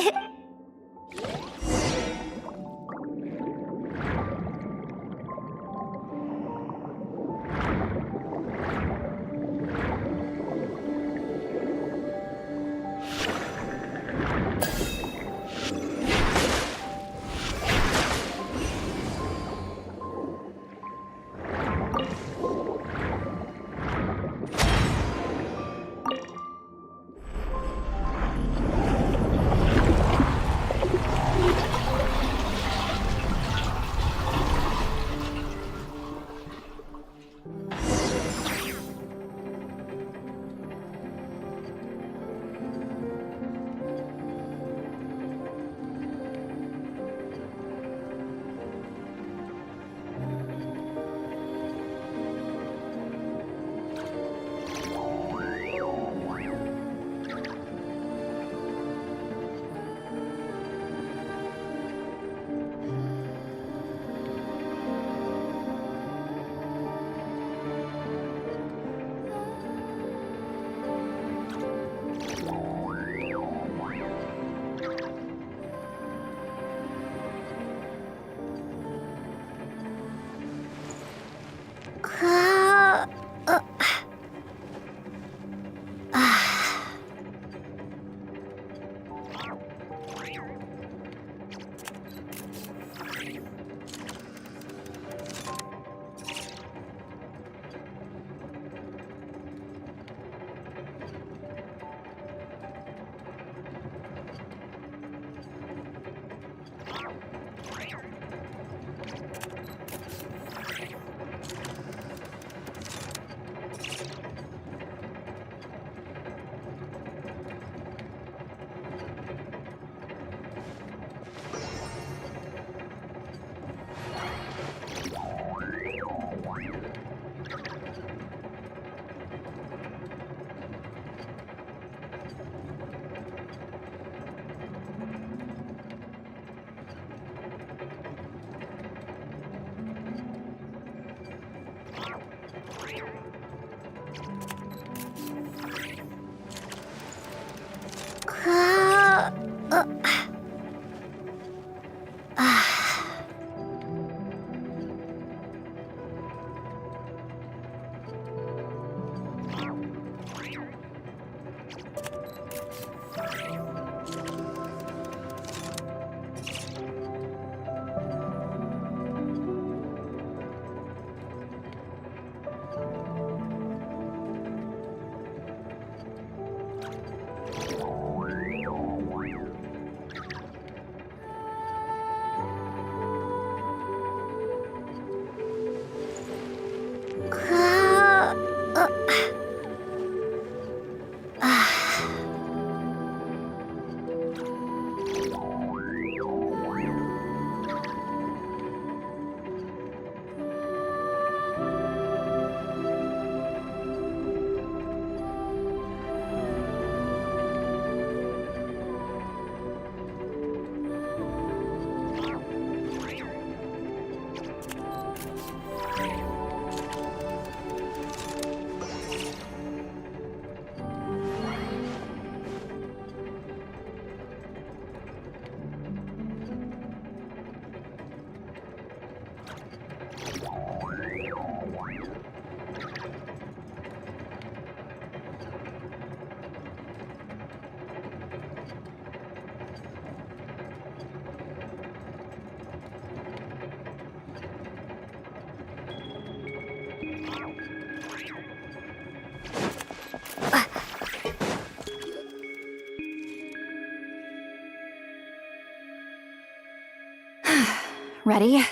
Speaker 8: Ready?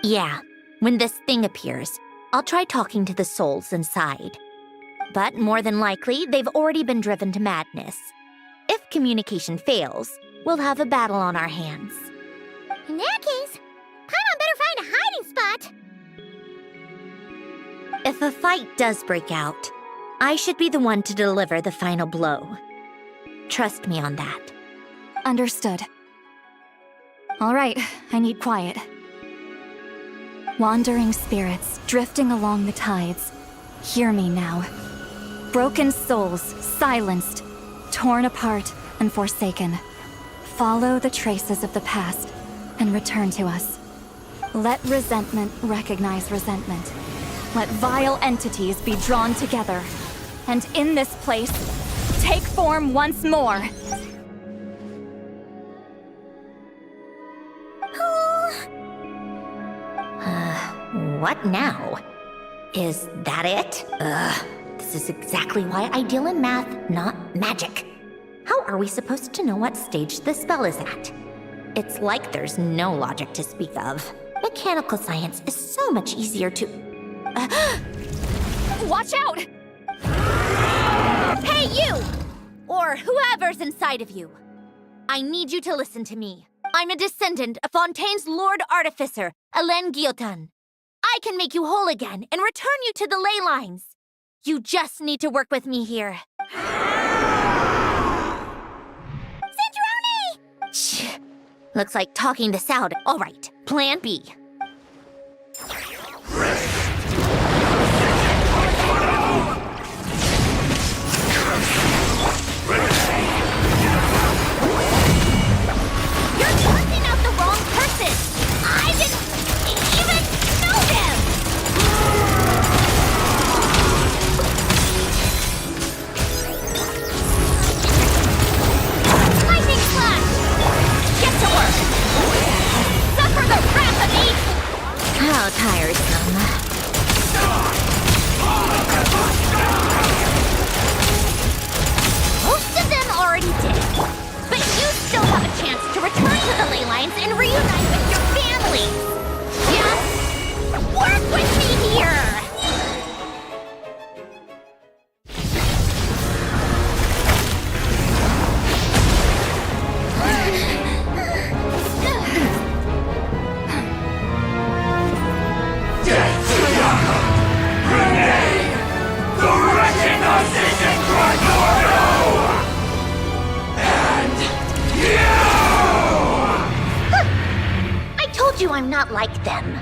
Speaker 9: Yeah, when this thing appears, I'll try talking to the souls inside. But more than likely, they've already been driven to madness. If communication fails, we'll have a battle on our hands.
Speaker 2: In that case, Paimon better find a hiding spot.
Speaker 9: If a fight does break out, I should be the one to deliver the final blow. Trust me on that.
Speaker 8: Understood. All right, I need quiet. Wandering spirits drifting along the tides. Hear me now. Broken souls, silenced, torn apart, and forsaken. Follow the traces of the past and return to us. Let resentment recognize resentment. Let vile entities be drawn together. And in this place, take form once more.
Speaker 9: What now? Is that it? This is exactly why I deal in math, not magic. How are we supposed to know what stage the spell is at? It's like there's no logic to speak of. Mechanical science is so much easier to...
Speaker 8: Watch out!
Speaker 9: Hey, you! Or whoever's inside of you. I need you to listen to me. I'm a descendant of Fontaine's Lord Artificer, Hélène Guillotin. I can make you whole again and return you to the ley lines. You just need to work with me here.
Speaker 2: Centrone!
Speaker 9: Shh. Looks like talking this out. All right, plan B.
Speaker 2: You're cursing out the wrong person! I didn't even know them! Lightning slash!
Speaker 9: Get to work!
Speaker 2: Suffer the wrath of each!
Speaker 9: How tiresome.
Speaker 2: Most of them already did. But you still have a chance to return to the ley lines and reunite with your families. Just work with me here!
Speaker 9: I told you I'm not like them.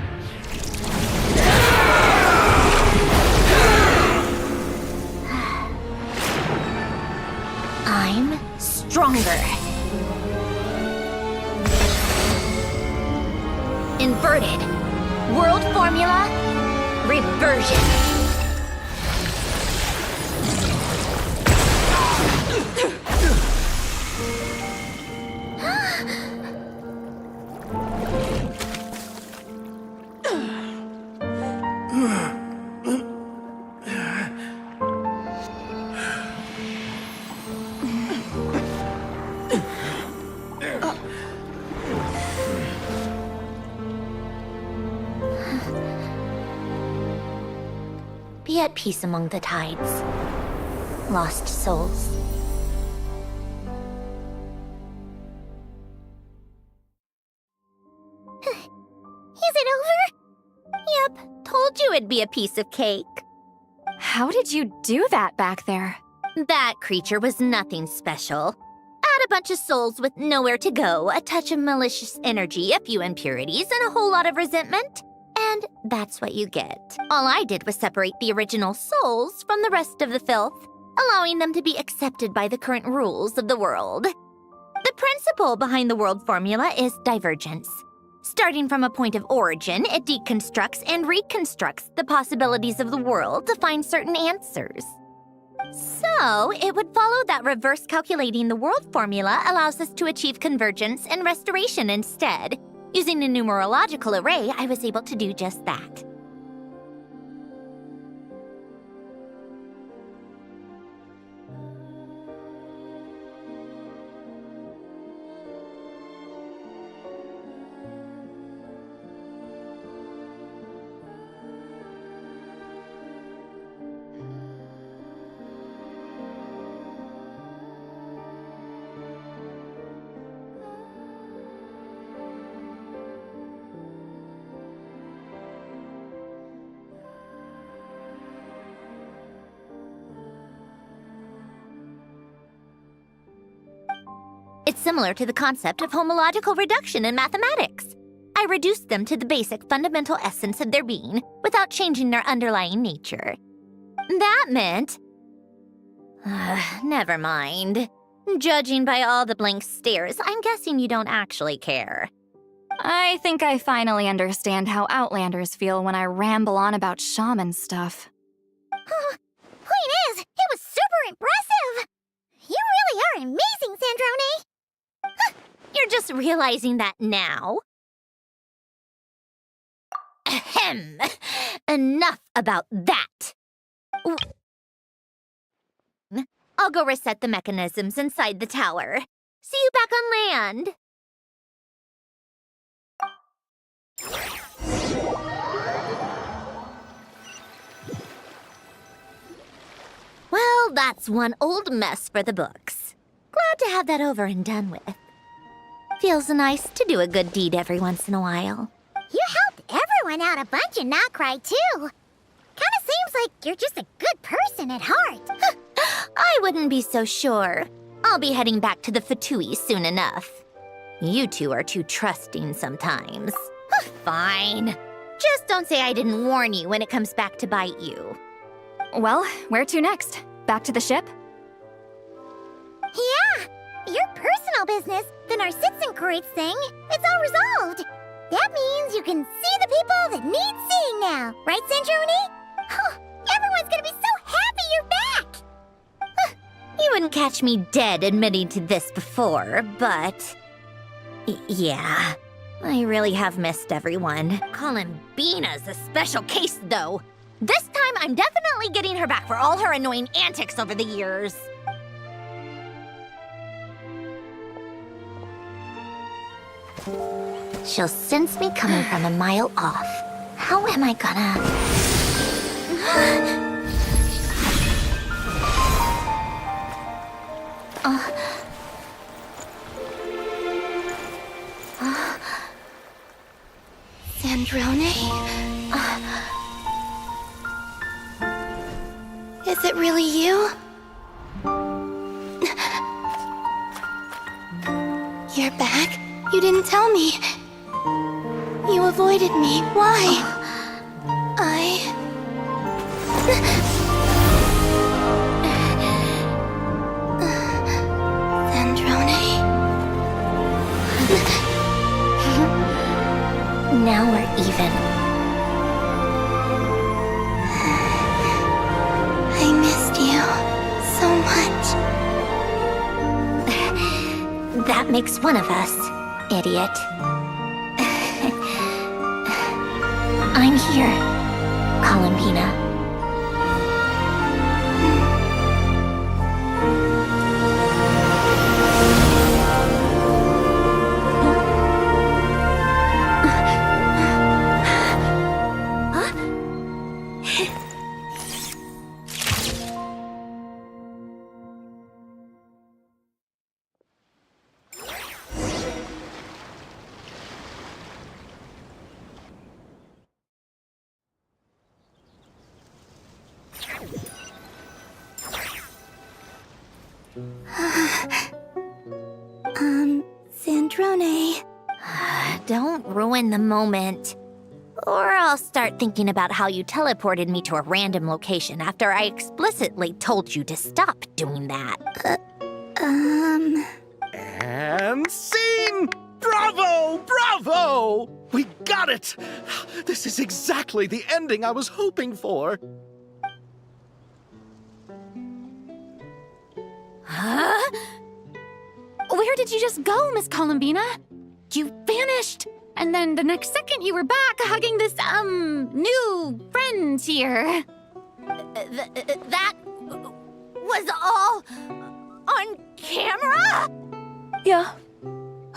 Speaker 9: I'm stronger. Inverted. World formula. Reversion. be at peace among the tides. Lost souls. Is it over? Yep, told you it'd be a piece of cake.
Speaker 8: How did you do that back there?
Speaker 9: That creature was nothing special. Add a bunch of souls with nowhere to go, a touch of malicious energy, a few impurities, and a whole lot of resentment. And that's what you get. All I did was separate the original souls from the rest of the filth, allowing them to be accepted by the current rules of the world. The principle behind the world formula is divergence. Starting from a point of origin, it deconstructs and reconstructs the possibilities of the world to find certain answers. So, it would follow that reverse calculating the world formula allows us to achieve convergence and restoration instead. Using a numerological array, I was able to do just that. It's similar to the concept of homological reduction in mathematics. I reduced them to the basic fundamental essence of their being without changing their underlying nature. That meant... never mind. Judging by all the blank stares, I'm guessing you don't actually care.
Speaker 8: I think I finally understand how Outlanders feel when I ramble on about shaman stuff.
Speaker 2: Point is, it was super impressive! You really are amazing, Sandrone!
Speaker 9: You're just realizing that now? Ahem. Enough about that. I'll go reset the mechanisms inside the tower. See you back on land. Well, that's one old mess for the books. Glad to have that over and done with. Feels nice to do a good deed every once in a while.
Speaker 2: You helped everyone out a bunch in Notcry, too. Kinda seems like you're just a good person at heart.
Speaker 9: I wouldn't be so sure. I'll be heading back to the Fatui soon enough. You two are too trusting sometimes. Fine. Just don't say I didn't warn you when it comes back to bite you.
Speaker 8: Well, where to next? Back to the ship?
Speaker 2: Yeah! Your personal business, the Narcitsan thing, it's all resolved. That means you can see the people that need seeing now, right, Sanjoni? Everyone's gonna be so happy you're back!
Speaker 9: You wouldn't catch me dead admitting to this before, but... yeah, I really have missed everyone. Columbina's a special case, though. This time, I'm definitely getting her back for all her annoying antics over the years. She'll sense me coming from a mile off. How am I gonna...
Speaker 5: Sandrone? Is it really you? You're back? You didn't tell me. You avoided me. Why? Sandrone?
Speaker 9: Now we're even.
Speaker 5: I missed you so much.
Speaker 9: That makes one of us, idiot. I'm here, Columbina.
Speaker 5: Sandrone.
Speaker 9: Don't ruin the moment. Or I'll start thinking about how you teleported me to a random location after I explicitly told you to stop doing that.
Speaker 3: And scene! Bravo! Bravo! We got it! This is exactly the ending I was hoping for.
Speaker 4: Huh? Where did you just go, Miss Columbina? You vanished! And then the next second you were back hugging this, new friend here.
Speaker 9: That was all on camera?
Speaker 1: Yeah.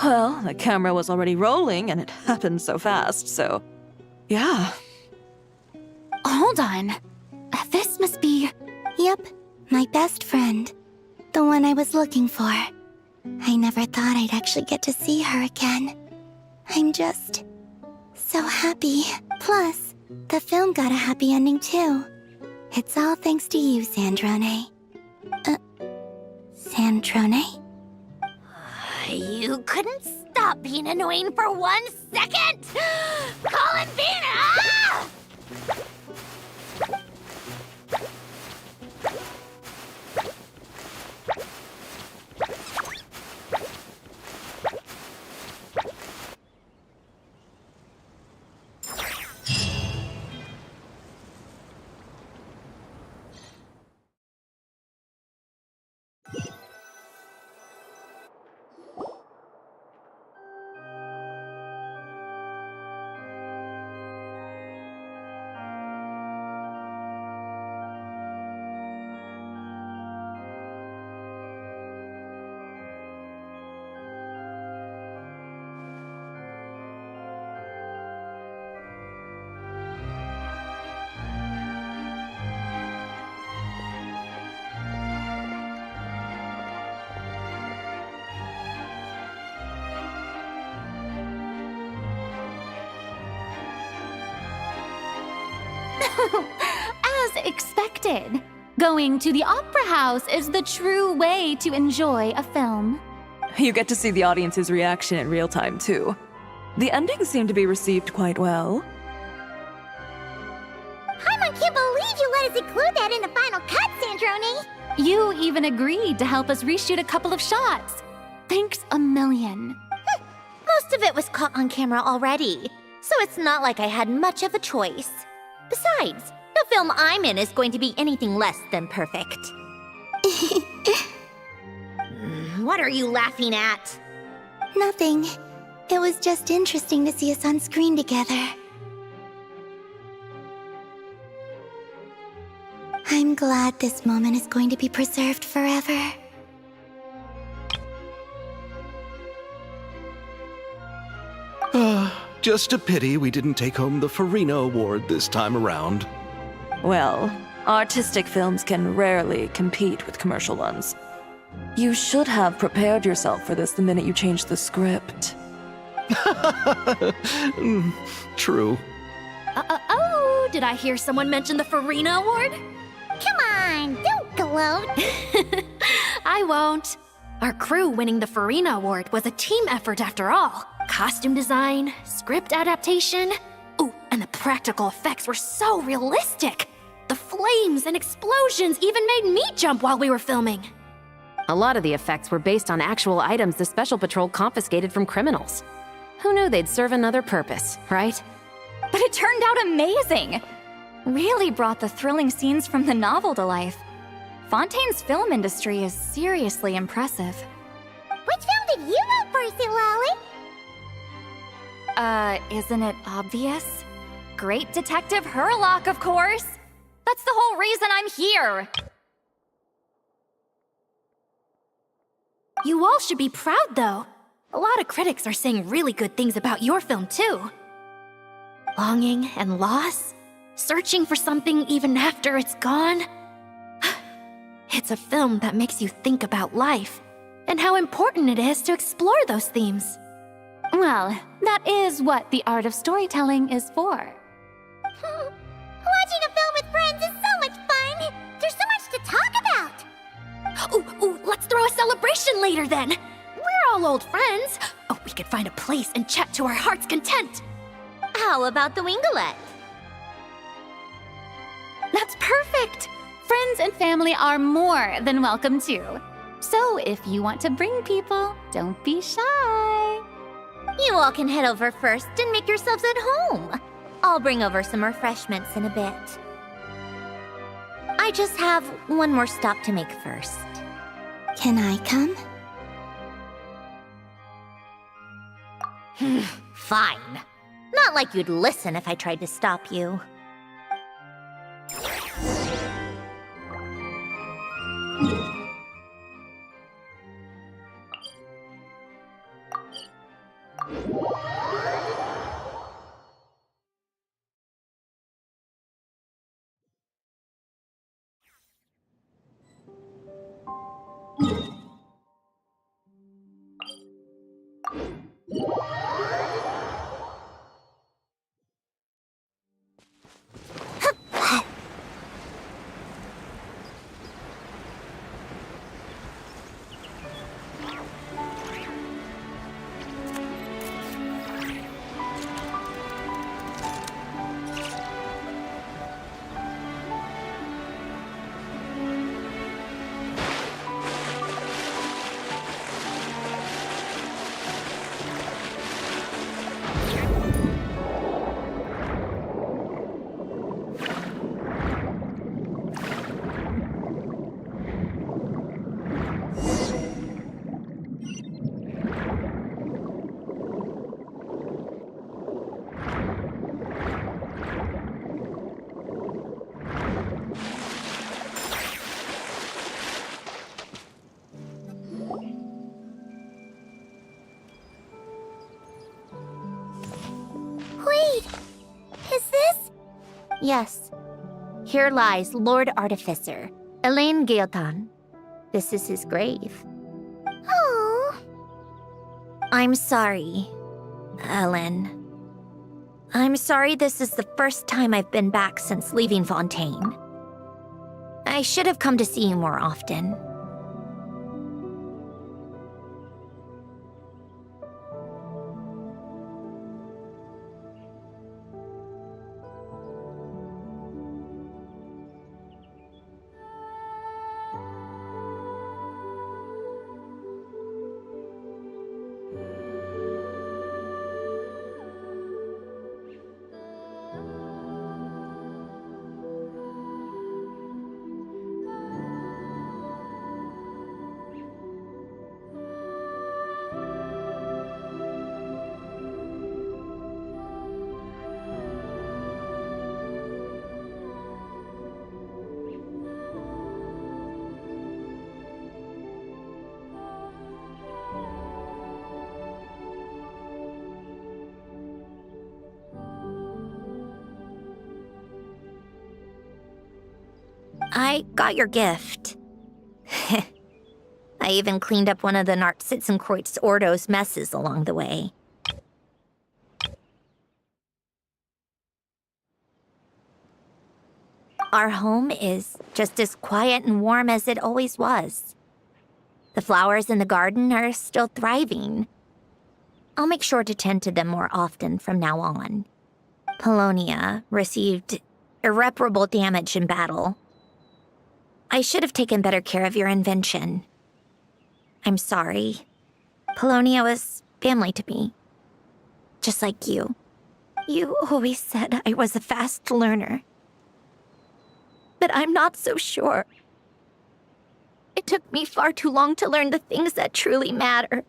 Speaker 1: Well, the camera was already rolling and it happened so fast, so yeah.
Speaker 4: Hold on. This must be...
Speaker 5: Yep, my best friend. The one I was looking for. I never thought I'd actually get to see her again. I'm just so happy. Plus, the film got a happy ending too. It's all thanks to you, Sandrone. Sandrone?
Speaker 9: You couldn't stop being annoying for 1 second? Columbina! Ah!
Speaker 4: As expected, going to the opera house is the true way to enjoy a film.
Speaker 1: You get to see the audience's reaction in real time, too. The ending seemed to be received quite well.
Speaker 2: I can't believe you let us include that in the final cut, Sandrone!
Speaker 4: You even agreed to help us reshoot a couple of shots. Thanks a million.
Speaker 9: Most of it was caught on camera already, so it's not like I had much of a choice. Besides, no film I'm in is going to be anything less than perfect. What are you laughing at?
Speaker 5: Nothing. It was just interesting to see us on screen together. I'm glad this moment is going to be preserved forever.
Speaker 3: Just a pity we didn't take home the Farina Award this time around.
Speaker 1: Well, artistic films can rarely compete with commercial ones. You should have prepared yourself for this the minute you changed the script.
Speaker 3: True.
Speaker 9: Oh, did I hear someone mention the Farina Award?
Speaker 2: Come on, don't gloat.
Speaker 9: I won't. Our crew winning the Farina Award was a team effort after all. Costume design, script adaptation. Ooh, and the practical effects were so realistic. The flames and explosions even made me jump while we were filming.
Speaker 6: A lot of the effects were based on actual items the Special Patrol confiscated from criminals. Who knew they'd serve another purpose, right?
Speaker 8: But it turned out amazing! Really brought the thrilling scenes from the novel to life. Fontaine's film industry is seriously impressive.
Speaker 2: Which film did you vote for, Silali?
Speaker 8: Isn't it obvious? Great Detective Hurlock, of course! That's the whole reason I'm here!
Speaker 9: You all should be proud, though. A lot of critics are saying really good things about your film, too. Longing and loss, searching for something even after it's gone. It's a film that makes you think about life and how important it is to explore those themes.
Speaker 4: Well, that is what the art of storytelling is for.
Speaker 2: Watching a film with friends is so much fun! There's so much to talk about!
Speaker 9: Ooh,
Speaker 8: let's throw a celebration later then. We're all old friends. Oh, we could find a place and chat to our heart's content.
Speaker 9: How about the Wingalette?
Speaker 4: That's perfect! Friends and family are more than welcome too. So if you want to bring people, don't be shy.
Speaker 9: You all can head over first and make yourselves at home. I'll bring over some refreshments in a bit. I just have one more stop to make first.
Speaker 5: Can I come?
Speaker 9: Fine. Not like you'd listen if I tried to stop you.
Speaker 2: Wait, is this?
Speaker 9: Yes. Here lies Lord Artificer, Elaine Gaeltan. This is his grave.
Speaker 2: Oh.
Speaker 9: I'm sorry, Ellen. I'm sorry this is the first time I've been back since leaving Fontaine. I should have come to see you more often. I got your gift. I even cleaned up one of the Nartsitzenkreuz Ordo's messes along the way. Our home is just as quiet and warm as it always was. The flowers in the garden are still thriving. I'll make sure to tend to them more often from now on. Polonia received irreparable damage in battle. I should have taken better care of your invention. I'm sorry. Polonia was family to me. Just like you. You always said I was a fast learner. But I'm not so sure. It took me far too long to learn the things that truly matter.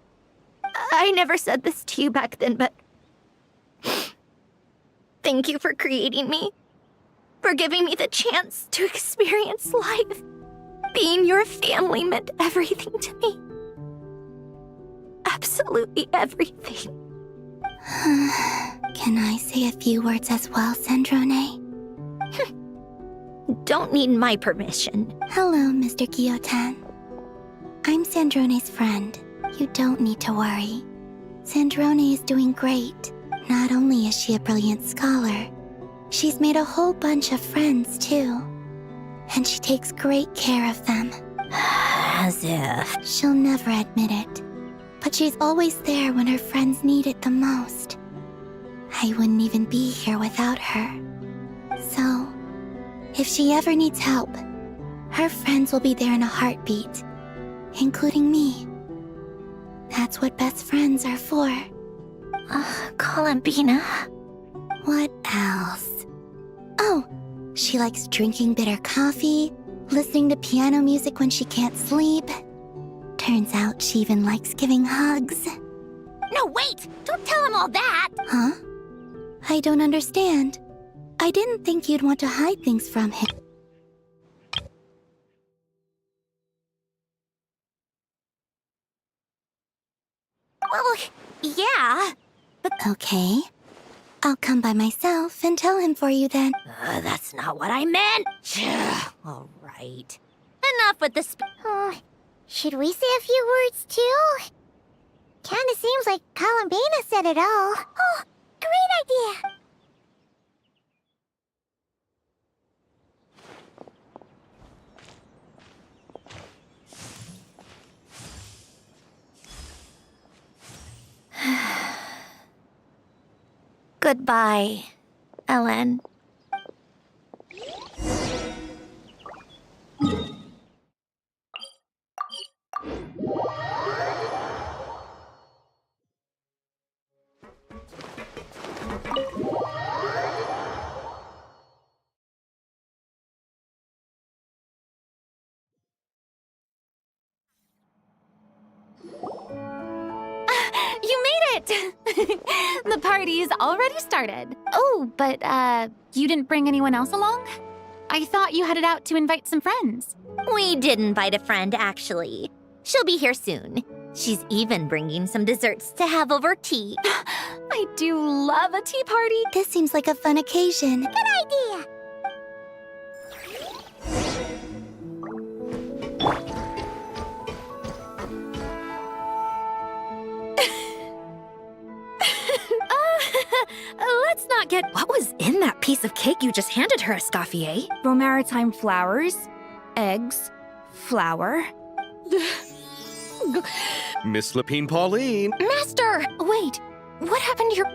Speaker 9: I never said this to you back then, but thank you for creating me. For giving me the chance to experience life. Being your family meant everything to me. Absolutely everything.
Speaker 5: Can I say a few words as well, Sandrone?
Speaker 9: Don't need my permission.
Speaker 5: Hello, Mr. Guillotin. I'm Sandrone's friend. You don't need to worry. Sandrone is doing great. Not only is she a brilliant scholar, she's made a whole bunch of friends, too. And she takes great care of them.
Speaker 2: As if.
Speaker 5: She'll never admit it, but she's always there when her friends need it the most. I wouldn't even be here without her. So, if she ever needs help, her friends will be there in a heartbeat, including me. That's what best friends are for.
Speaker 2: Columbina.
Speaker 5: What else? Oh, she likes drinking bitter coffee, listening to piano music when she can't sleep. Turns out she even likes giving hugs.
Speaker 2: No, wait! Don't tell him all that!
Speaker 5: Huh? I don't understand. I didn't think you'd want to hide things from him.
Speaker 2: Well, yeah.
Speaker 5: Okay. I'll come by myself and tell him for you then.
Speaker 2: That's not what I meant. All right. Enough with the should we say a few words too? Kinda seems like Columbina said it all. Oh, great idea. Goodbye, Ellen.
Speaker 4: You made it! The party's already started. Oh, but, you didn't bring anyone else along? I thought you headed out to invite some friends.
Speaker 9: We did invite a friend, actually. She'll be here soon. She's even bringing some desserts to have over tea.
Speaker 4: I do love a tea party.
Speaker 5: This seems like a fun occasion.
Speaker 2: Good idea.
Speaker 6: Let's not get... What was in that piece of cake you just handed her, Escoffier?
Speaker 8: Romaritime flowers, eggs, flour.
Speaker 3: Miss Lapine Pauline.
Speaker 4: Master! Wait, what happened to your...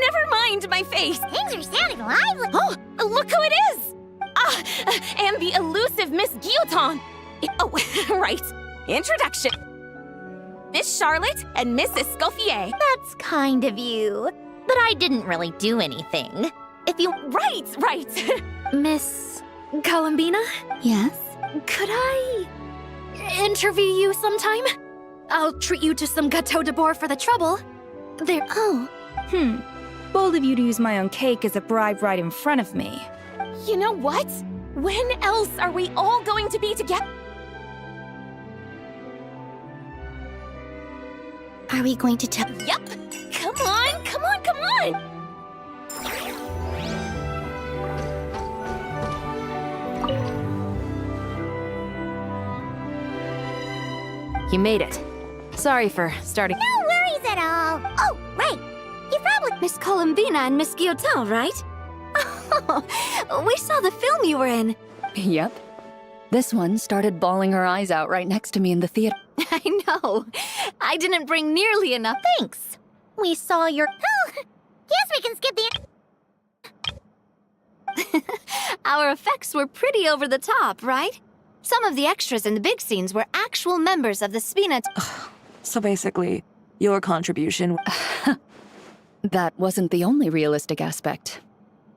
Speaker 4: Never mind my face.
Speaker 2: Things are sounding lively.
Speaker 4: Oh, look who it is! And the elusive Miss Guillotin. Oh, right. Introduction. Miss Charlotte and Miss Escoffier.
Speaker 9: That's kind of you. But I didn't really do anything. If you...
Speaker 4: Right. Miss Columbina?
Speaker 5: Yes?
Speaker 4: Could I interview you sometime? I'll treat you to some gâteau de bourre for the trouble. There.
Speaker 5: Oh.
Speaker 8: Bold of you to use my own cake as a bribe right in front of me.
Speaker 4: You know what? When else are we all going to be together?
Speaker 5: Are we going to tell?
Speaker 4: Yep. Come on.
Speaker 6: You made it. Sorry for starting...
Speaker 2: No worries at all. Oh, right. You probably...
Speaker 4: Miss Columbina and Miss Guillotin, right? Oh, we saw the film you were in.
Speaker 15: Yep. This one started bawling her eyes out right next to me in the theater.
Speaker 4: I know. I didn't bring nearly enough.
Speaker 9: Thanks. We saw your...
Speaker 2: Oh, guess we can skip the...
Speaker 4: Our effects were pretty over the top, right? Some of the extras in the big scenes were actual members of the Spina...
Speaker 1: So basically, your contribution...
Speaker 15: That wasn't the only realistic aspect.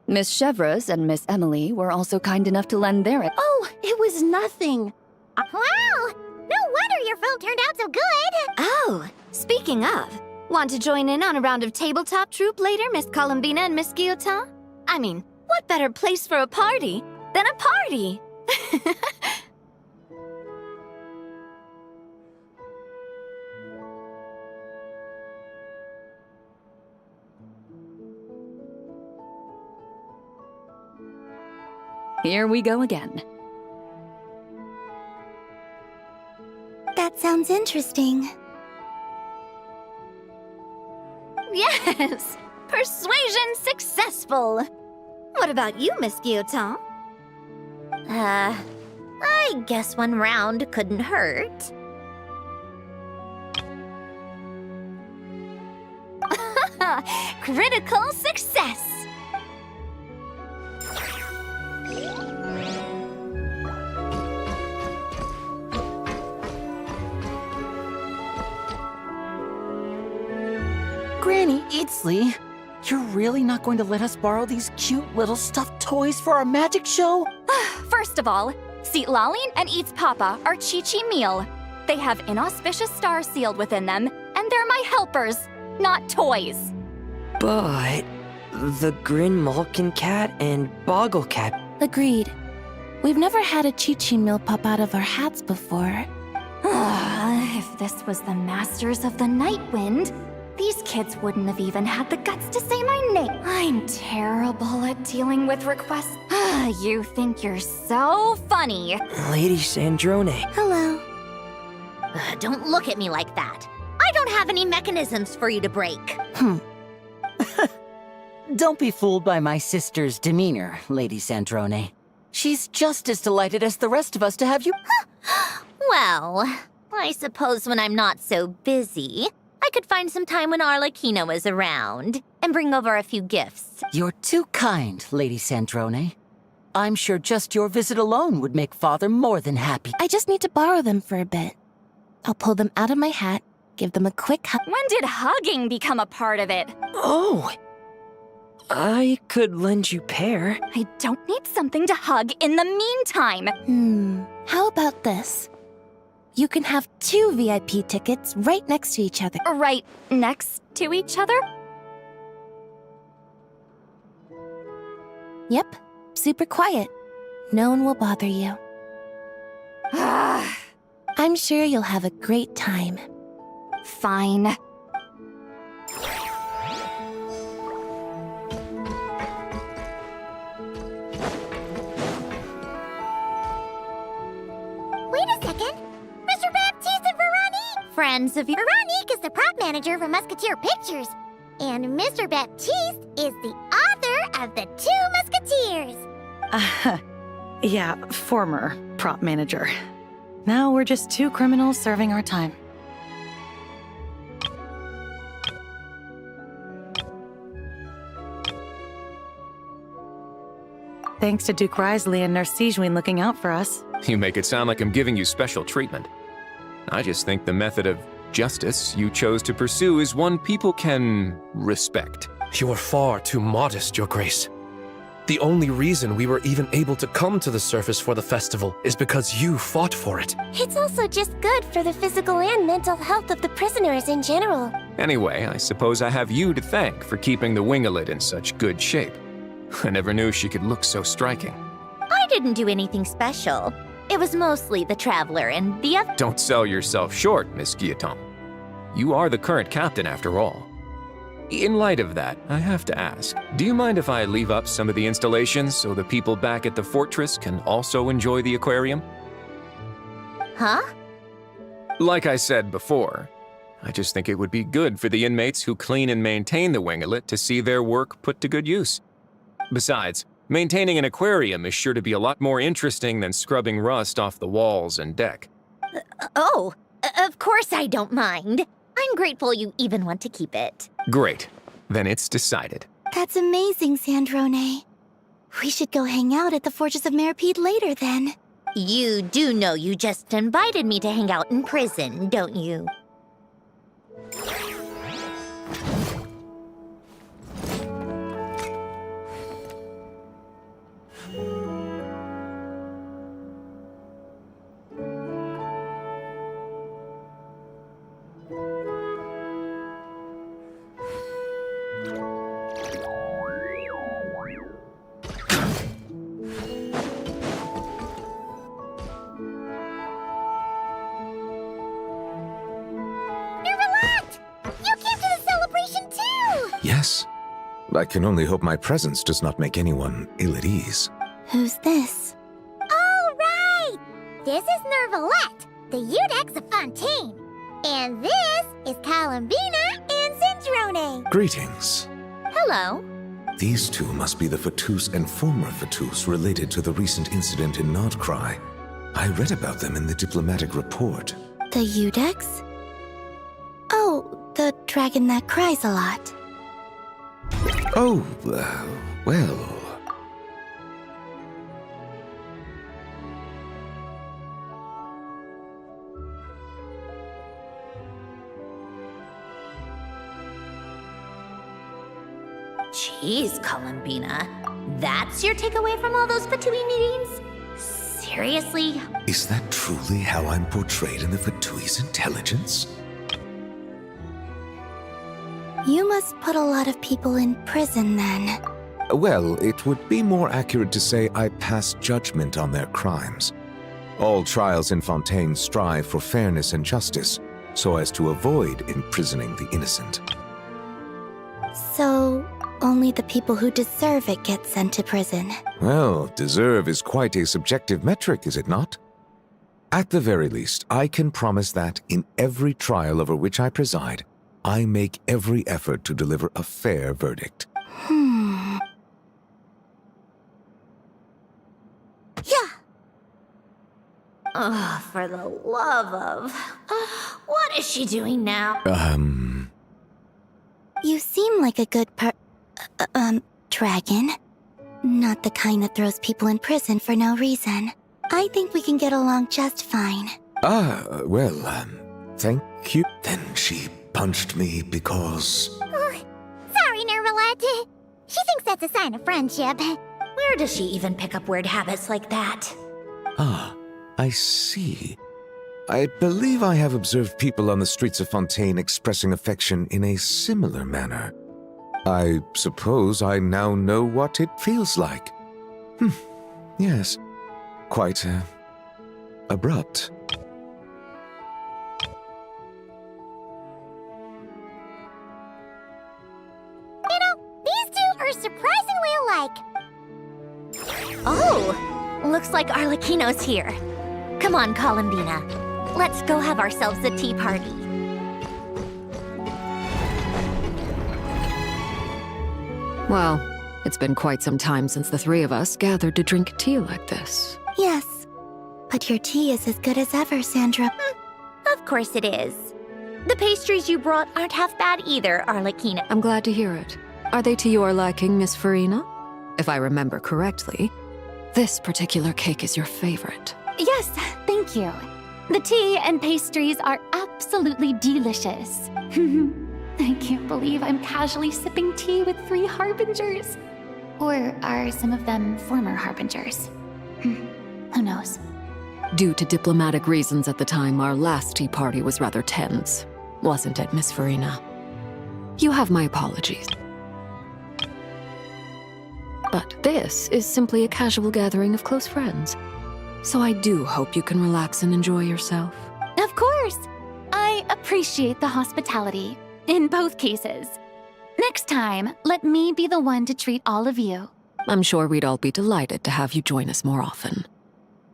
Speaker 15: Miss Chevreuse and Miss Emily were also kind enough to lend their...
Speaker 10: Oh, it was nothing.
Speaker 2: Wow! No wonder your film turned out so good!
Speaker 4: Oh, speaking of, want to join in on a round of tabletop troupe later, Miss Columbina and Miss Guillotin? I mean, what better place for a party than a party?
Speaker 15: Here we go again.
Speaker 5: That sounds interesting.
Speaker 4: Yes! Persuasion successful! What about you, Miss Guillotin?
Speaker 9: I guess one round couldn't hurt.
Speaker 8: Critical success!
Speaker 16: Granny Eatsley, you're really not going to let us borrow these cute little stuffed toys for our magic show?
Speaker 8: First of all, Seat Laline and Eats Papa are Chi-Chi meal. They have inauspicious stars sealed within them, and they're my helpers, not toys.
Speaker 17: But the Grin Malkin Cat and Boggle Cat.
Speaker 5: Agreed. We've never had a Chi-Chi meal pop out of our hats before.
Speaker 8: If this was the Masters of the Night Wind, these kids wouldn't have even had the guts to say my name. I'm terrible at dealing with requests. You think you're so funny.
Speaker 17: Lady Sandrone.
Speaker 5: Hello.
Speaker 9: Don't look at me like that. I don't have any mechanisms for you to break.
Speaker 16: Don't be fooled by my sister's demeanor, Lady Sandrone. She's just as delighted as the rest of us to have you.
Speaker 9: Well, I suppose when I'm not so busy, I could find some time when Arlecchino is around and bring over a few gifts.
Speaker 16: You're too kind, Lady Sandrone. I'm sure just your visit alone would make Father more than happy.
Speaker 5: I just need to borrow them for a bit. I'll pull them out of my hat, give them a quick hug.
Speaker 8: When did hugging become a part of it?
Speaker 17: Oh! I could lend you pair.
Speaker 8: I don't need something to hug in the meantime.
Speaker 5: How about this? You can have 2 VIP tickets right next to each other.
Speaker 8: Right next to each other?
Speaker 5: Yep, super quiet. No one will bother you. I'm sure you'll have a great time.
Speaker 8: Fine.
Speaker 2: Wait a second. Mr. Baptiste and Veronique!
Speaker 9: Friends of your...
Speaker 2: Veronique is the prop manager for Musketeer Pictures. And Mr. Baptiste is the author of The 2 Musketeers.
Speaker 18: Yeah, former prop manager. Now we're just 2 criminals serving our time. Thanks to Duke Risley and Nurse Sigewin looking out for us.
Speaker 7: You make it sound like I'm giving you special treatment. I just think the method of justice you chose to pursue is one people can respect.
Speaker 19: You are far too modest, Your Grace. The only reason we were even able to come to the surface for the festival is because you fought for it.
Speaker 2: It's also just good for the physical and mental health of the prisoners in general.
Speaker 7: Anyway, I suppose I have you to thank for keeping the Winglet in such good shape. I never knew she could look so striking.
Speaker 9: I didn't do anything special. It was mostly the Traveler and the other...
Speaker 7: Don't sell yourself short, Miss Guillotin. You are the current captain after all. In light of that, I have to ask, do you mind if I leave up some of the installations so the people back at the fortress can also enjoy the aquarium?
Speaker 9: Huh?
Speaker 7: Like I said before, I just think it would be good for the inmates who clean and maintain the Winglet to see their work put to good use. Besides, maintaining an aquarium is sure to be a lot more interesting than scrubbing rust off the walls and deck.
Speaker 9: Of course I don't mind. I'm grateful you even want to keep it.
Speaker 7: Great. Then it's decided.
Speaker 5: That's amazing, Sandrone. We should go hang out at the Fortress of Meripede later, then.
Speaker 9: You do know you just invited me to hang out in prison, don't you?
Speaker 20: Yes. I can only hope my presence does not make anyone ill at ease.
Speaker 5: Who's this?
Speaker 2: All right! This is Nervalette, the Eudex of Fontaine. And this is Columbina and Sandrone.
Speaker 20: Greetings.
Speaker 9: Hello.
Speaker 20: These two must be the Fatus and former Fatus related to the recent incident in Nodcry. I read about them in the diplomatic report.
Speaker 5: The Udex? Oh, the dragon that cries a lot.
Speaker 20: Oh, well...
Speaker 9: Jeez, Columbina. That's your takeaway from all those Fatui meetings? Seriously?
Speaker 20: Is that truly how I'm portrayed in the Fatui's intelligence?
Speaker 5: You must put a lot of people in prison then.
Speaker 20: Well, it would be more accurate to say I pass judgment on their crimes. All trials in Fontaine strive for fairness and justice, so as to avoid imprisoning the innocent.
Speaker 5: So, only the people who deserve it get sent to prison.
Speaker 20: Well, deserve is quite a subjective metric, is it not? At the very least, I can promise that in every trial over which I preside, I make every effort to deliver a fair verdict.
Speaker 2: Yeah.
Speaker 9: Oh, for the love of... what is she doing now?
Speaker 5: You seem like a good dragon. Not the kind that throws people in prison for no reason. I think we can get along just fine.
Speaker 20: Well, thank you. Then she punched me because...
Speaker 2: Sorry, Nervalette. She thinks that's a sign of friendship.
Speaker 9: Where does she even pick up weird habits like that?
Speaker 20: Ah, I see. I believe I have observed people on the streets of Fontaine expressing affection in a similar manner. I suppose I now know what it feels like. Yes. Quite, abrupt.
Speaker 2: You know, these two are surprisingly alike.
Speaker 9: Oh, looks like Arlecchino's here. Come on, Columbina. Let's go have ourselves a tea party.
Speaker 14: Well, it's been quite some time since the three of us gathered to drink tea like this.
Speaker 5: Yes. But your tea is as good as ever, Sandra.
Speaker 9: Of course it is. The pastries you brought aren't half bad either, Arlecchino.
Speaker 14: I'm glad to hear it. Are they to your liking, Miss Farina? If I remember correctly, this particular cake is your favorite.
Speaker 4: Yes, thank you. The tea and pastries are absolutely delicious. I can't believe I'm casually sipping tea with 3 harbingers. Or are some of them former harbingers? Who knows?
Speaker 14: Due to diplomatic reasons at the time, our last tea party was rather tense. Wasn't it, Miss Farina? You have my apologies. But this is simply a casual gathering of close friends. So I do hope you can relax and enjoy yourself.
Speaker 4: Of course! I appreciate the hospitality, in both cases. Next time, let me be the one to treat all of you.
Speaker 14: I'm sure we'd all be delighted to have you join us more often.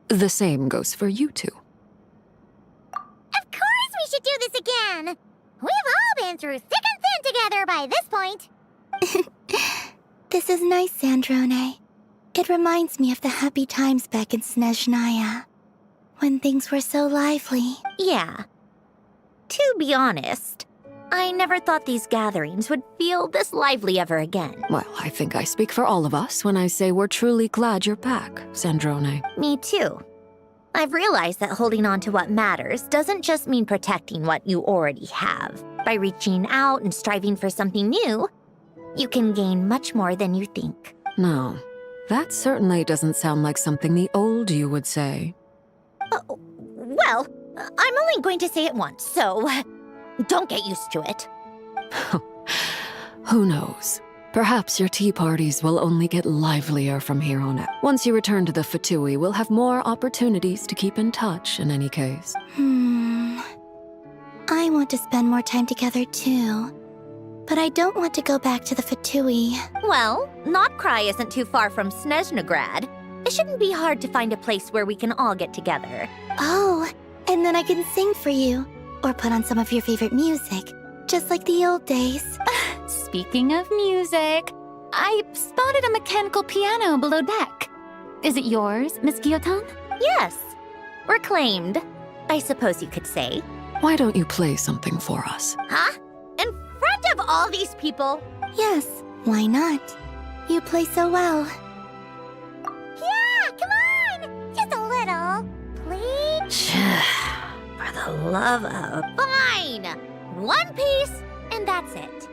Speaker 14: The same goes for you two.
Speaker 2: Of course we should do this again! We've all been through thick and thin together by this point.
Speaker 5: This is nice, Sandrone. It reminds me of the happy times back in Snezhnaya, when things were so lively.
Speaker 9: Yeah. To be honest, I never thought these gatherings would feel this lively ever again.
Speaker 14: Well, I think I speak for all of us when I say we're truly glad you're back, Sandrone.
Speaker 9: Me too. I've realized that holding on to what matters doesn't just mean protecting what you already have. By reaching out and striving for something new, you can gain much more than you think.
Speaker 14: No, that certainly doesn't sound like something the old you would say.
Speaker 9: Well, I'm only going to say it once, so don't get used to it.
Speaker 14: Who knows? Perhaps your tea parties will only get livelier from here on out. Once you return to the Fatui, we'll have more opportunities to keep in touch in any case.
Speaker 5: I want to spend more time together too. But I don't want to go back to the Fatui.
Speaker 9: Well, Notcry isn't too far from Snezhnograd. It shouldn't be hard to find a place where we can all get together.
Speaker 5: Oh, and then I can sing for you. Or put on some of your favorite music. Just like the old days.
Speaker 4: Speaking of music, I spotted a mechanical piano below deck. Is it yours, Miss Guillotin?
Speaker 9: Yes. Reclaimed, I suppose you could say.
Speaker 14: Why don't you play something for us?
Speaker 9: Huh? In front of all these people?
Speaker 5: Yes, why not? You play so well.
Speaker 2: Yeah, come on! Just a little. Please?
Speaker 9: For the love of... Fine! One piece, and that's it.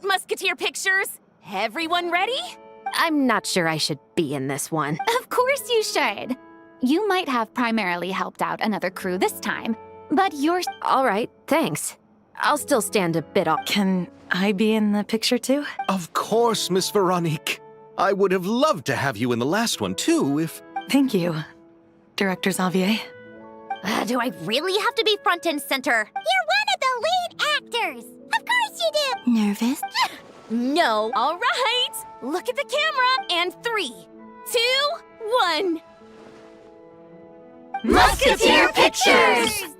Speaker 6: Musketeer pictures. Everyone ready? I'm not sure I should be in this one.
Speaker 4: Of course you should. You might have primarily helped out another crew this time, but you're...
Speaker 6: All right, thanks. I'll still stand a bit off.
Speaker 18: Can I be in the picture too?
Speaker 3: Of course, Miss Veronique. I would have loved to have you in the last one too, if...
Speaker 18: Thank you, Director Xavier.
Speaker 9: Do I really have to be front and center?
Speaker 2: You're one of the lead actors! Of course you do!
Speaker 5: Nervous?
Speaker 6: No. All right. Look at the camera. And 3, 2, 1.
Speaker 9: Musketeer Pictures!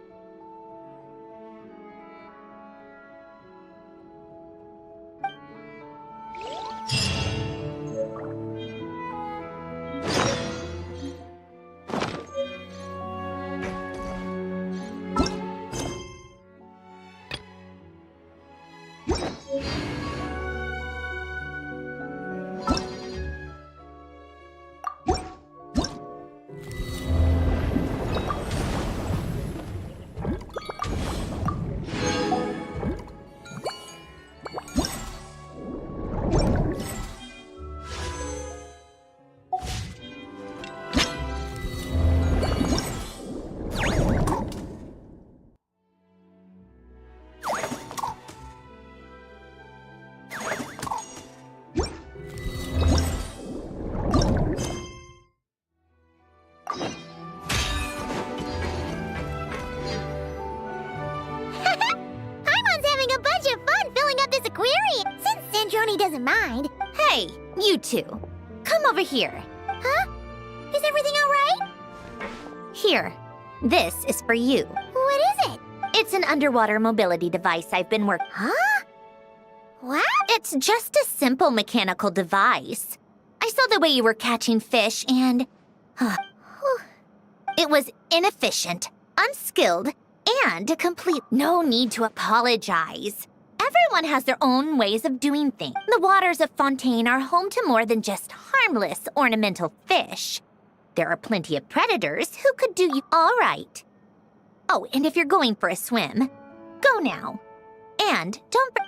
Speaker 2: Doesn't mind.
Speaker 9: Hey, you two. Come over here.
Speaker 2: Huh? Is everything all right?
Speaker 9: Here. This is for you.
Speaker 2: What is it?
Speaker 9: It's an underwater mobility device I've been working...
Speaker 2: Huh? What?
Speaker 9: It's just a simple mechanical device. I saw the way you were catching fish and... it was inefficient, unskilled, and complete... No need to apologize. Everyone has their own ways of doing things. The waters of Fontaine are home to more than just harmless, ornamental fish. There are plenty of predators who could do you all right. Oh, and if you're going for a swim, go now. And don't...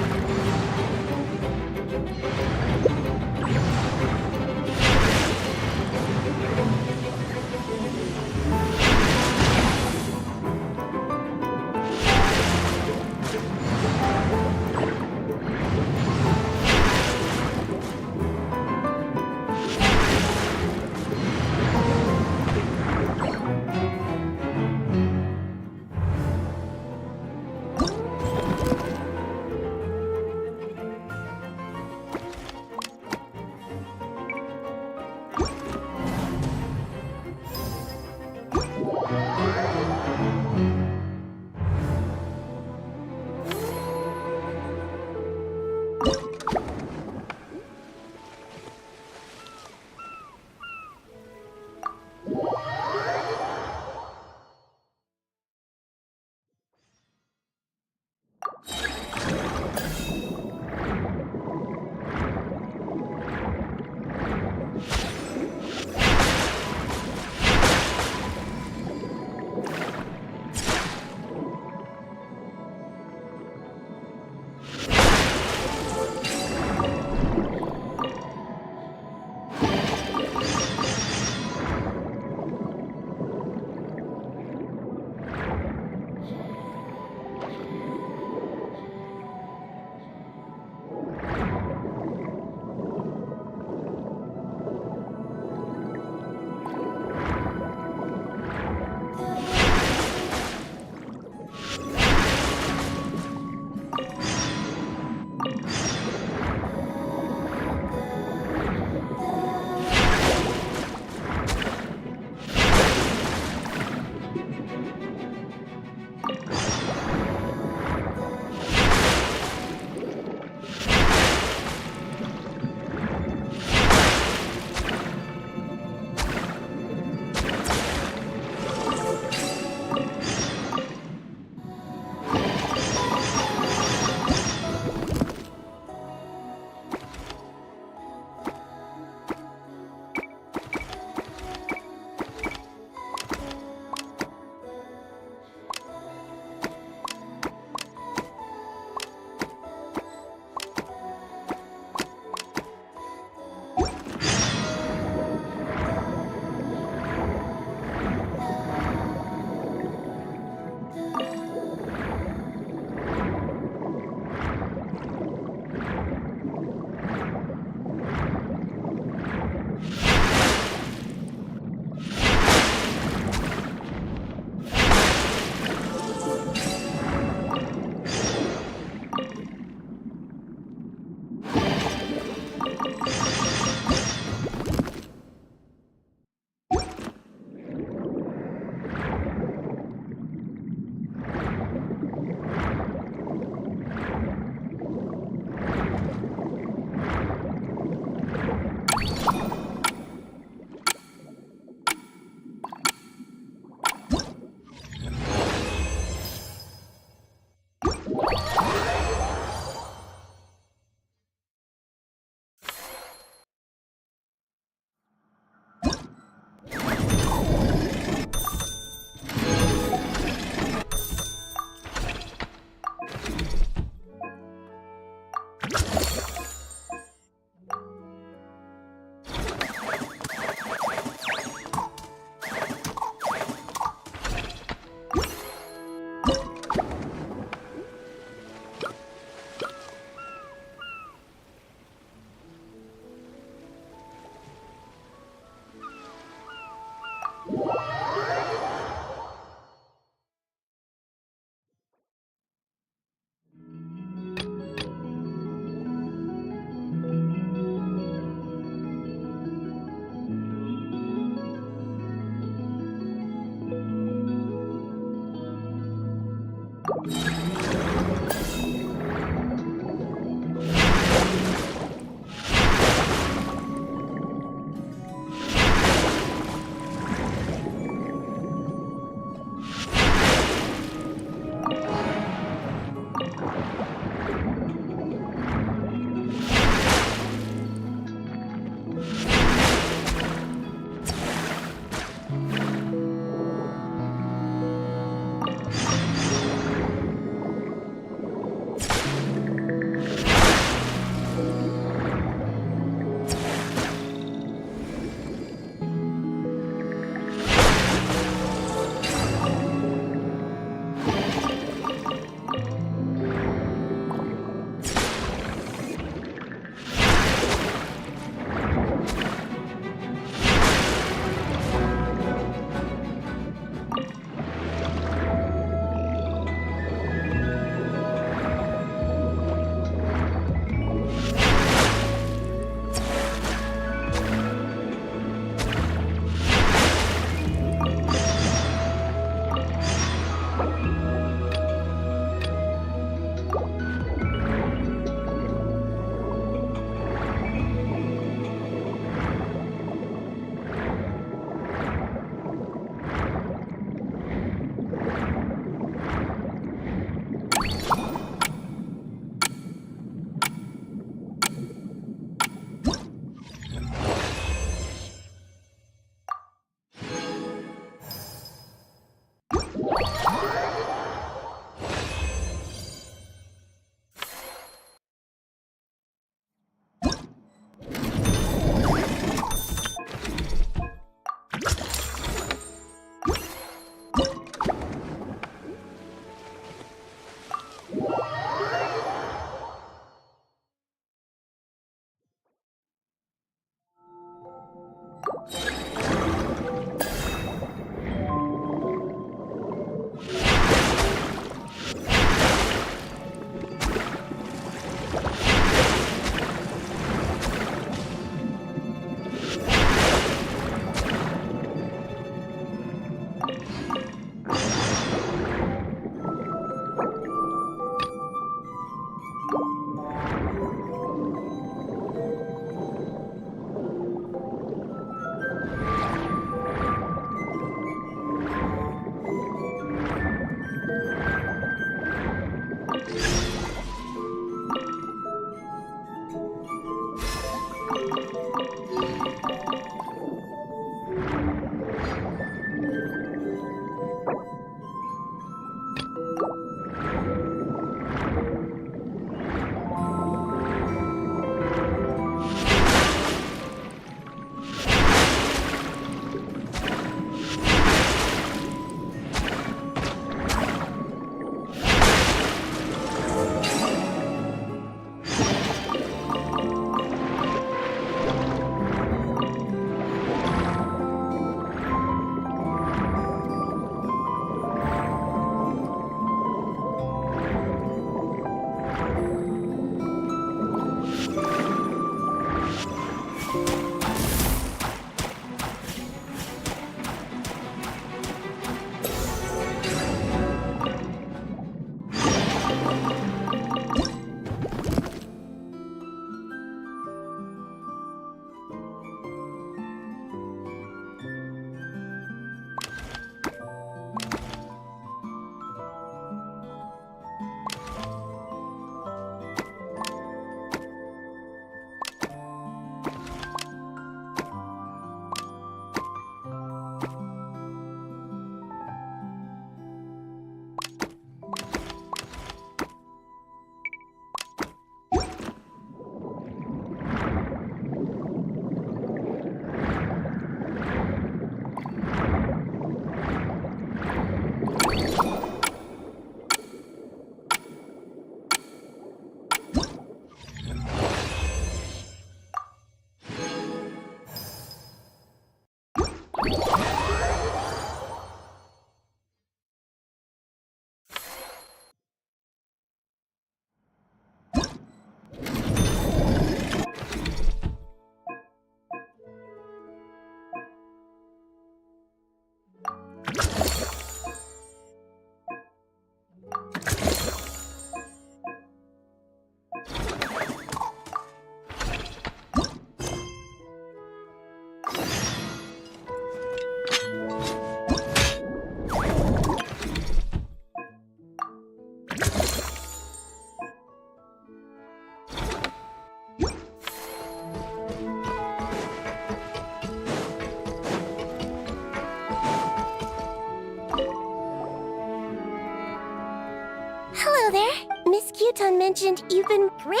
Speaker 2: Anton mentioned you've been great.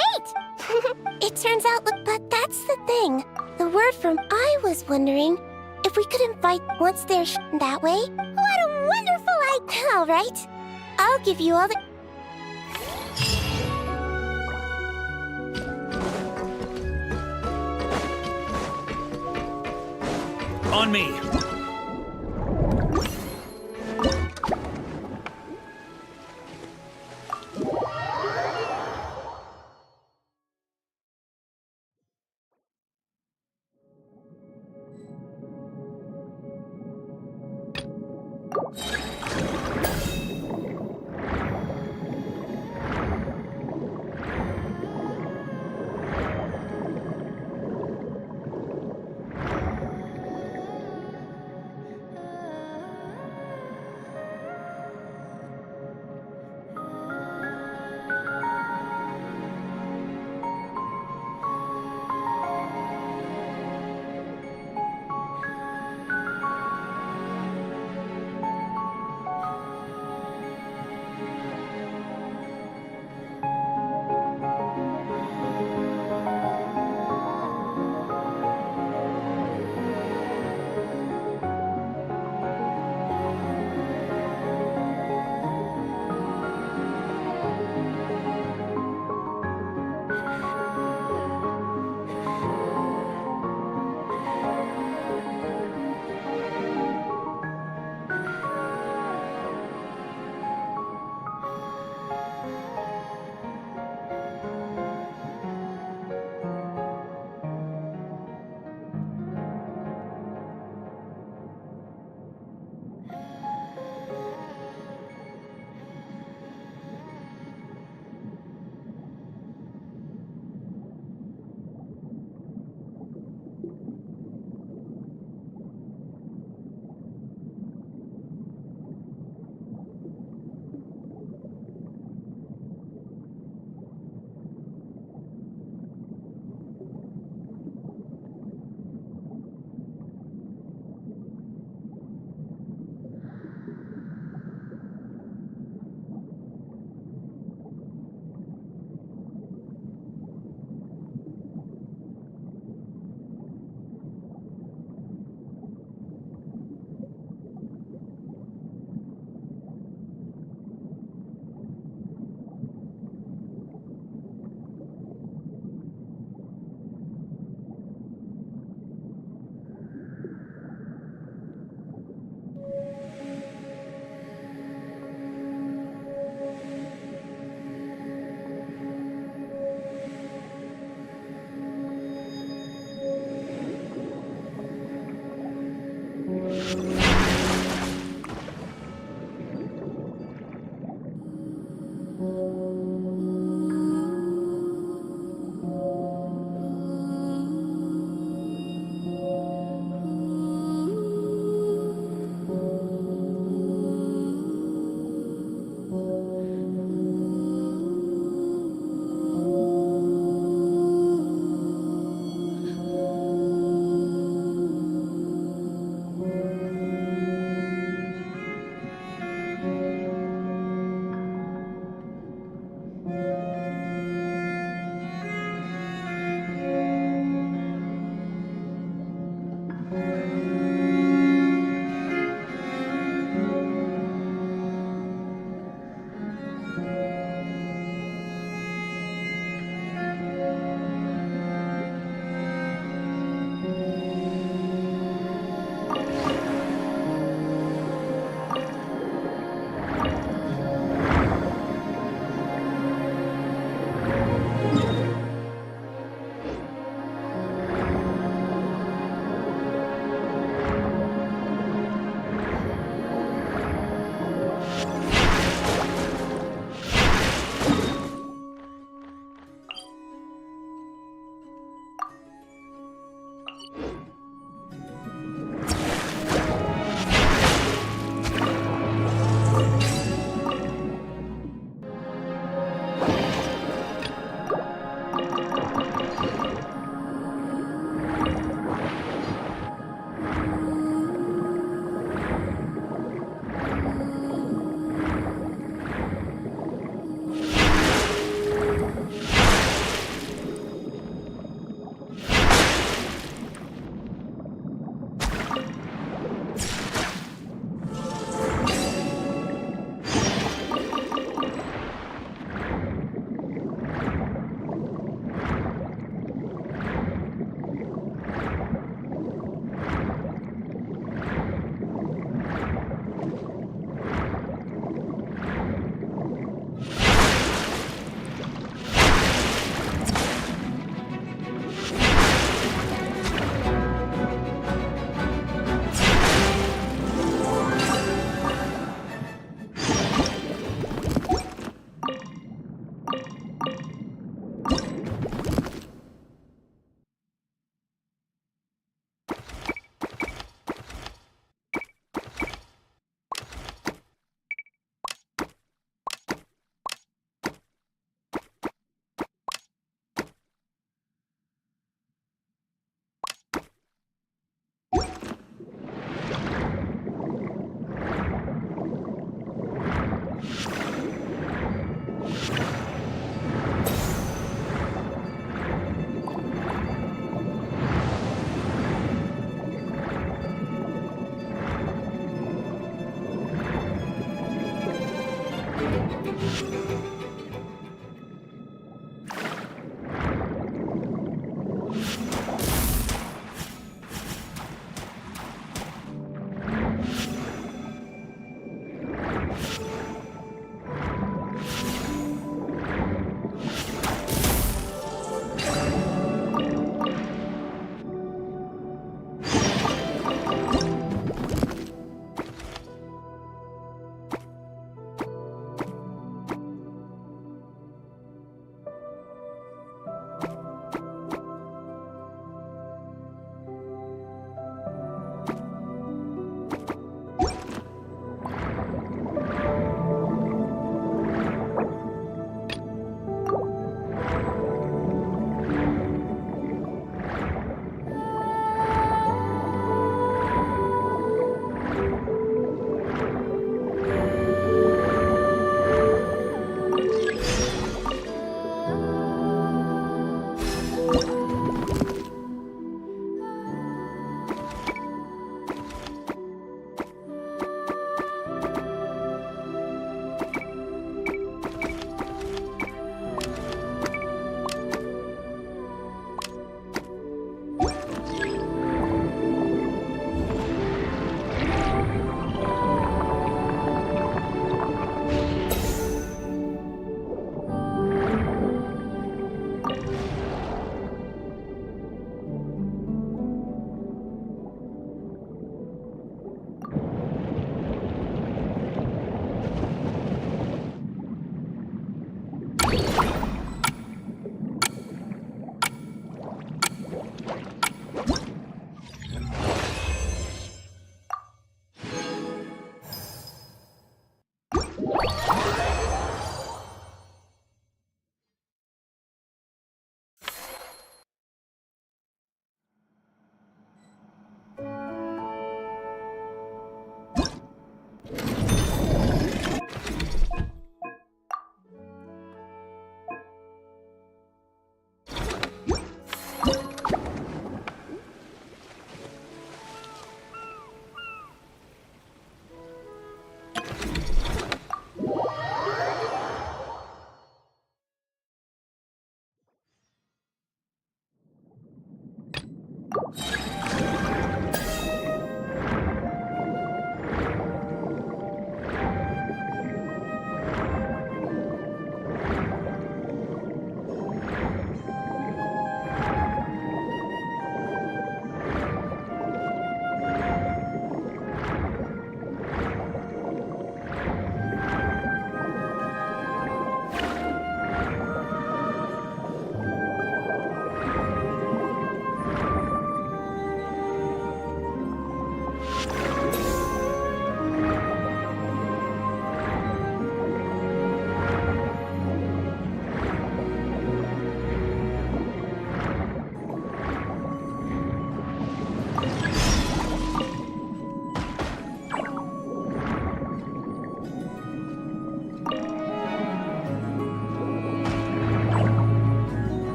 Speaker 2: It turns out, but that's the thing. The word from I was wondering if we could invite once they're that way. What a wonderful idea! All right, I'll give you all the...
Speaker 21: On me!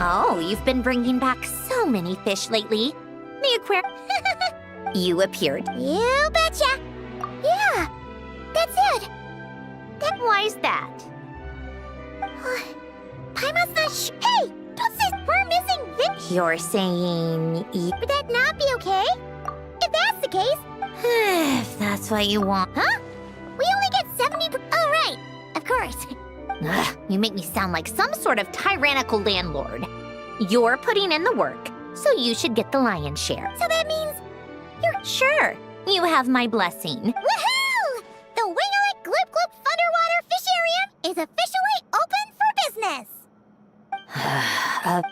Speaker 9: Oh, you've been bringing back so many fish lately. The aquarium. You appeared.
Speaker 2: You betcha. Yeah, that's it.
Speaker 9: Why's that?
Speaker 2: Paimon's not Hey, don't say we're missing fish.
Speaker 9: You're saying...
Speaker 2: Would that not be okay? If that's the case...
Speaker 9: If that's what you want.
Speaker 2: Huh? We only get 70... Oh, right. Of course.
Speaker 9: Ugh, you make me sound like some sort of tyrannical landlord. You're putting in the work, so you should get the lion's share.
Speaker 2: So that means...
Speaker 9: You're sure. You have my blessing.
Speaker 2: Woohoo! The Winglet Gloop Gloop Underwater Fisharium is officially open for business.
Speaker 20: Huh?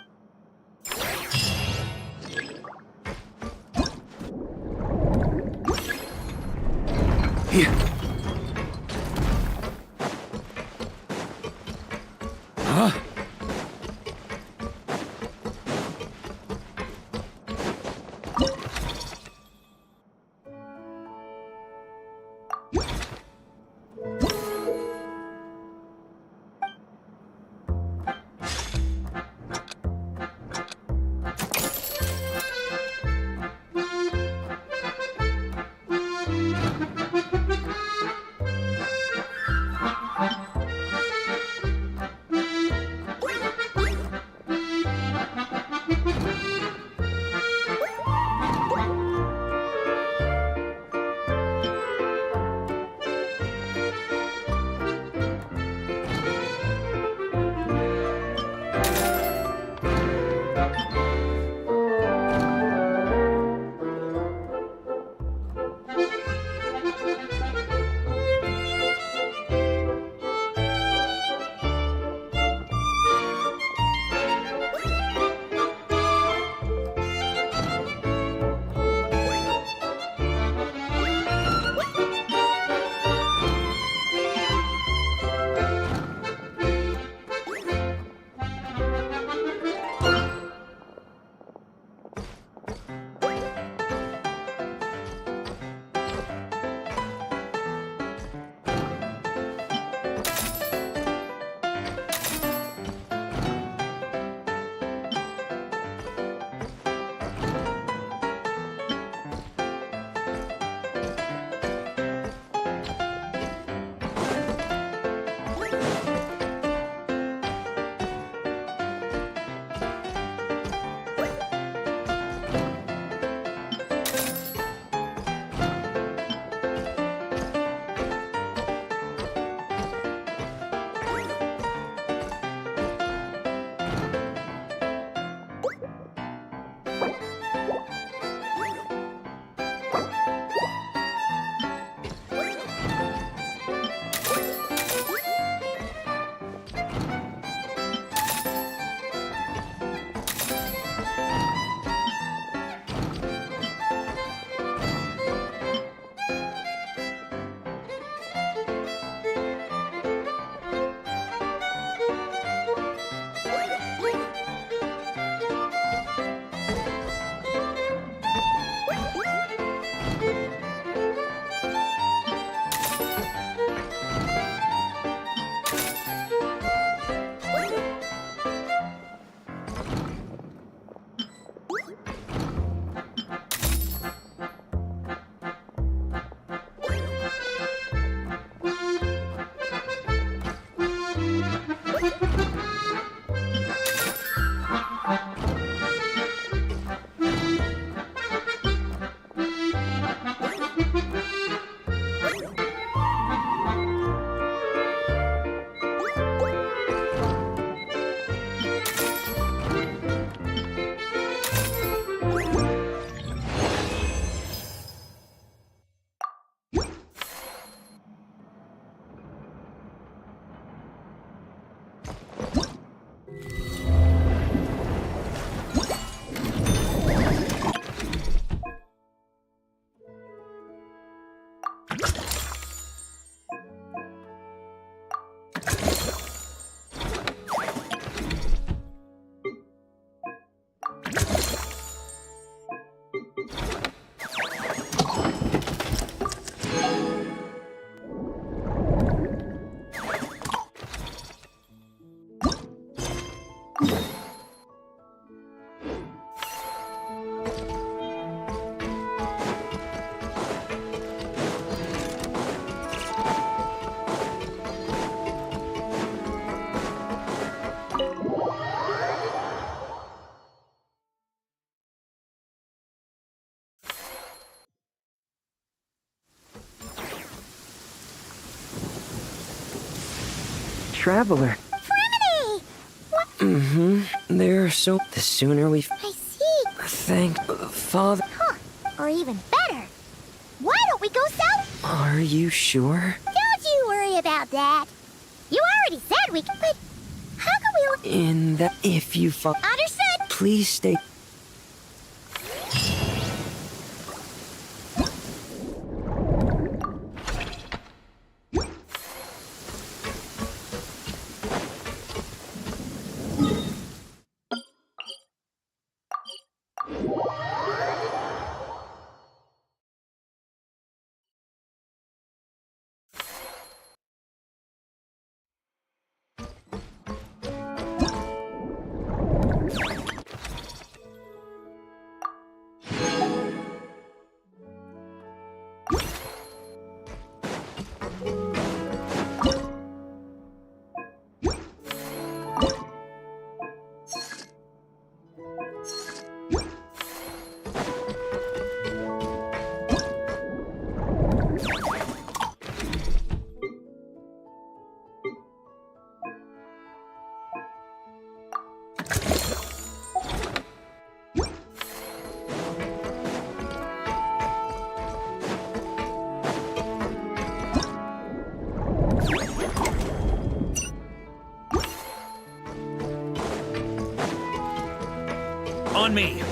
Speaker 17: traveler.
Speaker 2: Fremini! What?
Speaker 17: Mm-hmm. They're so... The sooner we...
Speaker 2: I see.
Speaker 17: Thank Father...
Speaker 2: Huh. Or even better. Why don't we go south?
Speaker 17: Are you sure?
Speaker 2: Don't you worry about that. You already said we could, but how can we...
Speaker 17: In that... If you
Speaker 2: Understood.
Speaker 17: Please stay...
Speaker 21: On me.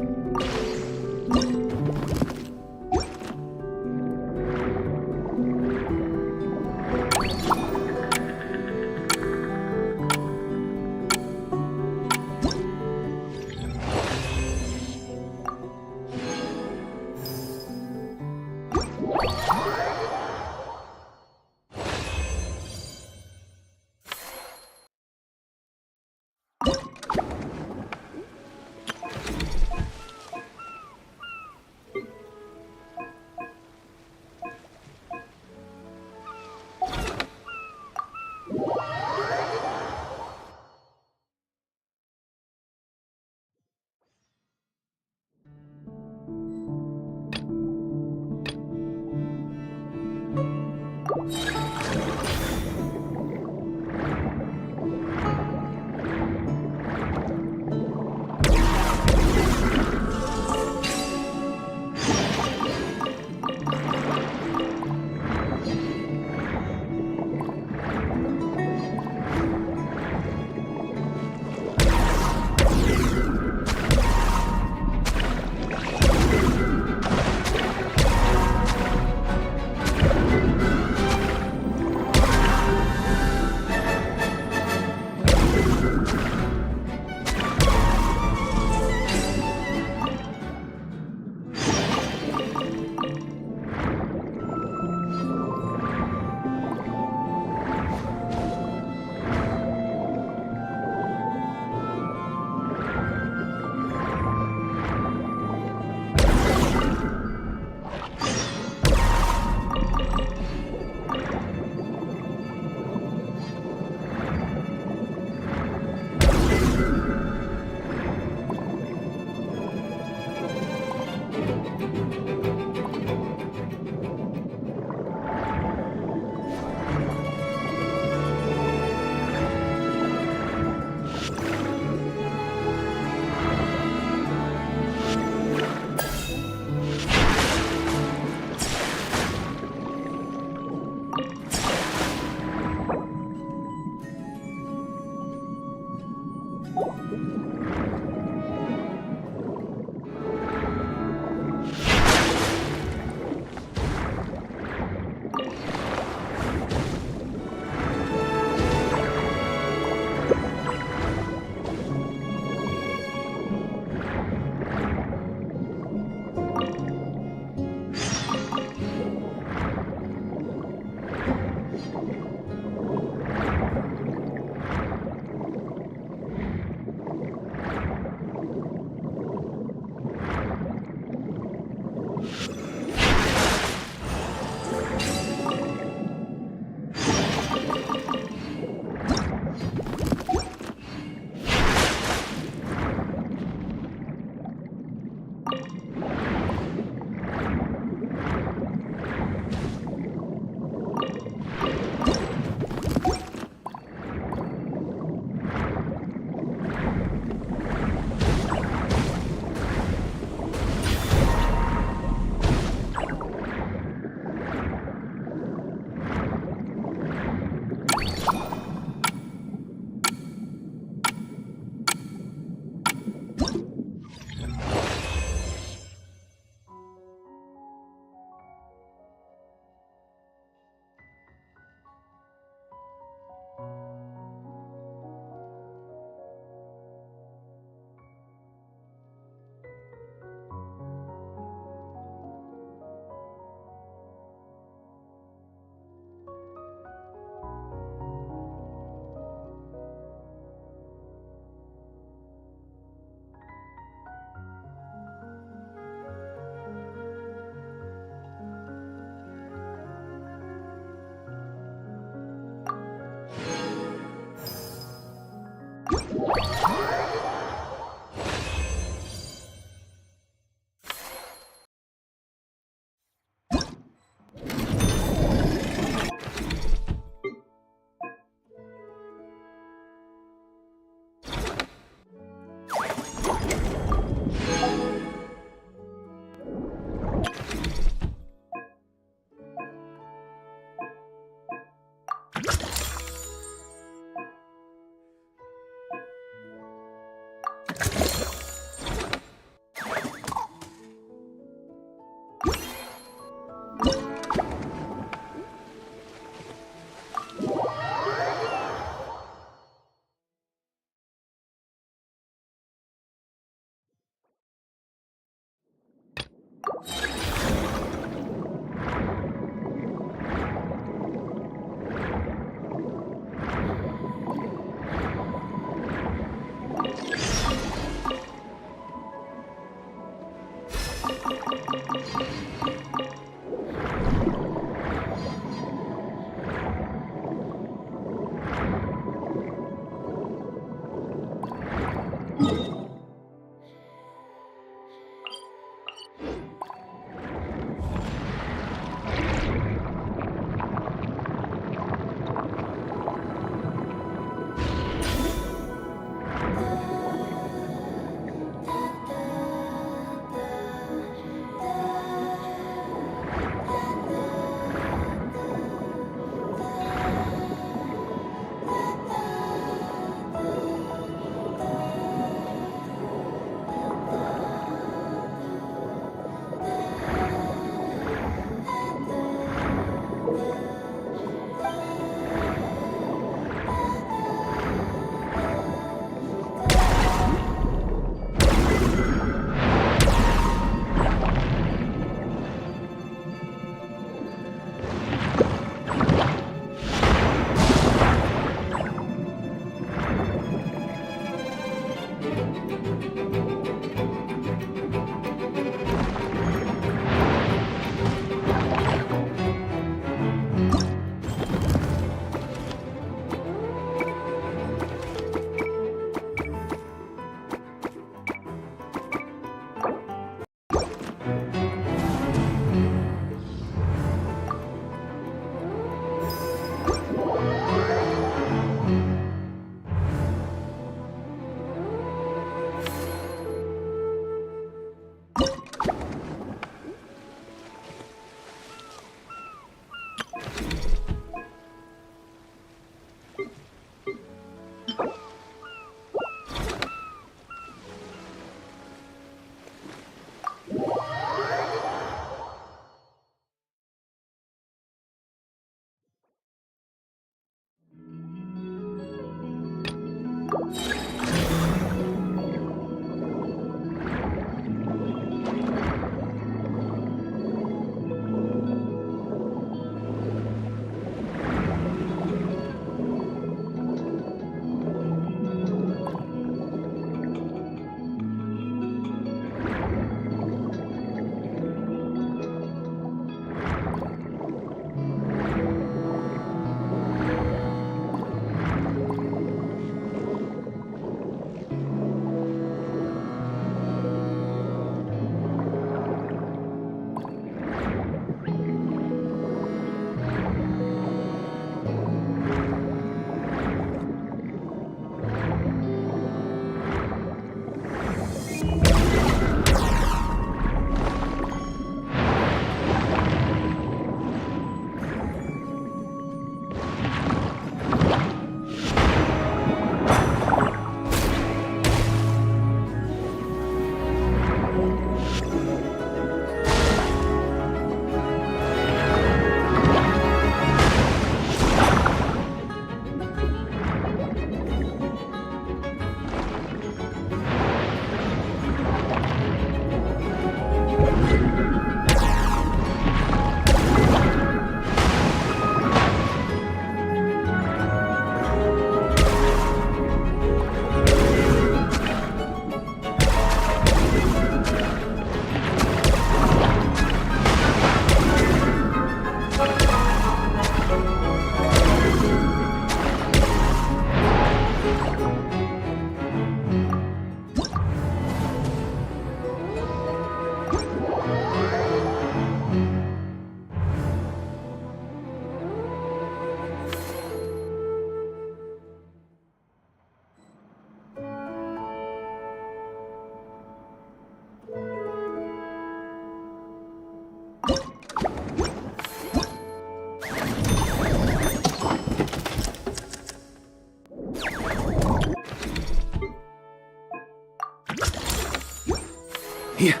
Speaker 21: Here.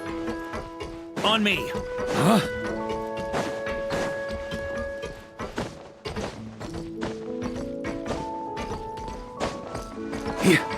Speaker 21: On me.
Speaker 20: Huh?
Speaker 21: Here.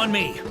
Speaker 21: On me!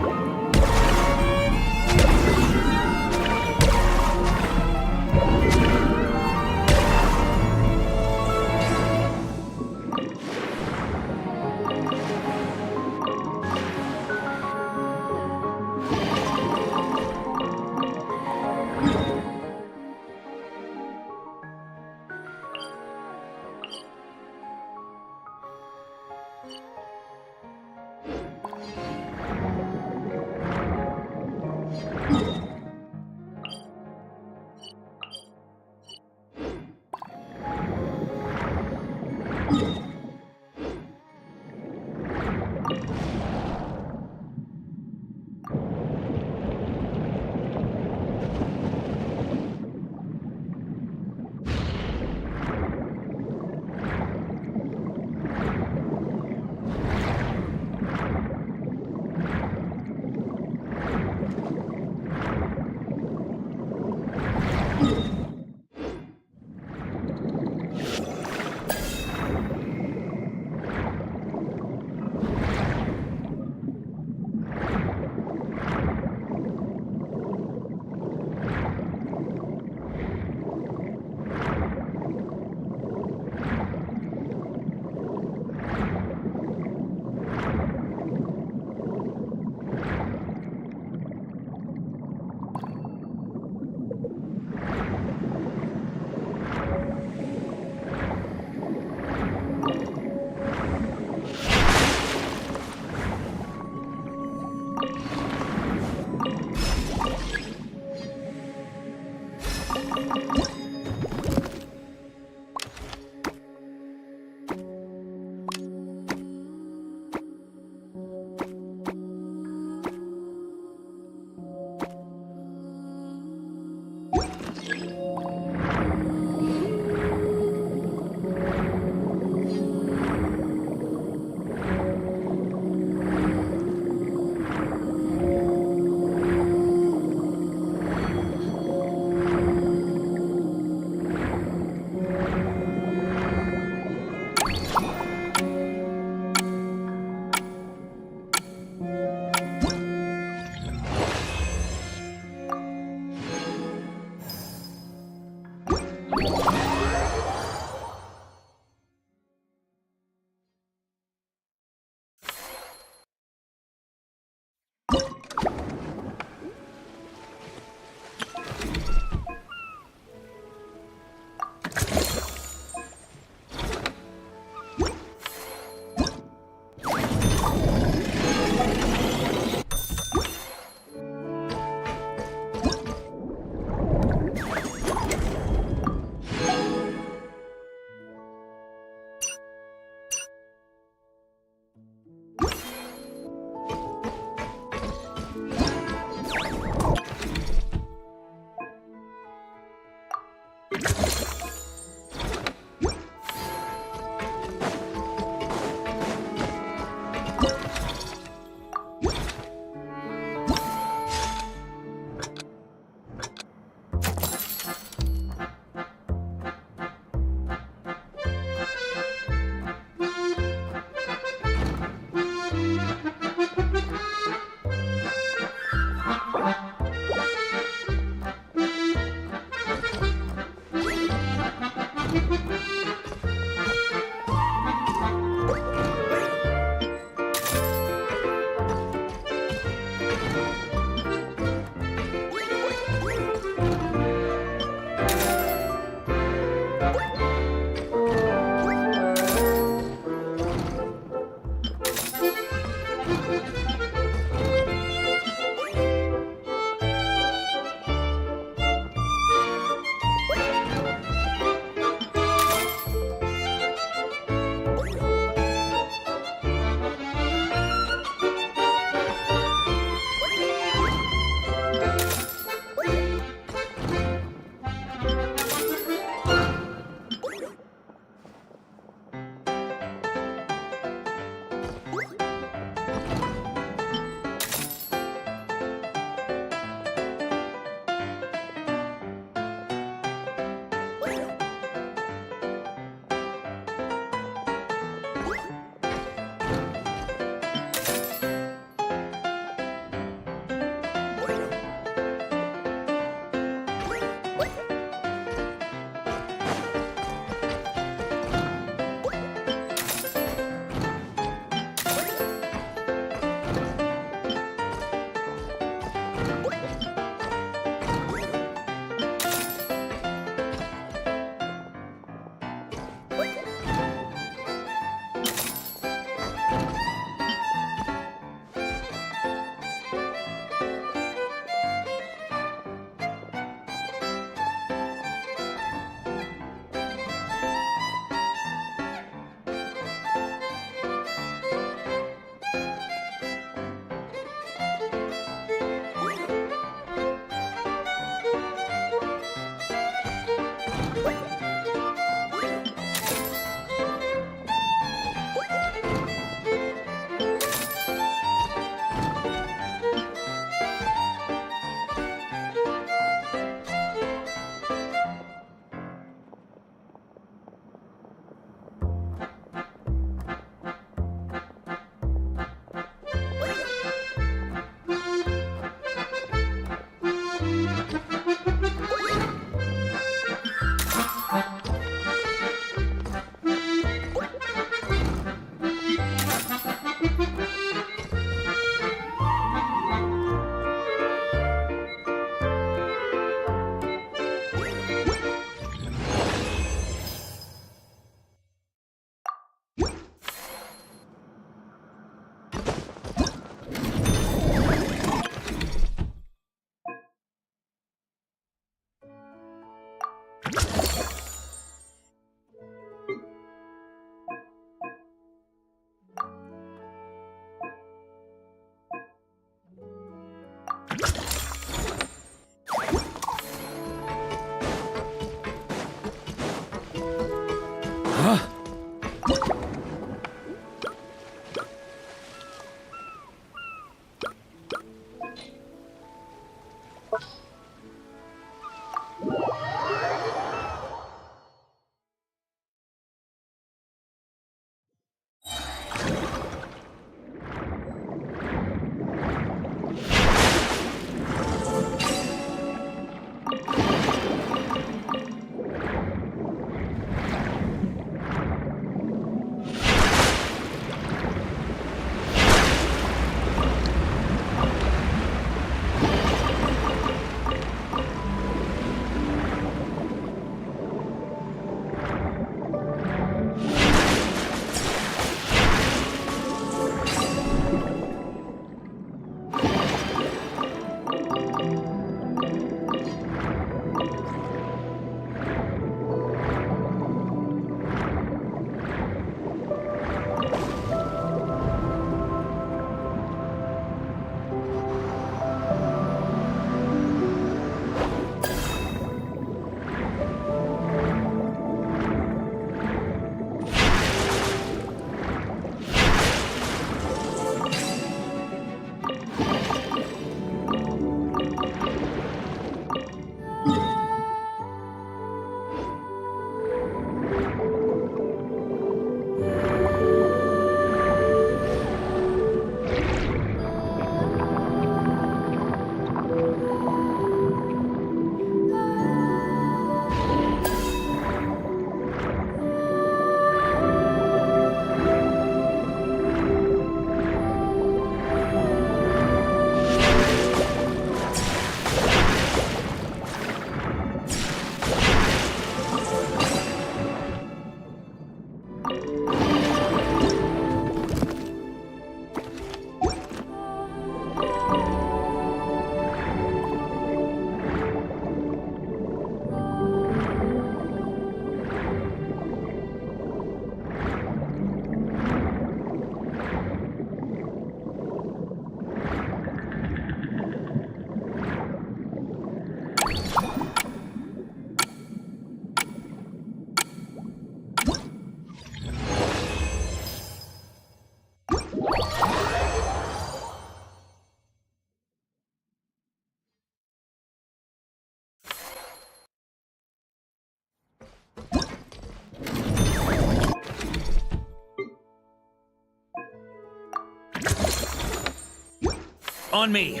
Speaker 21: On me.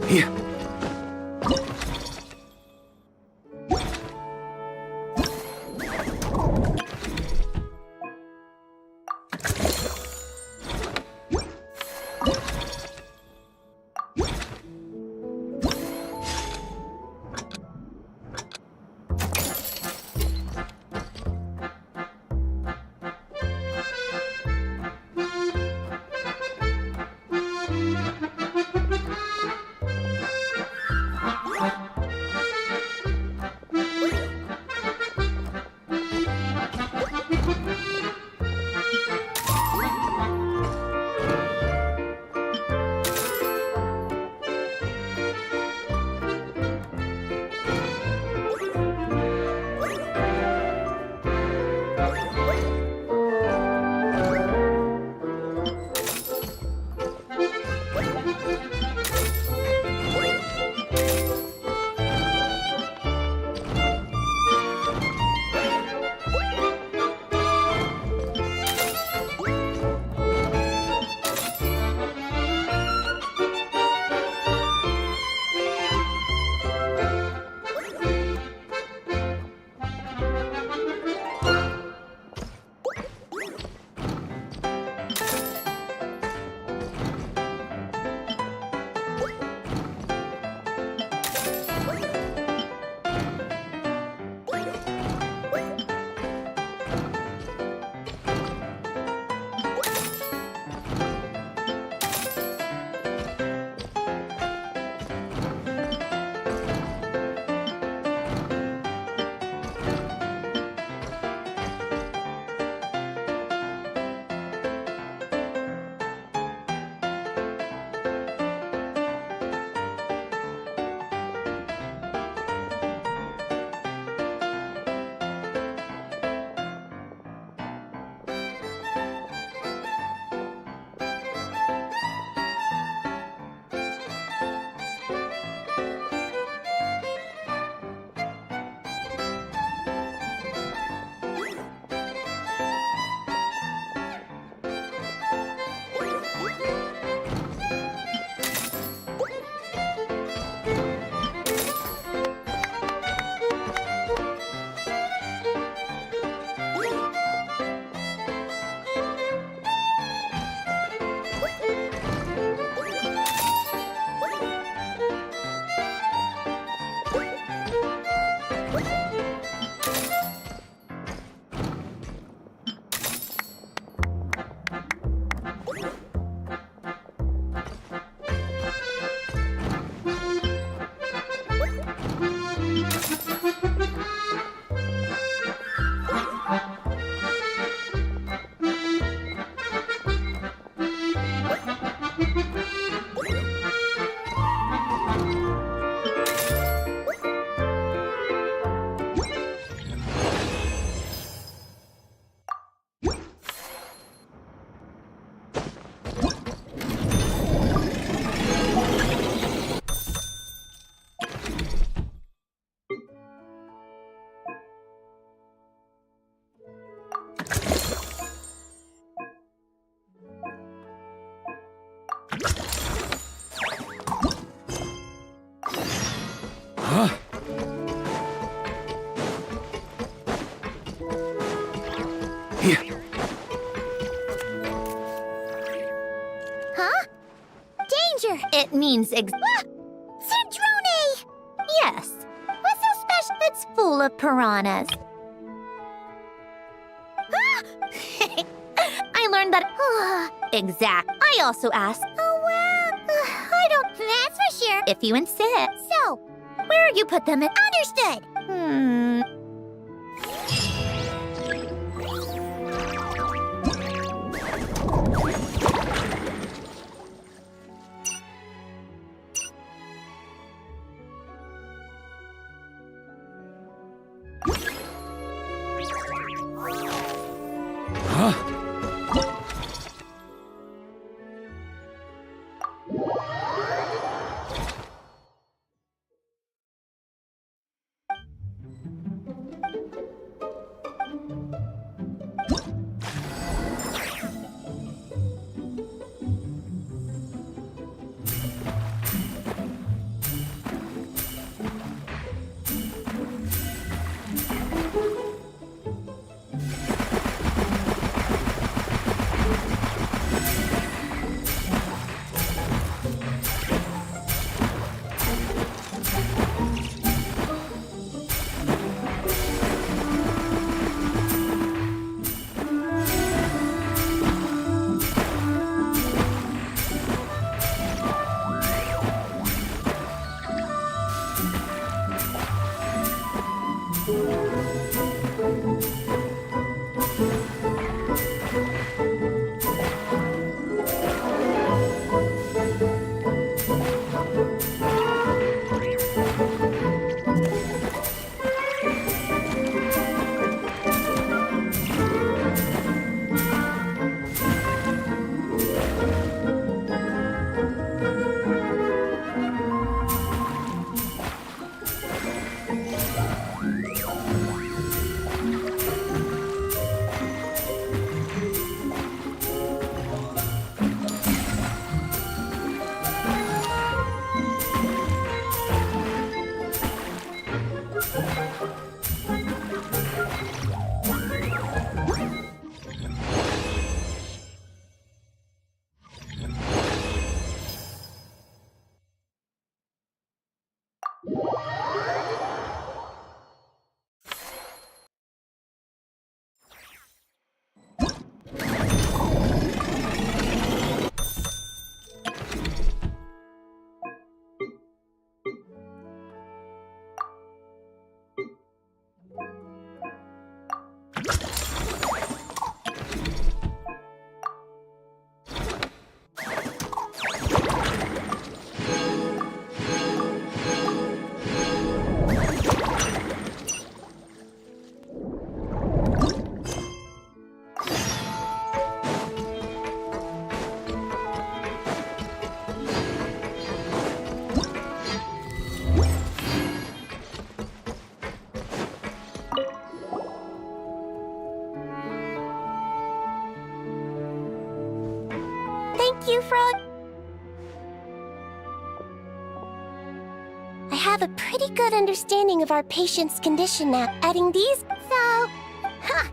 Speaker 12: Here.
Speaker 9: It means Cendrone! Yes. What's so special? It's full of piranhas. I learned that... exact. I also asked... Oh, wow. I don't... That's for sure. If you insist. So, where you put them in... Understood.
Speaker 2: Thank you, Frog. I have a pretty good understanding of our patient's condition now. Adding these, so... Huh.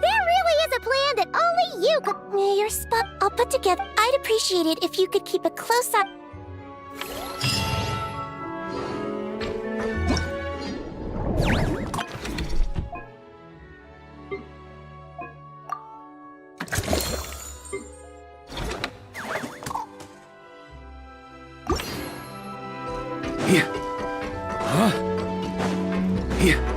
Speaker 2: There really is a plan that only you could... Your spot I'll put together. I'd appreciate it if you could keep a close eye...
Speaker 12: Here. Huh? Here.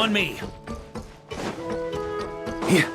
Speaker 21: On me.
Speaker 12: Here.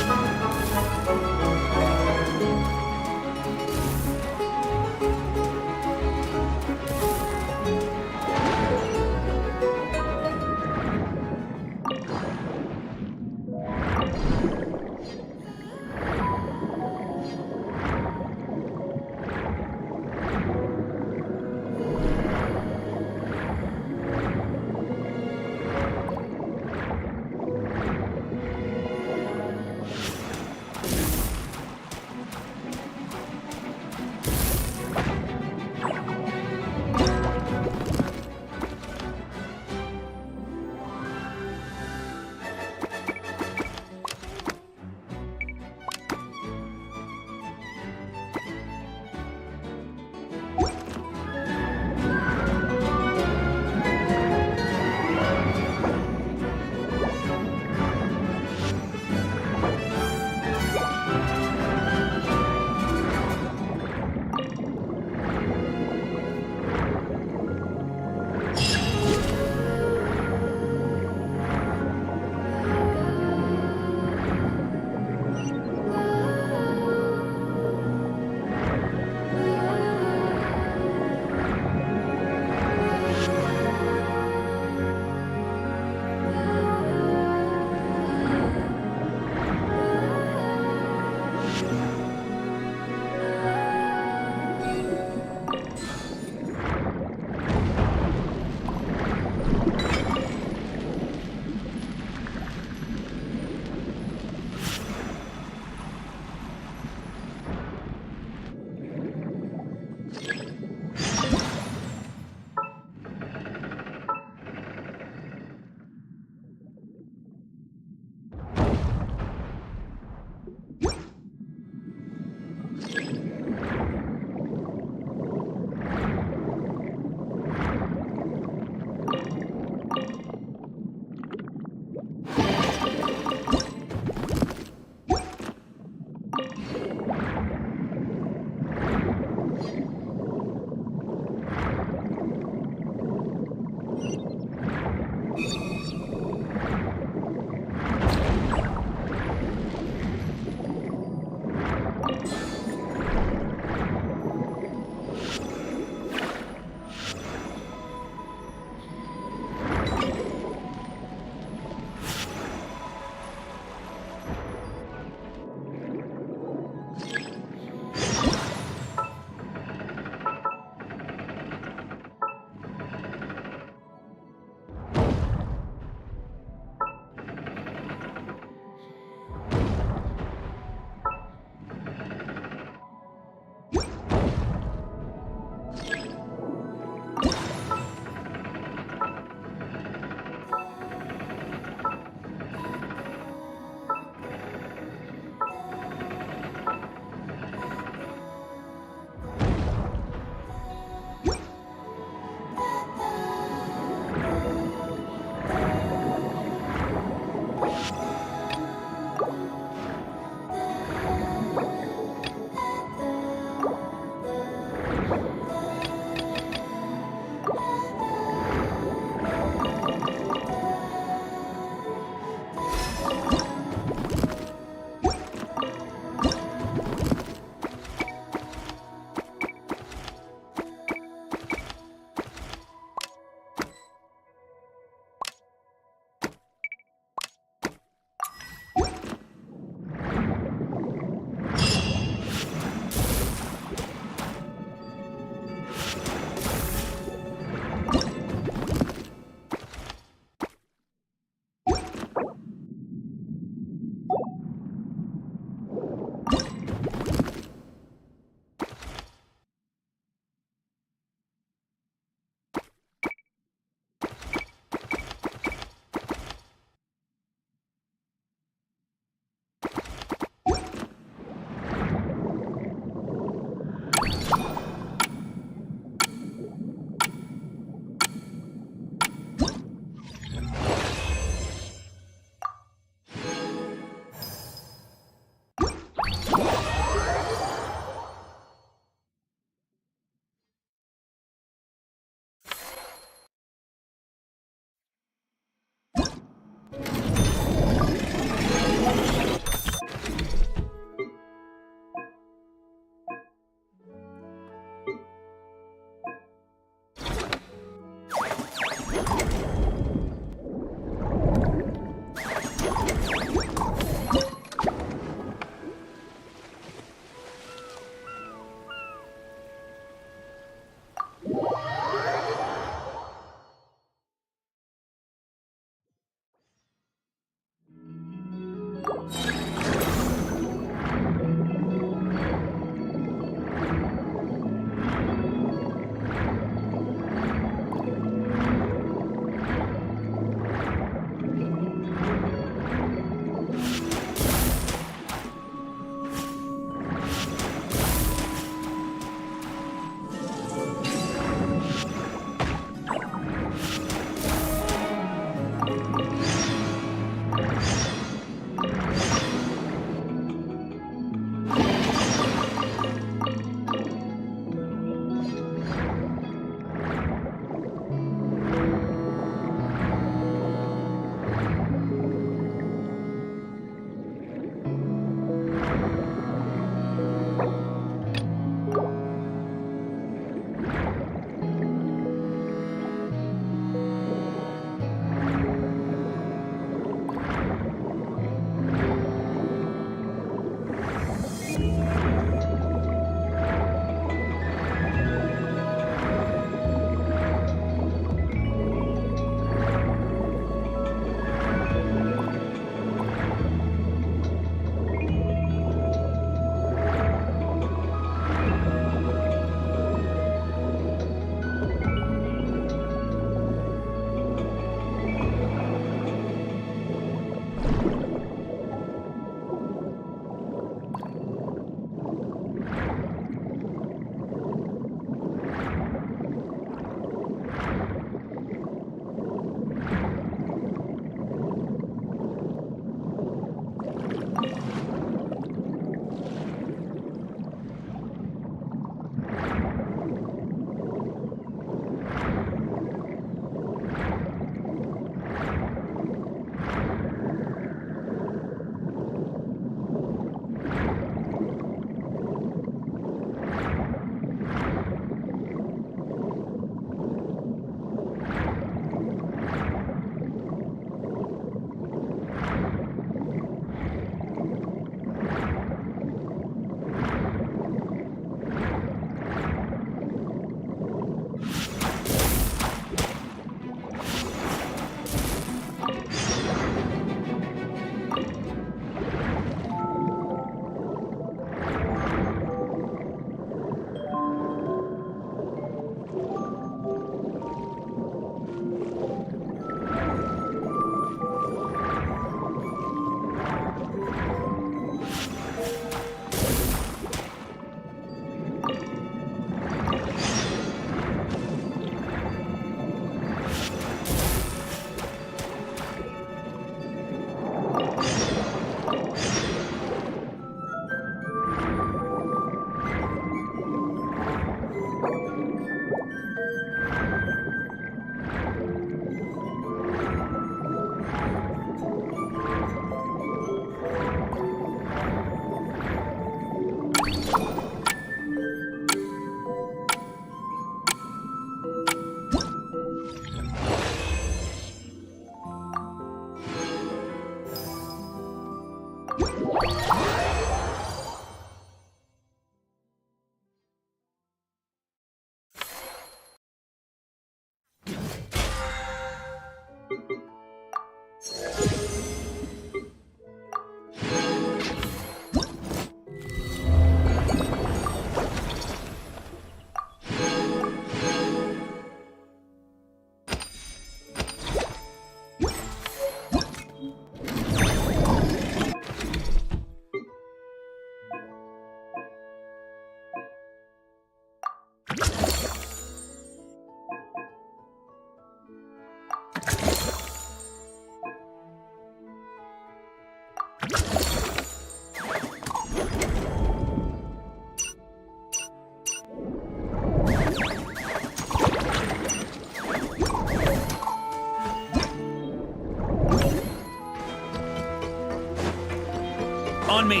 Speaker 21: On me!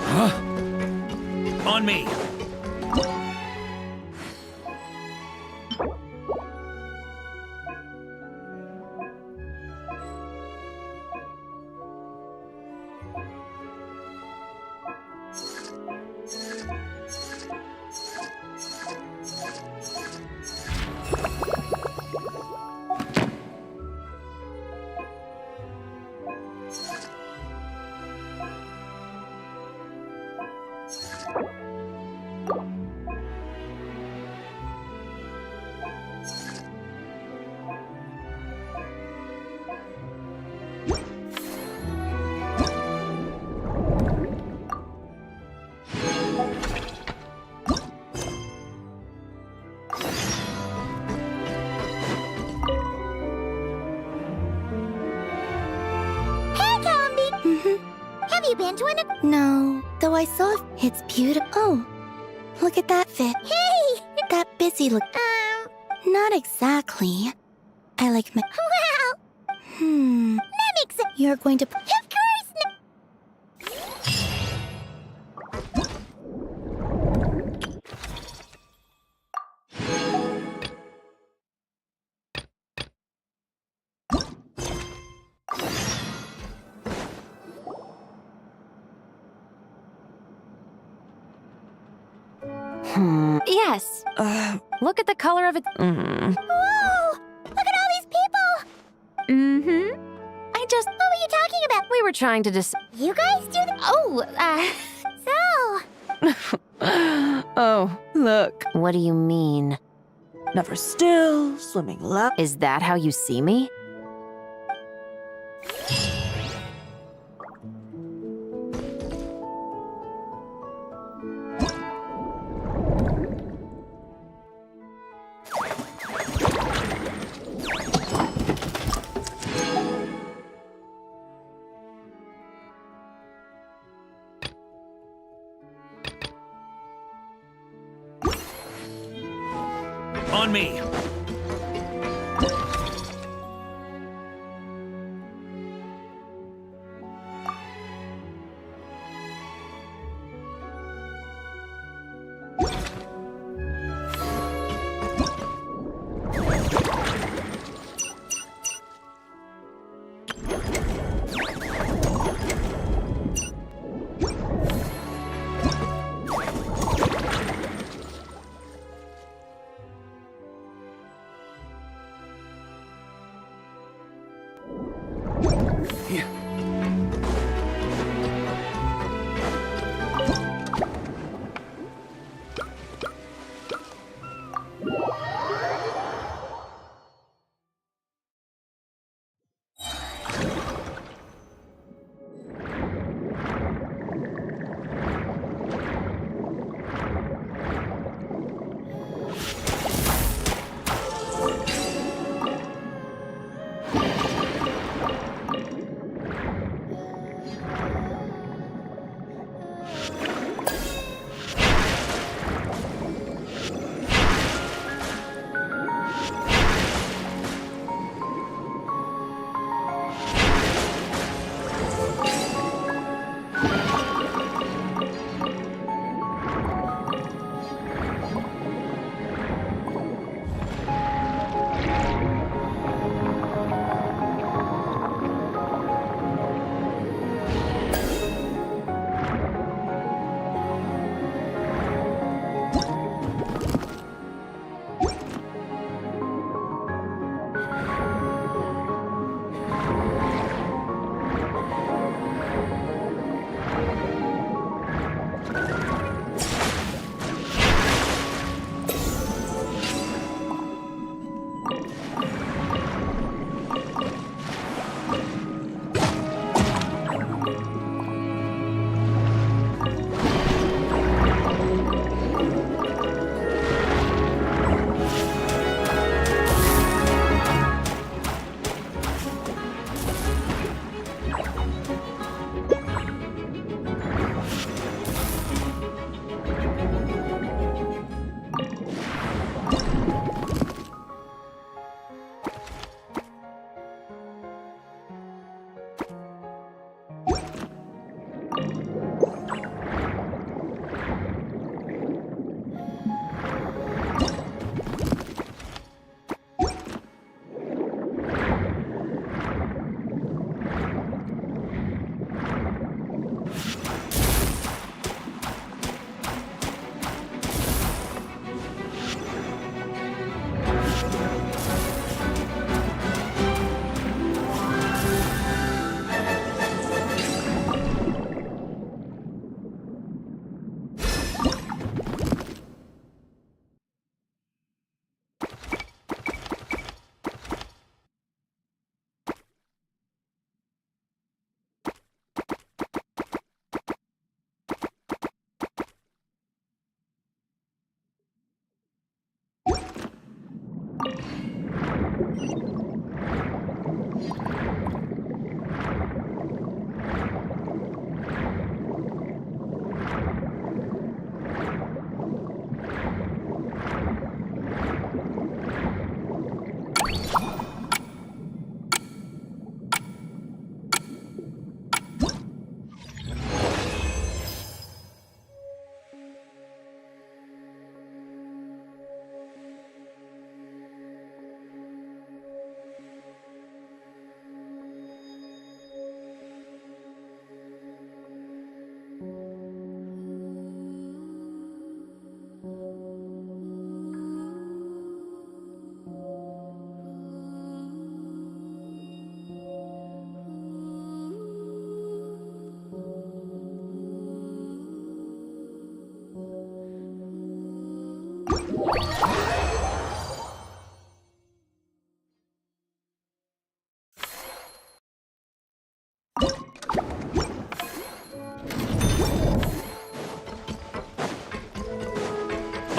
Speaker 21: Huh? On me!
Speaker 2: Have you been to an...
Speaker 5: No, though I saw it's beautiful. Oh, look at that fit.
Speaker 2: Hey!
Speaker 5: That busy look. Not exactly. I like my...
Speaker 2: Well...
Speaker 5: That makes it... You're going to...
Speaker 2: Of course not!
Speaker 6: Yes. Look at the color of it.
Speaker 2: Whoa! Look at all these people!
Speaker 6: I just...
Speaker 2: What were you talking about?
Speaker 6: We were trying to
Speaker 2: You guys do the... So...
Speaker 1: Oh, look.
Speaker 6: What do you mean?
Speaker 1: Never still, swimming left.
Speaker 6: Is that how you see me?
Speaker 21: On me!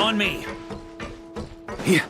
Speaker 21: On me!
Speaker 12: Here.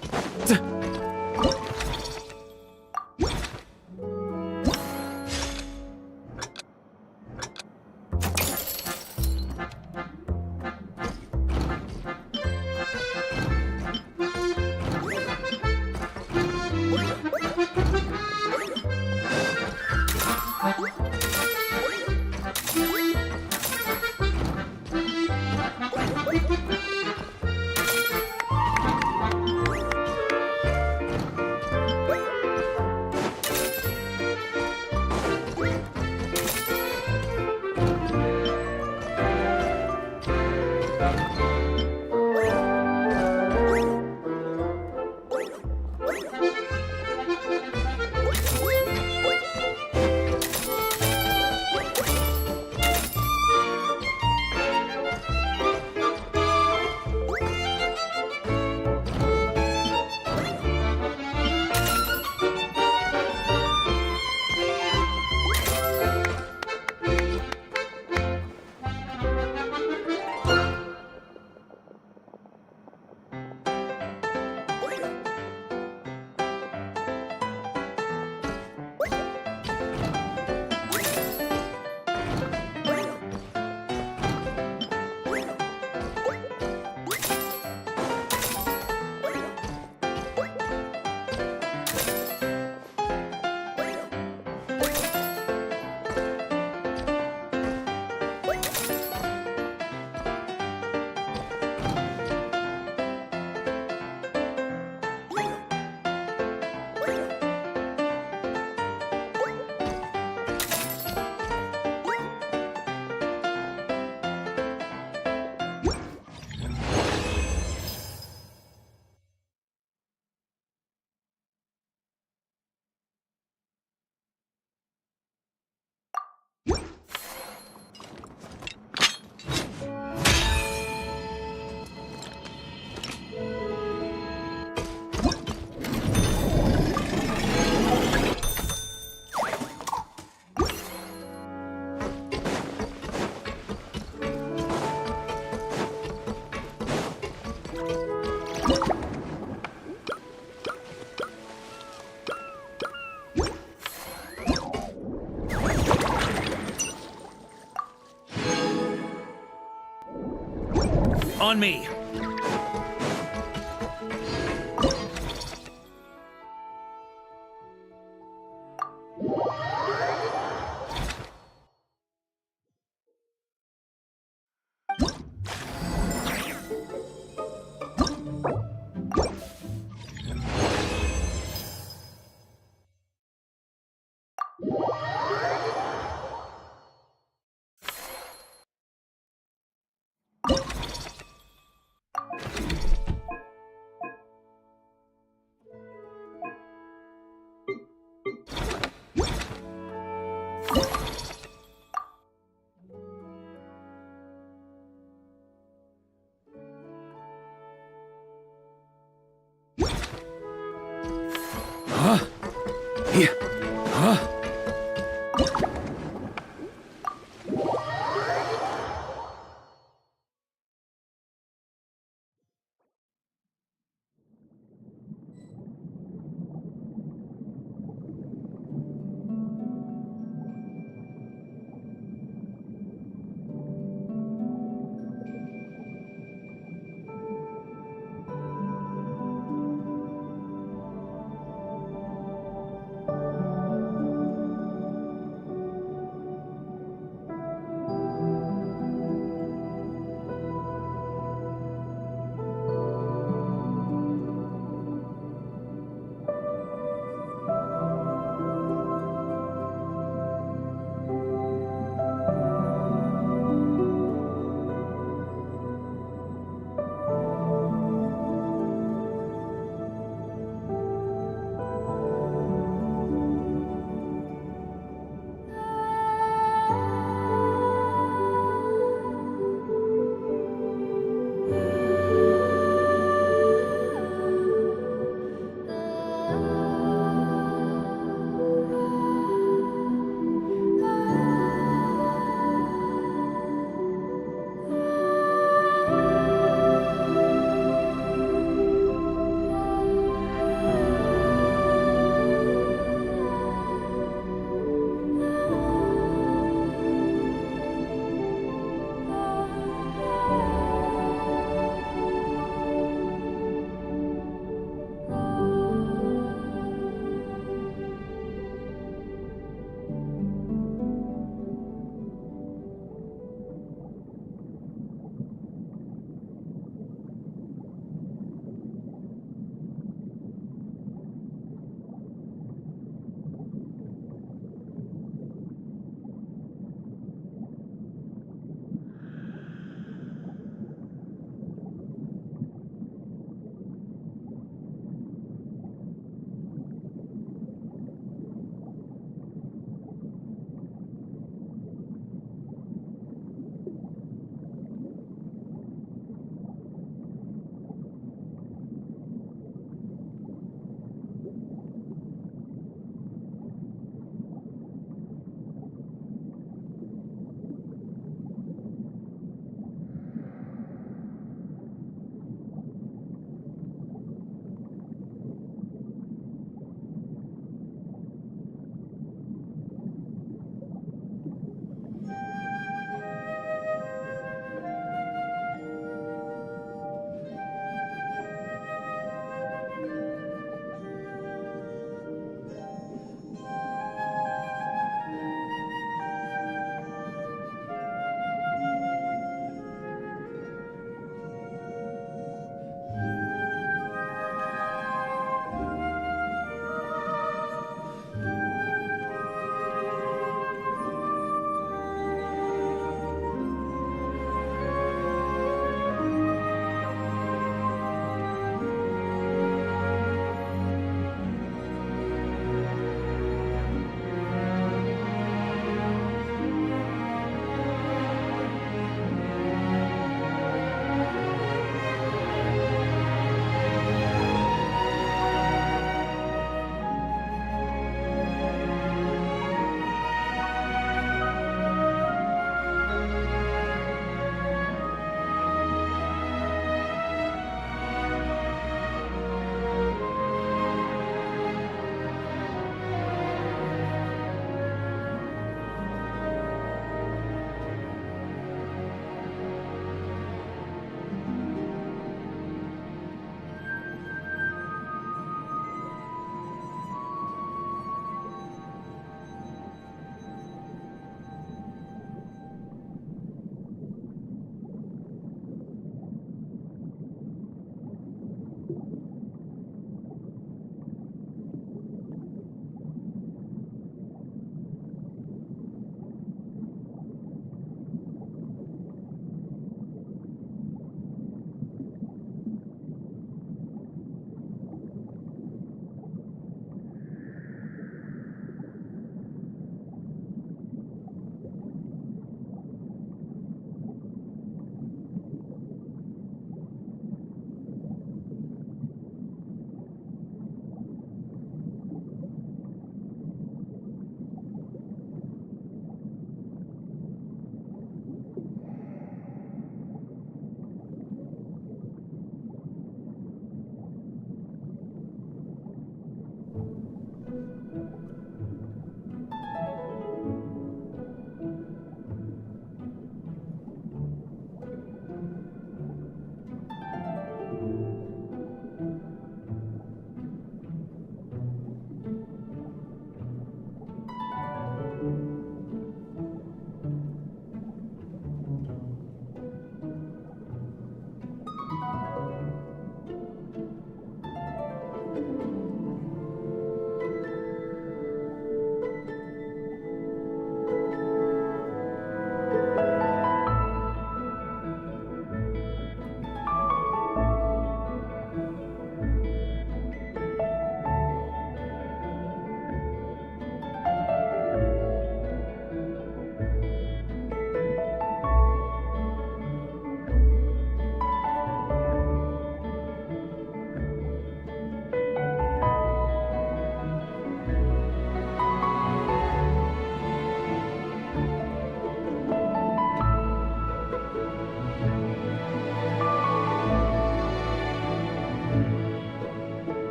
Speaker 21: On me!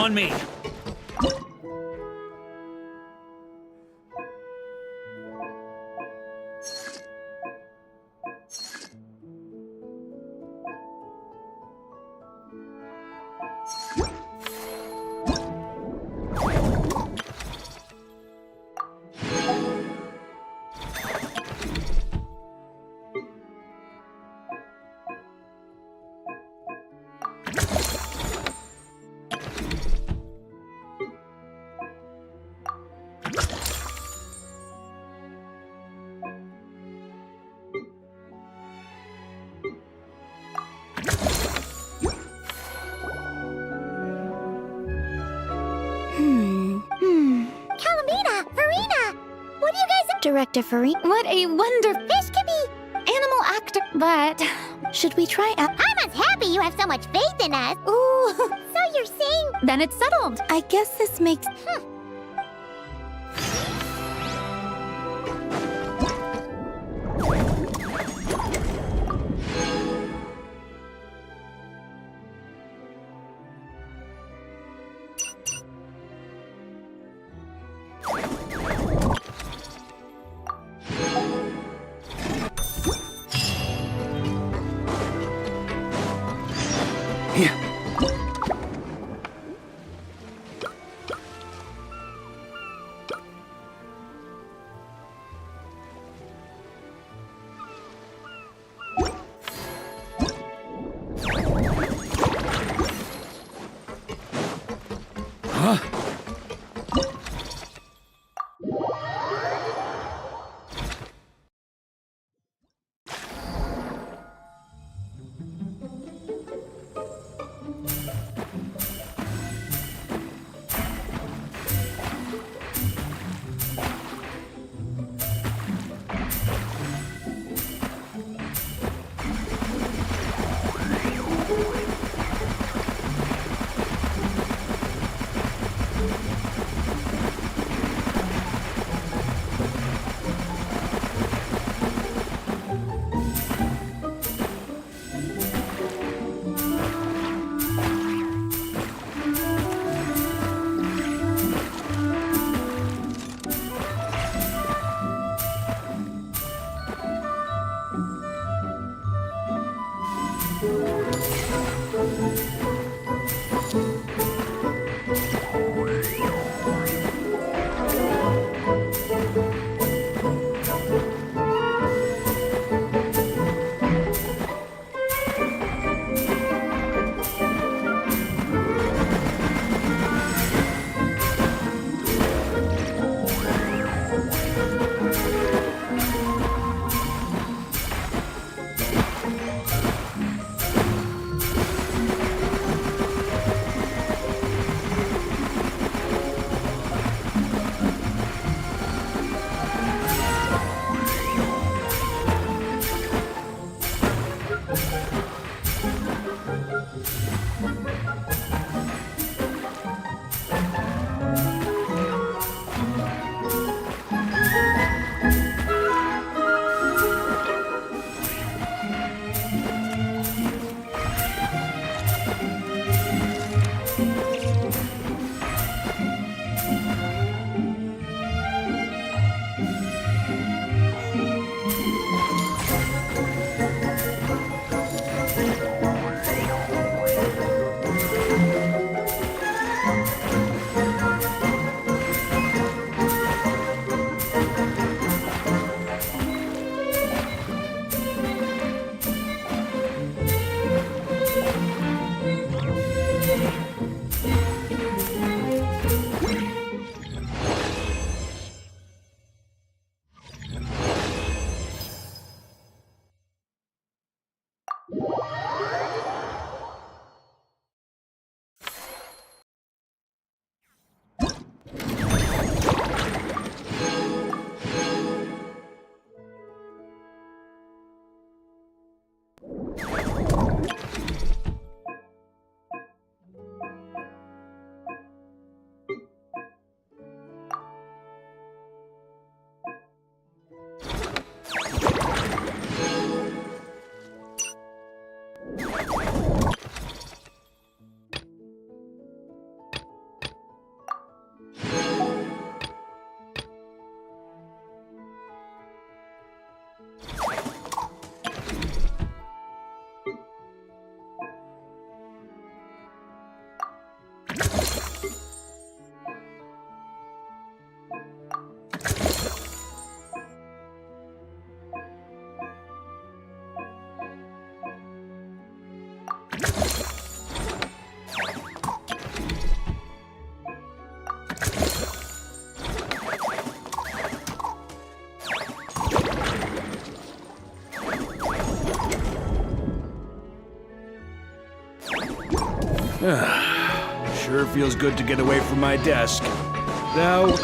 Speaker 21: On me.
Speaker 2: Calamina, Farina, what do you guys...
Speaker 5: Director Farina.
Speaker 4: What a wonderful
Speaker 2: Fish could be...
Speaker 4: animal actor. But
Speaker 5: Should we try out?
Speaker 2: I'm as happy you have so much faith in us. Ooh, so you're saying...
Speaker 4: then it's settled.
Speaker 5: I guess this makes...
Speaker 21: feels good to get away from my desk. Now...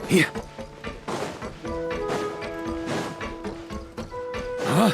Speaker 20: Here. Huh?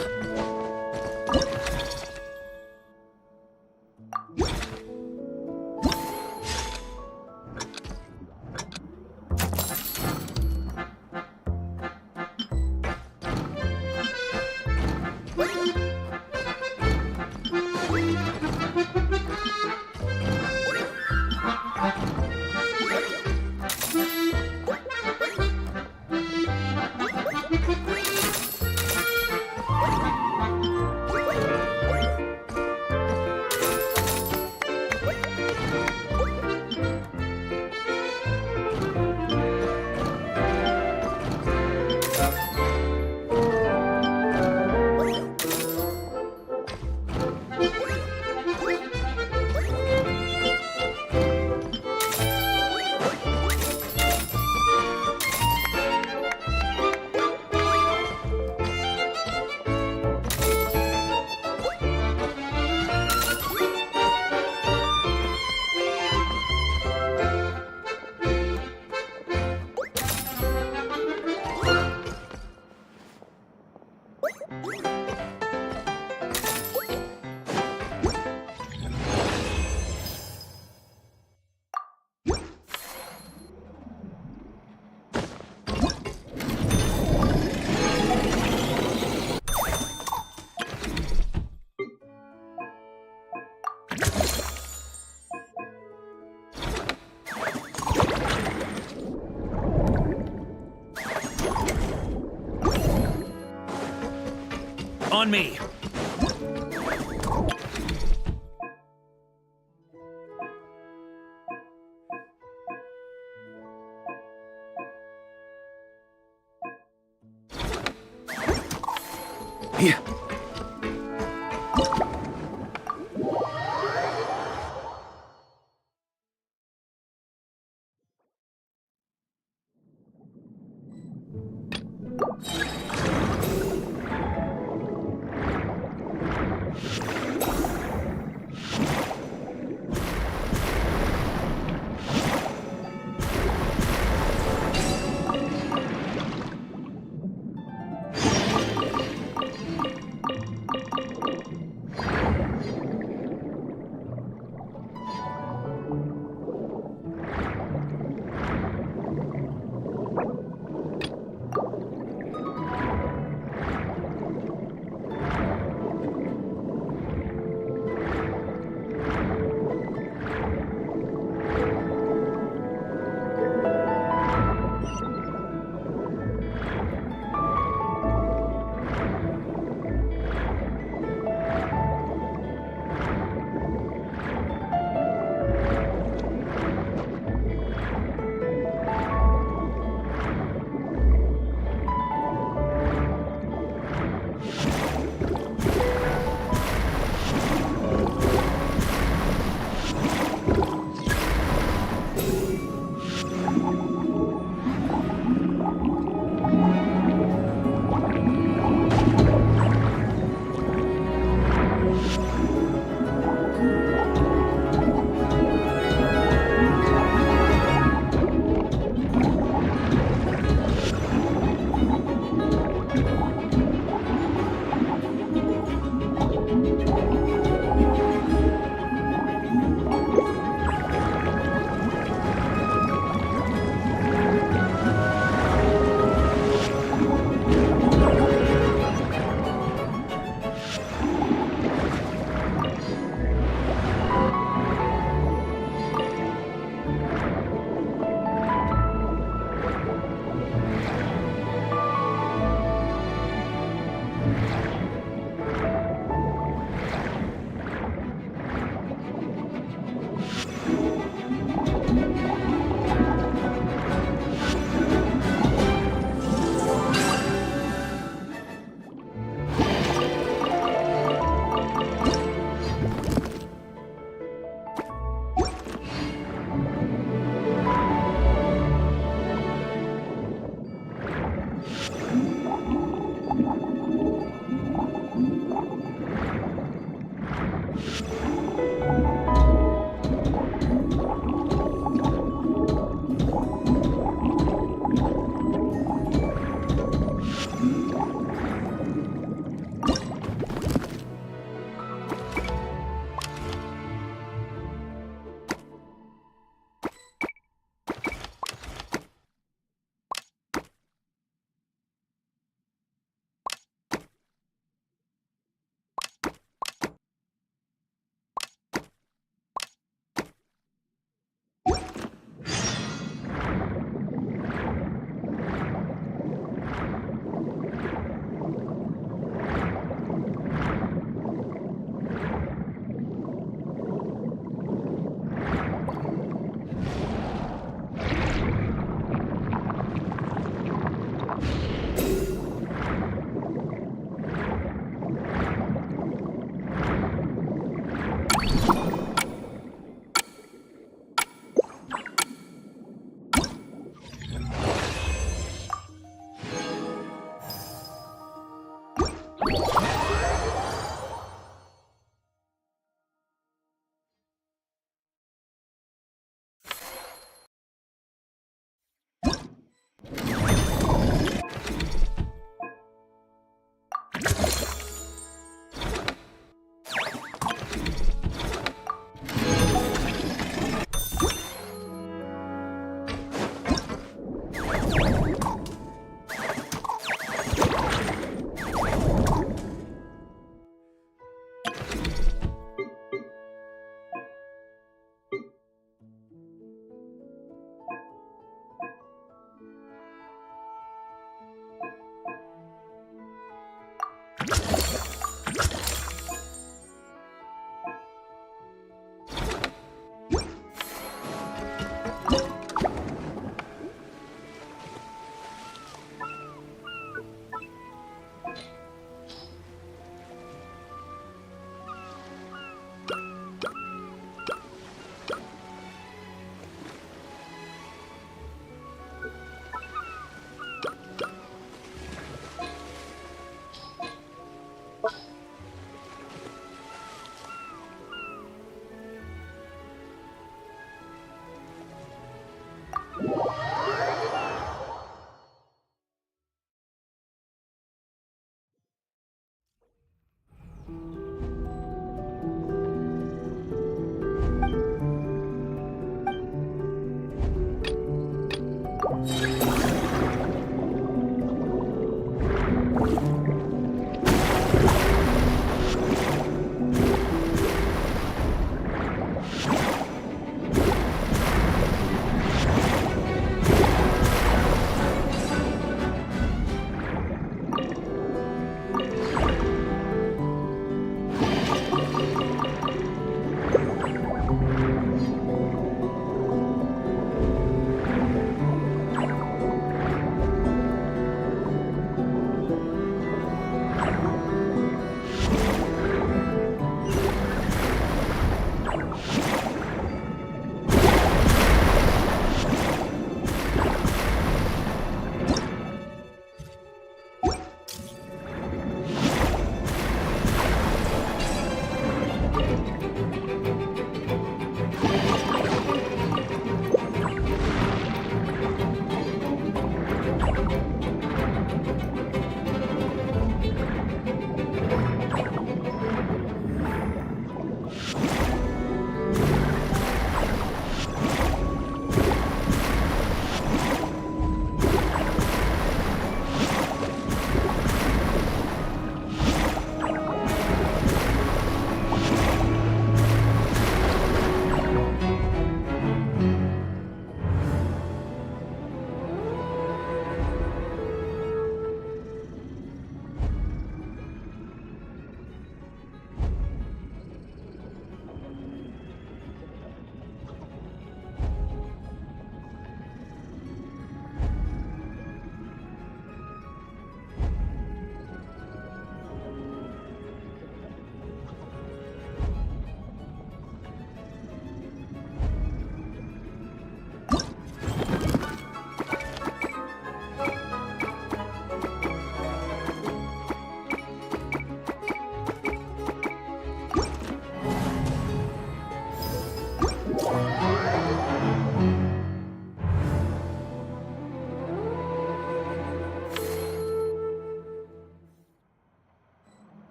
Speaker 21: On me!
Speaker 20: Here.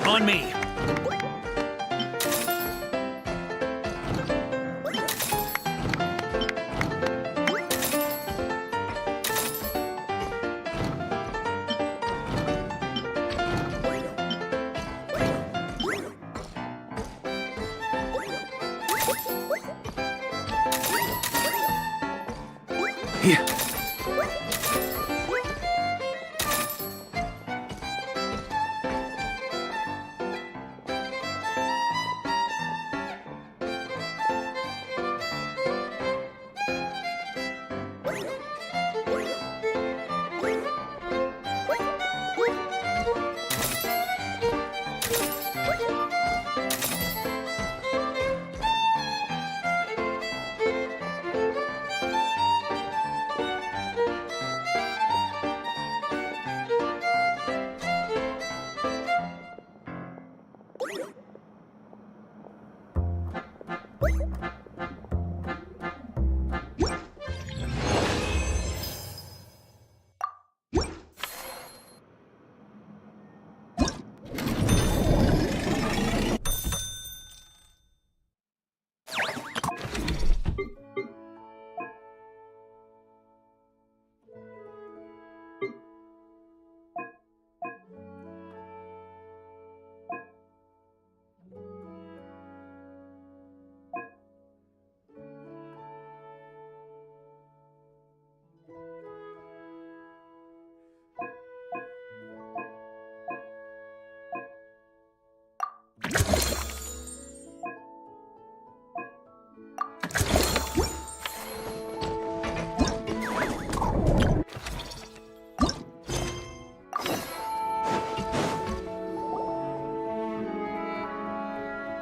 Speaker 21: On me!
Speaker 20: Here.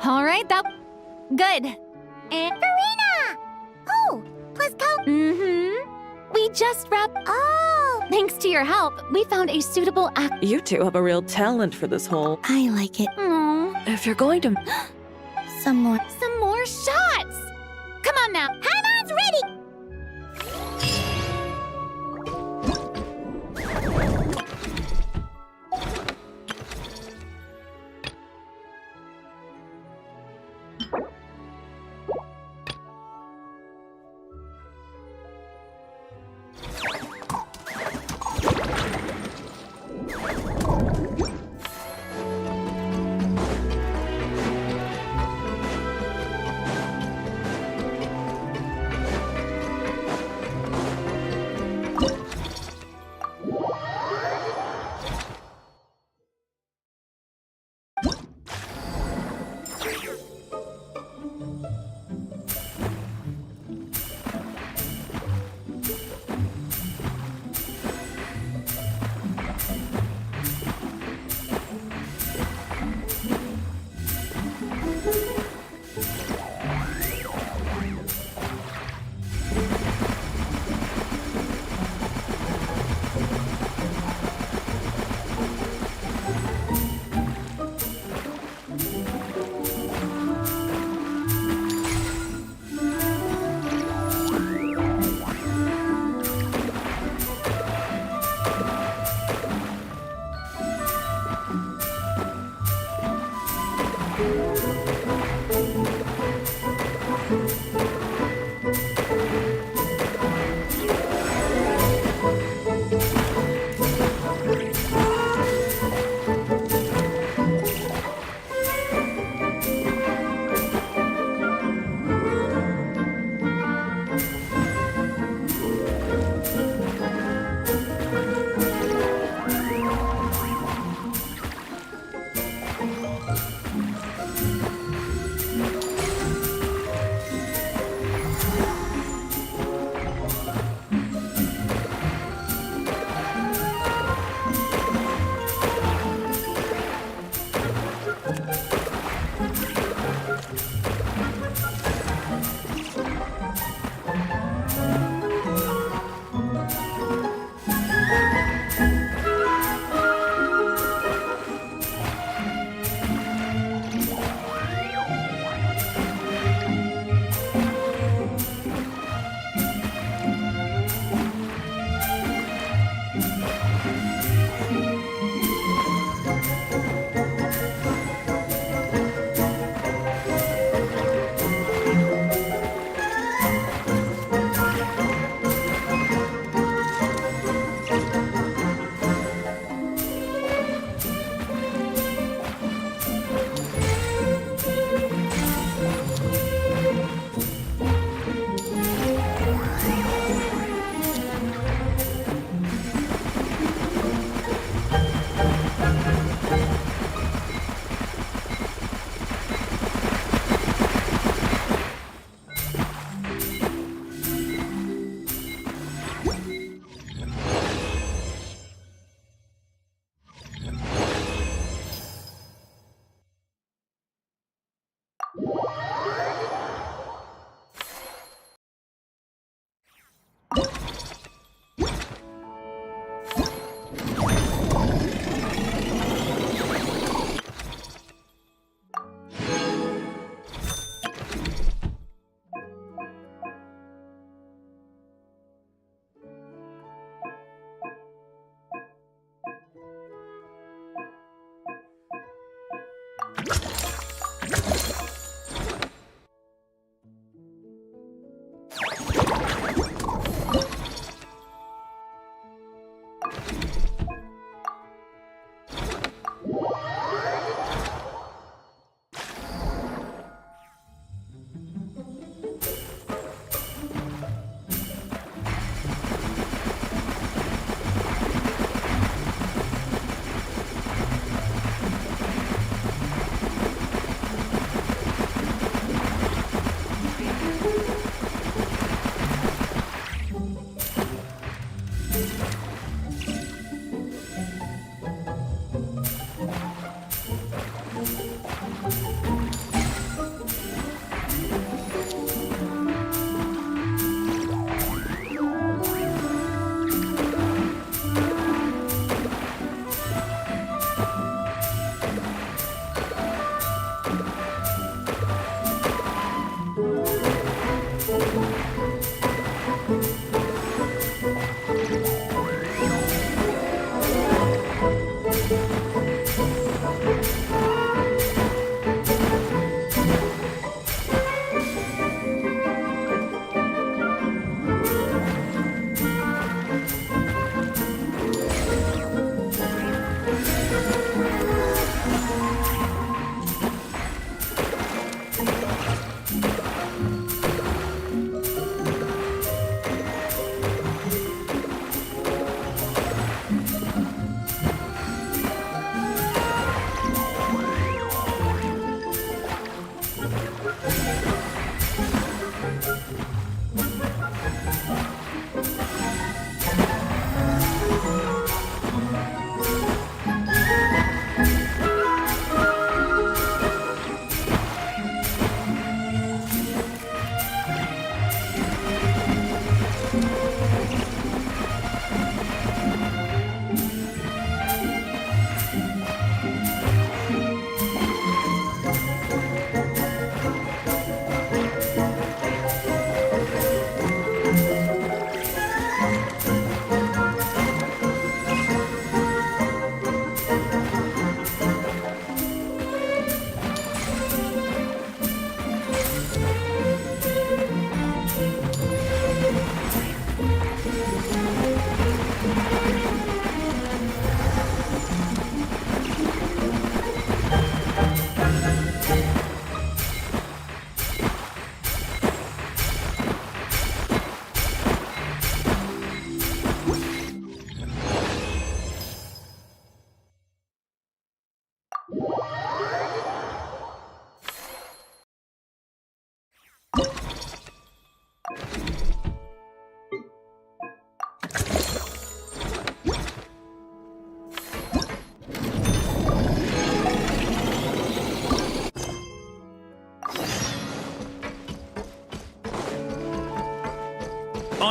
Speaker 4: All right, that... Good. And...
Speaker 2: Farina! Oh, plus Coke?
Speaker 4: Mm-hmm. We just wrapped...
Speaker 2: Oh!
Speaker 4: Thanks to your help, we found a suitable act...
Speaker 1: You two have a real talent for this whole...
Speaker 5: I like it.
Speaker 4: Aww.
Speaker 1: If you're going to...
Speaker 5: Some more.
Speaker 4: Some more shots! Come on now.
Speaker 2: Haimon's ready!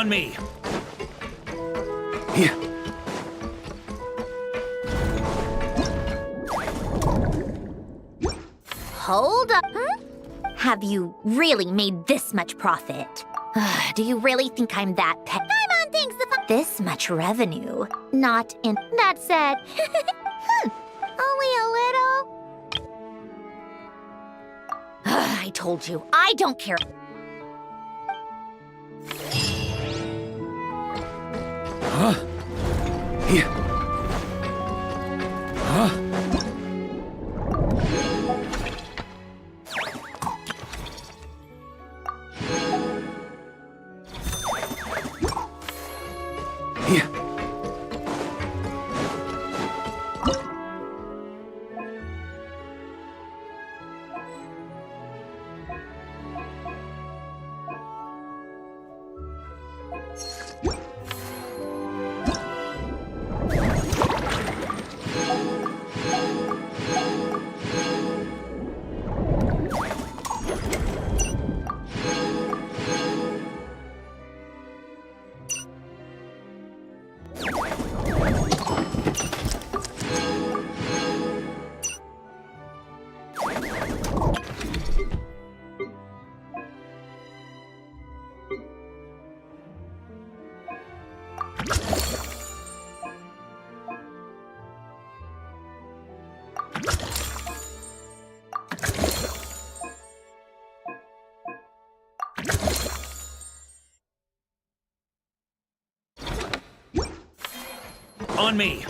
Speaker 21: On me.
Speaker 9: Hold up. Have you really made this much profit? Do you really think I'm that Paimon thinks this much revenue. Not in. That said, only a little. I told you, I don't care.
Speaker 21: On me.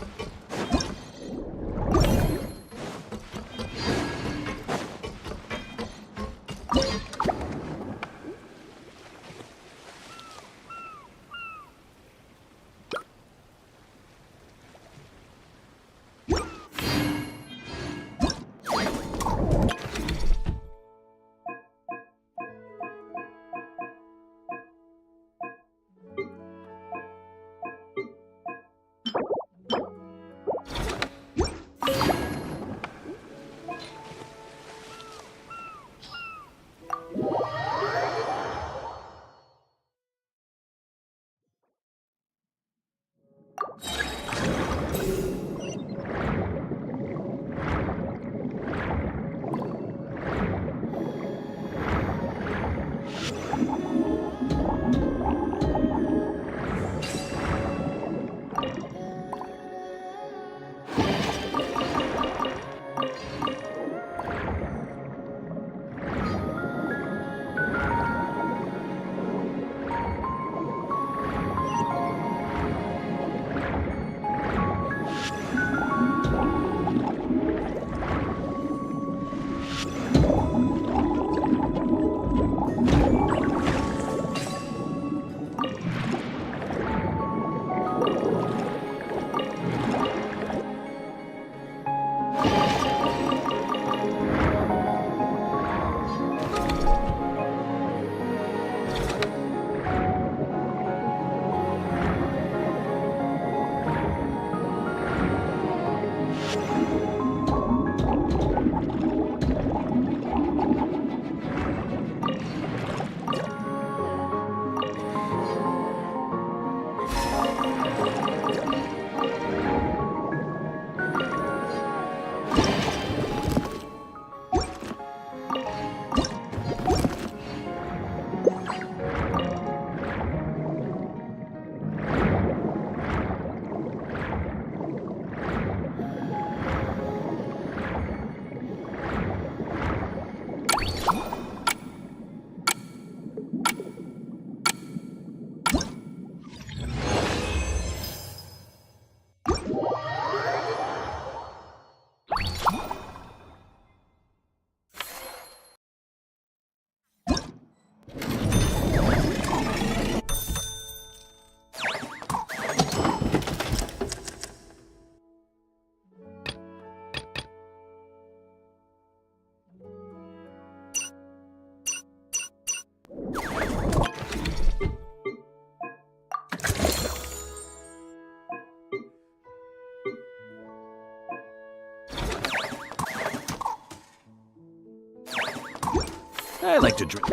Speaker 21: I like to drink.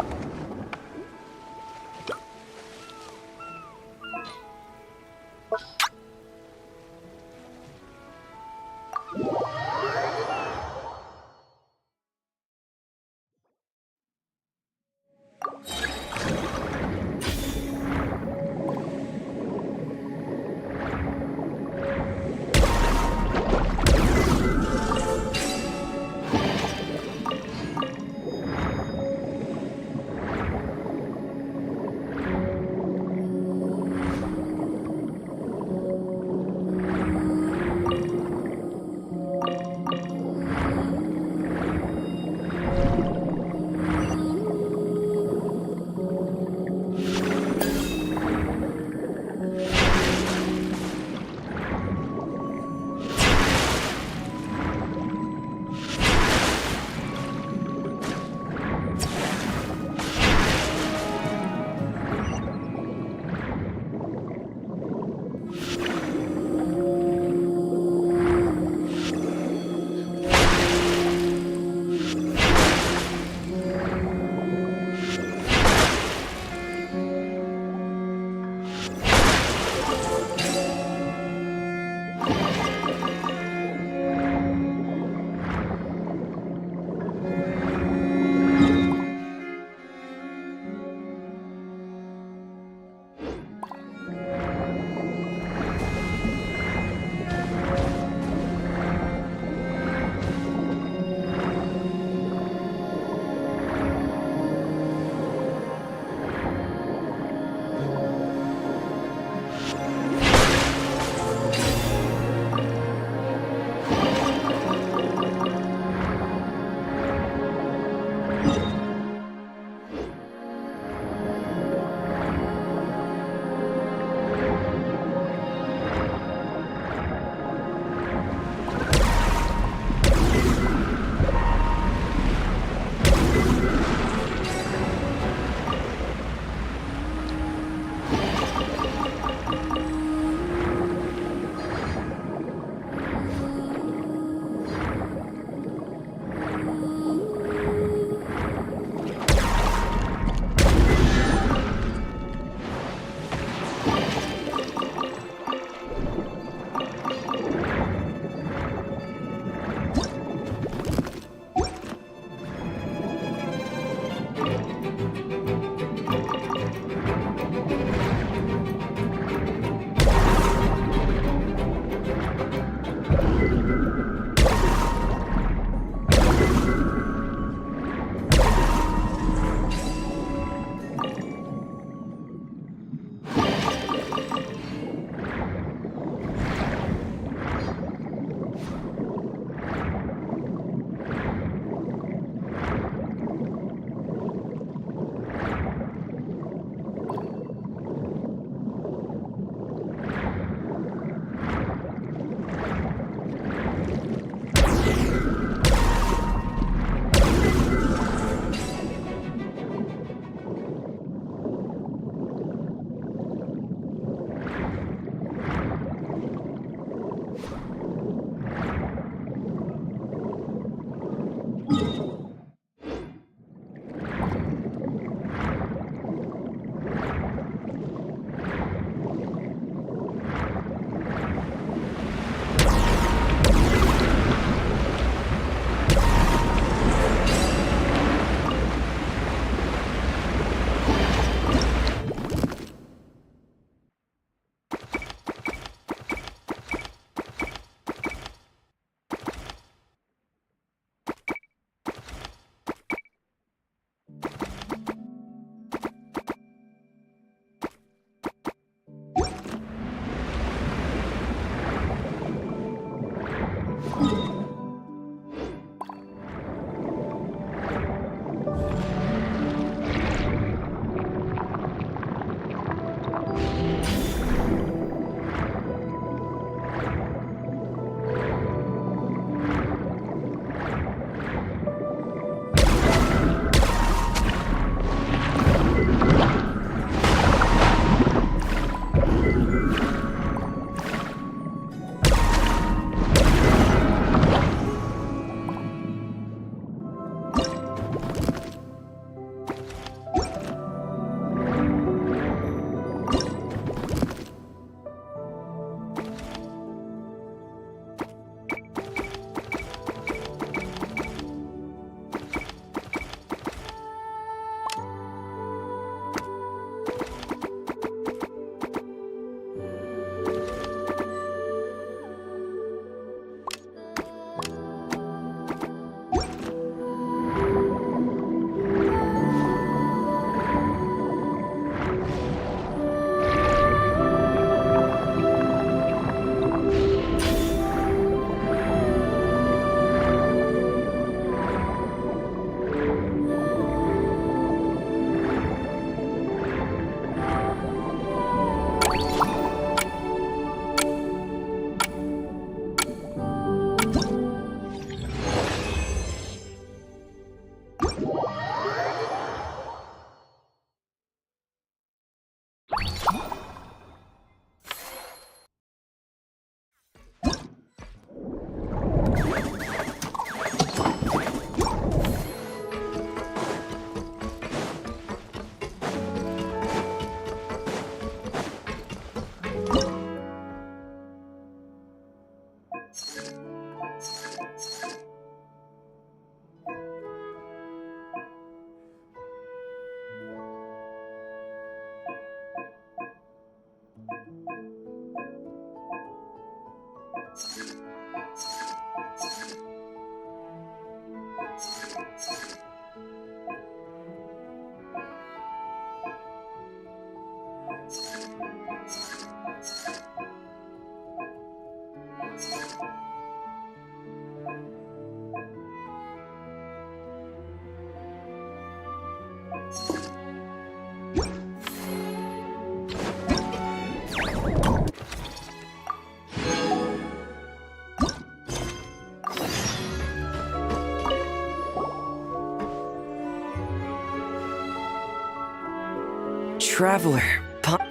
Speaker 17: traveler.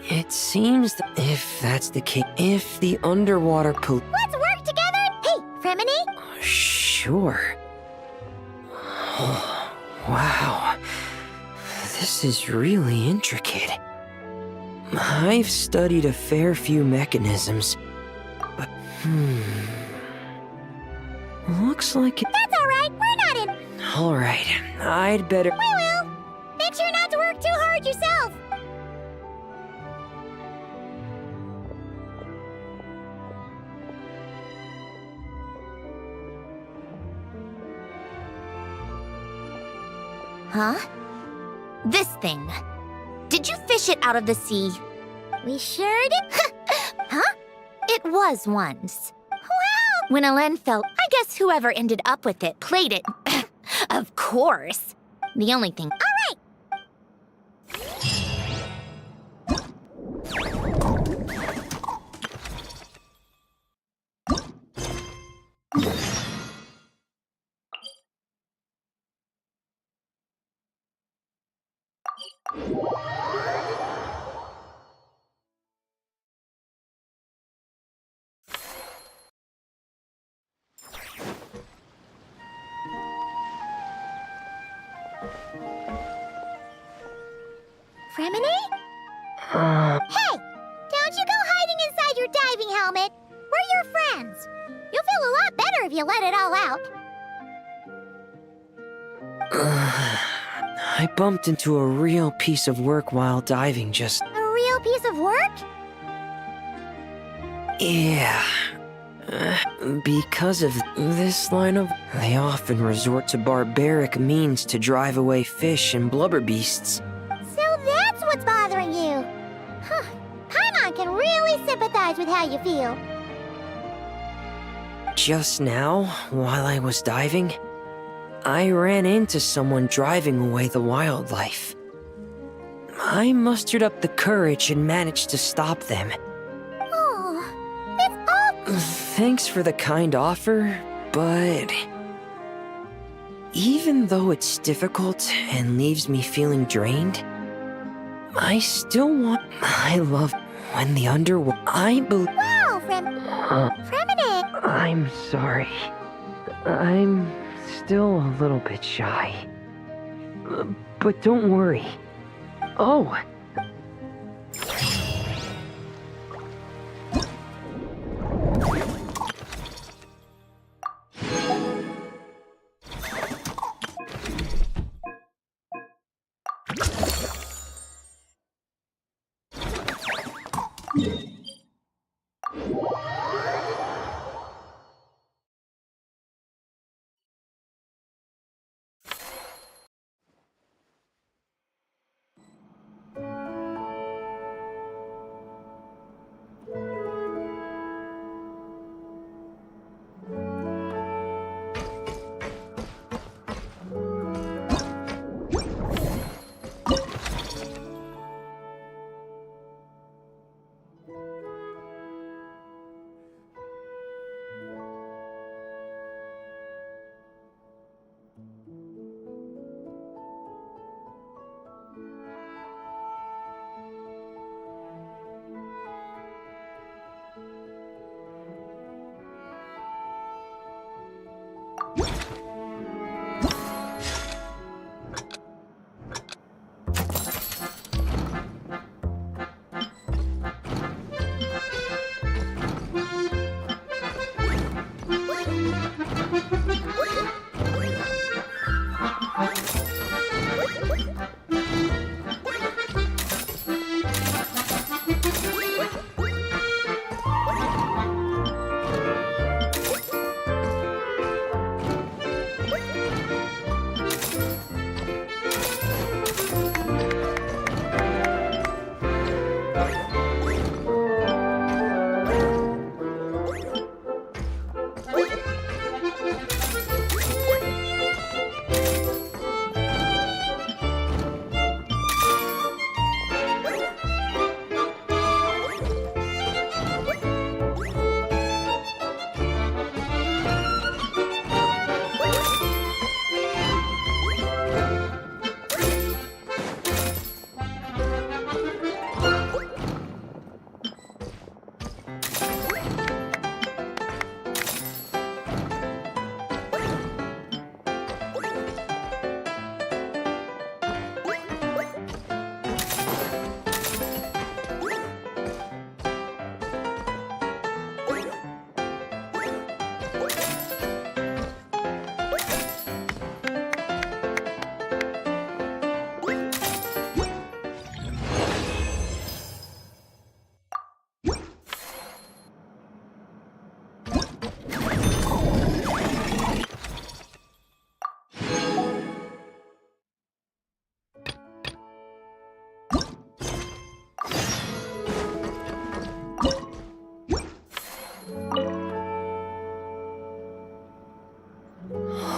Speaker 17: It seems that if that's the case, if the underwater
Speaker 2: Let's work together! Hey, Fremini?
Speaker 17: Sure. Oh, wow. This is really intricate. I've studied a fair few mechanisms, but looks like it.
Speaker 2: That's alright, we're not in.
Speaker 17: Alright, I'd better.
Speaker 2: We will. Make sure not to work too hard yourself.
Speaker 9: Huh? This thing. Did you fish it out of the sea?
Speaker 2: We sure did.
Speaker 9: Huh? It was once. Well, when Elen fell, I guess whoever ended up with it played it. Of course. The only thing.
Speaker 2: All right. Fremini? Hey! Don't you go hiding inside your diving helmet! We're your friends! You'll feel a lot better if you let it all out.
Speaker 17: I bumped into a real piece of work while diving just.
Speaker 2: A real piece of work?
Speaker 17: Yeah. Because of this line of. They often resort to barbaric means to drive away fish and blubber beasts.
Speaker 2: So that's what's bothering you. Huh. Paimon can really sympathize with how you feel.
Speaker 17: Just now, while I was diving, I ran into someone driving away the wildlife. I mustered up the courage and managed to stop them.
Speaker 2: Oh, it's awful.
Speaker 17: Thanks for the kind offer, but even though it's difficult and leaves me feeling drained, I still want. I love when the underwater.
Speaker 2: Wow, Fremini!
Speaker 17: I'm sorry. I'm still a little bit shy. But don't worry. Oh!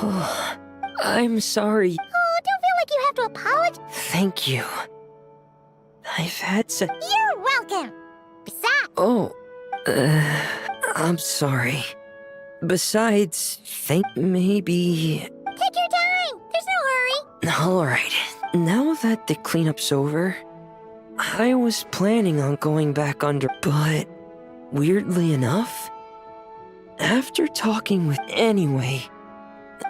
Speaker 17: Oh, I'm sorry.
Speaker 2: Oh, don't feel like you have to apologize.
Speaker 17: Thank you. I've had such...
Speaker 2: You're welcome. Besides...
Speaker 17: Oh, I'm sorry. Besides, think maybe...
Speaker 2: Take your time. There's no hurry.
Speaker 17: Alright, now that the cleanup's over, I was planning on going back under, but weirdly enough, after talking with... Anyway,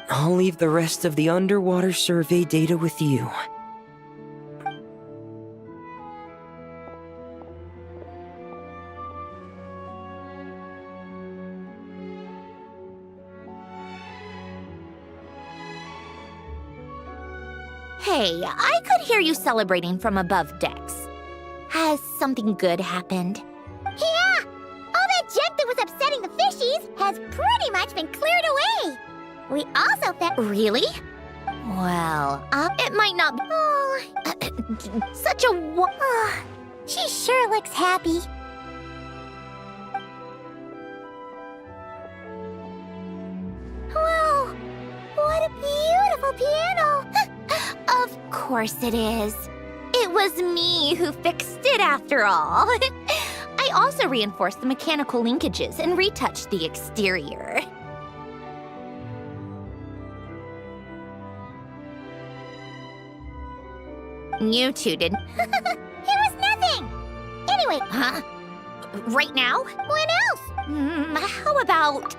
Speaker 17: I'll leave the rest of the underwater survey data with you.
Speaker 9: Hey, I could hear you celebrating from above decks. Has something good happened?
Speaker 2: Yeah! All that junk that was upsetting the fishies has pretty much been cleared away. We also found...
Speaker 9: Really? Well, it might not be...
Speaker 2: Oh,
Speaker 9: such a...
Speaker 2: she sure looks happy. Whoa! What a beautiful piano!
Speaker 9: Of course it is. It was me who fixed it after all. I also reinforced the mechanical linkages and retouched the exterior. You two did.
Speaker 2: It was nothing! Anyway...
Speaker 9: Huh? Right now?
Speaker 2: When else?
Speaker 9: How about...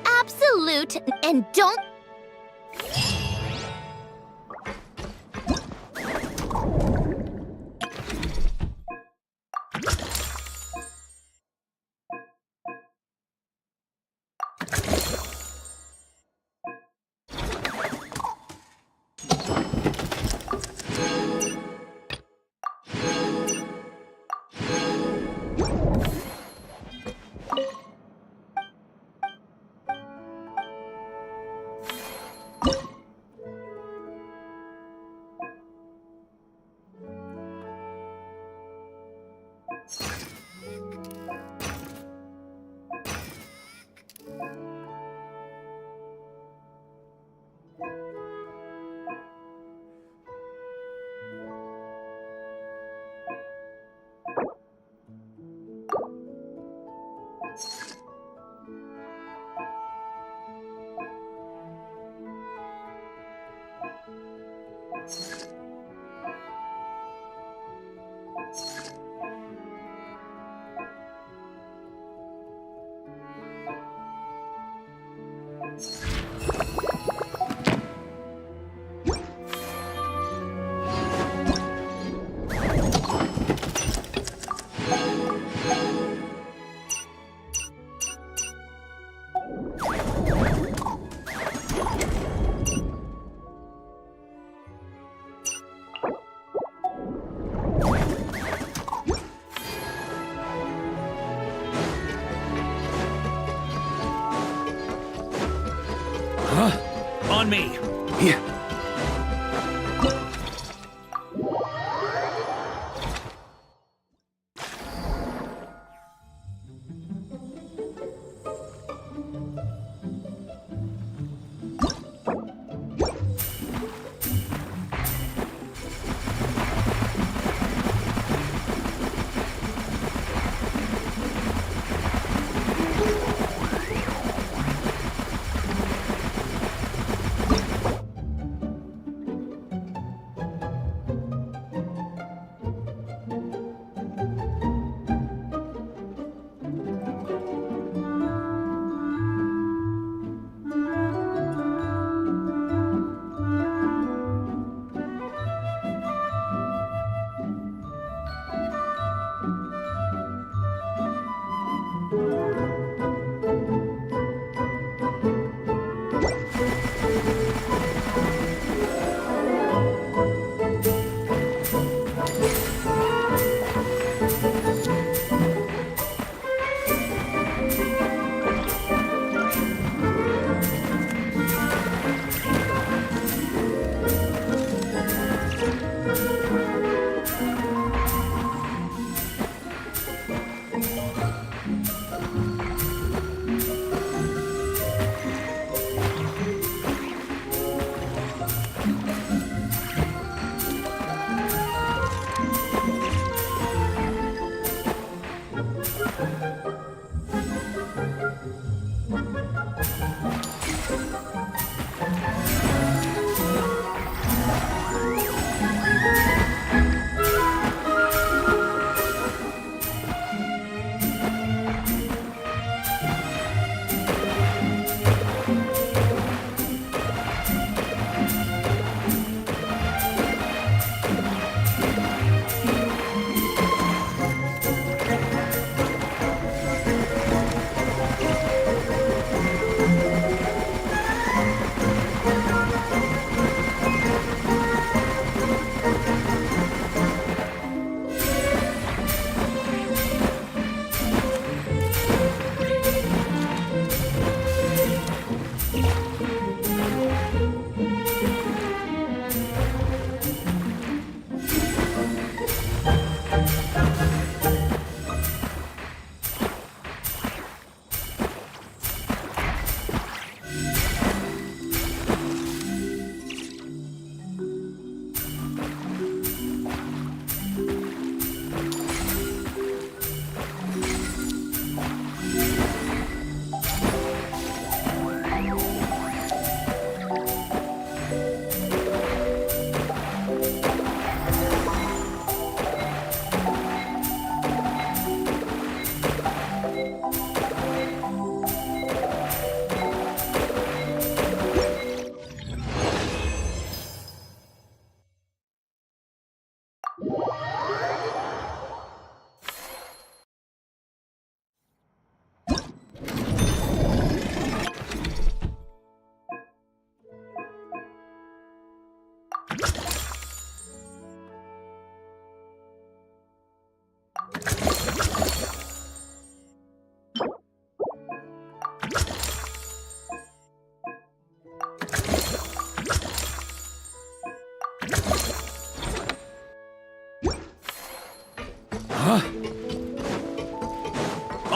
Speaker 9: absolute and don't...
Speaker 21: On me!
Speaker 20: Here.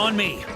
Speaker 21: On me!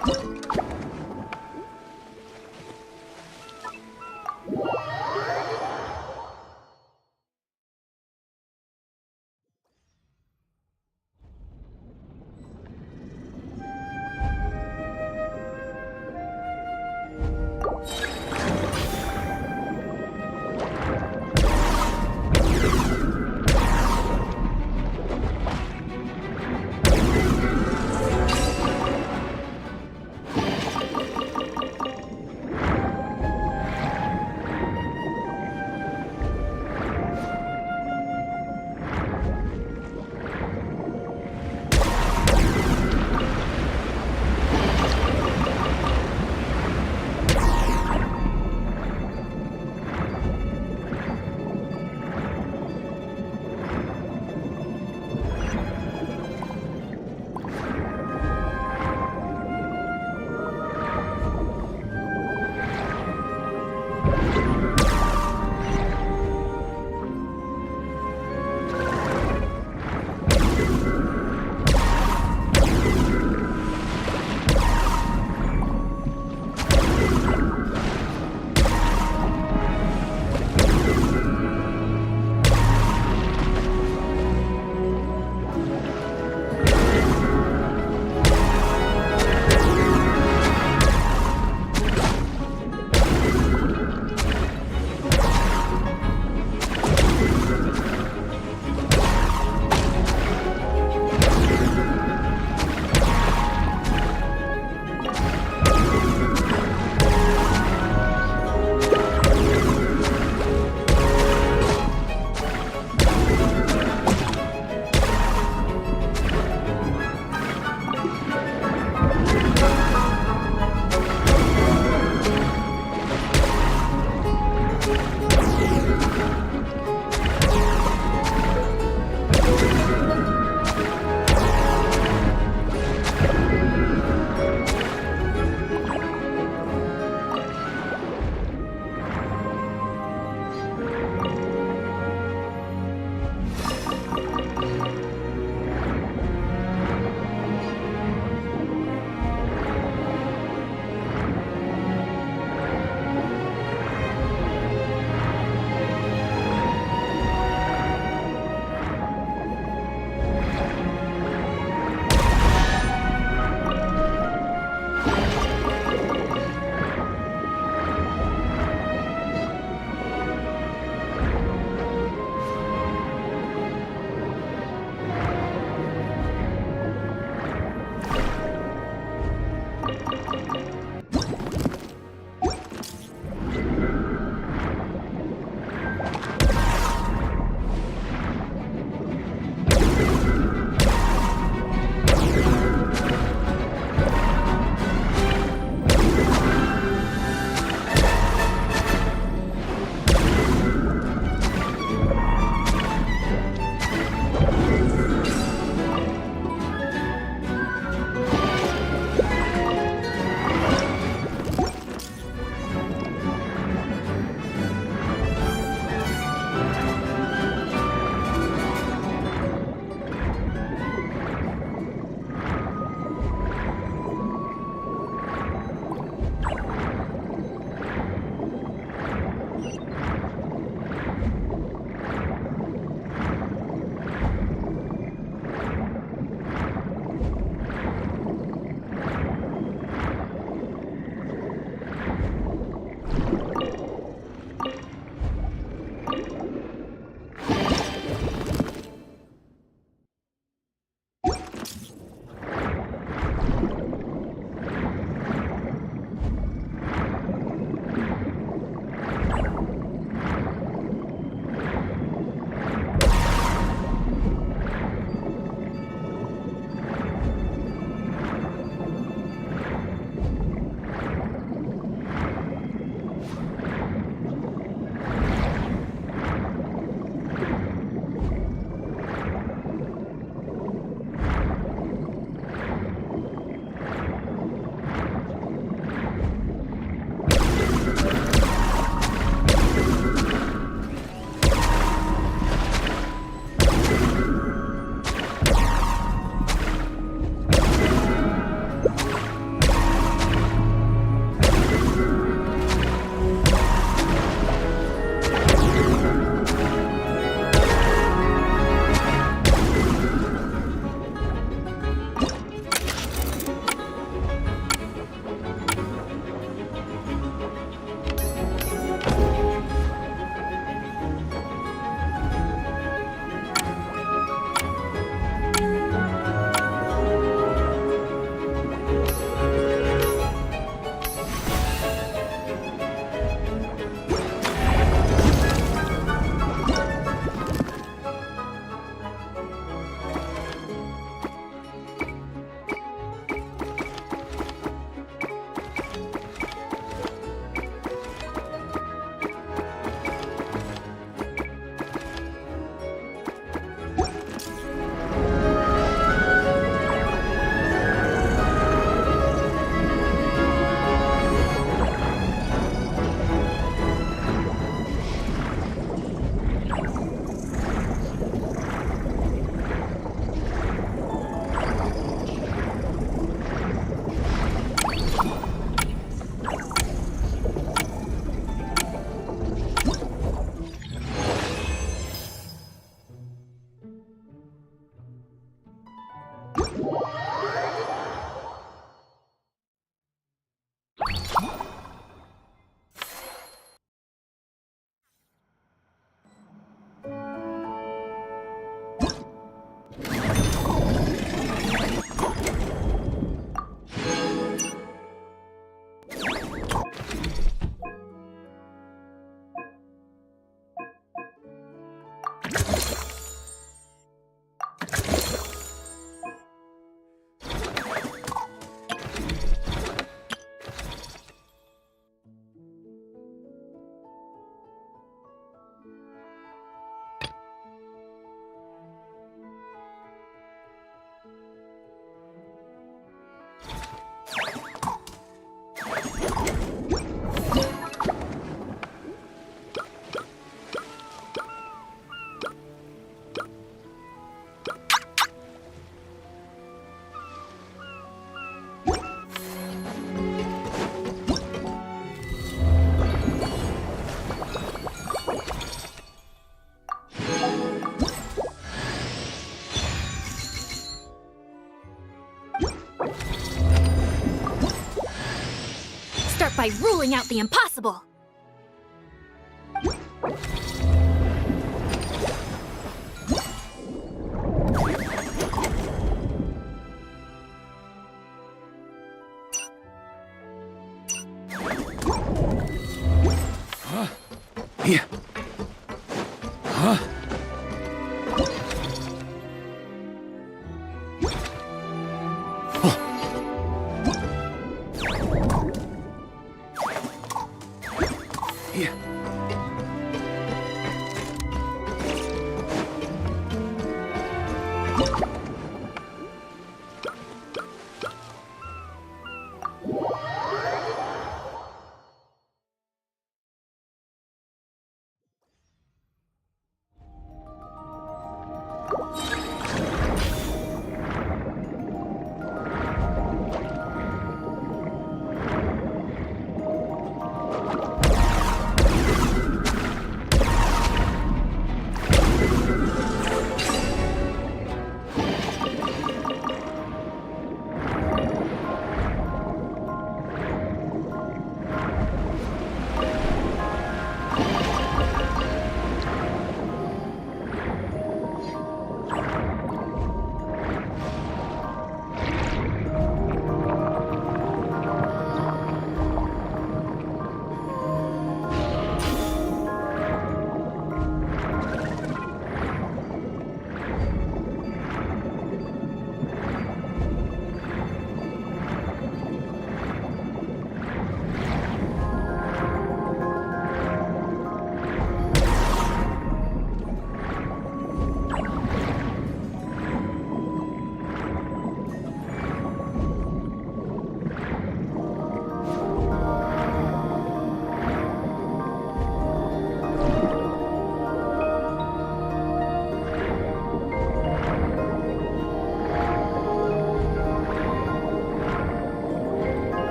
Speaker 8: Start by ruling out the impossible.
Speaker 20: Yeah. Huh?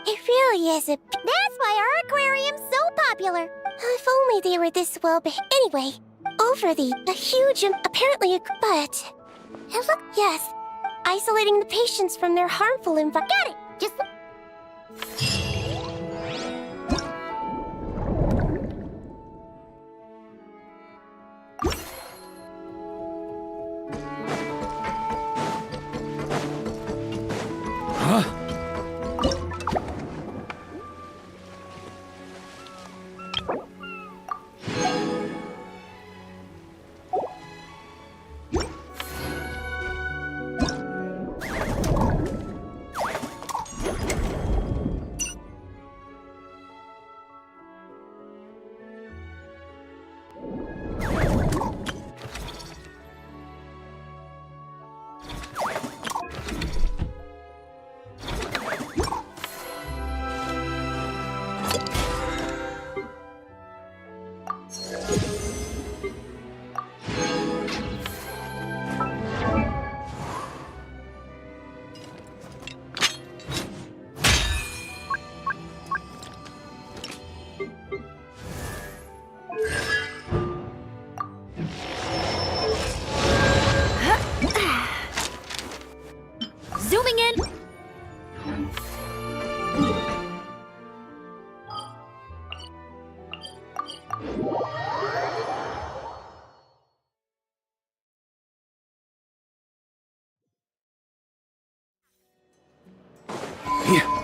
Speaker 2: It really is a... That's why our aquarium's so popular. If only they were this well Anyway, over a huge, apparently but... And look, yes. Isolating the patients from their harmful Got it! Just...
Speaker 19: Huh?
Speaker 8: Zooming in!
Speaker 19: Here.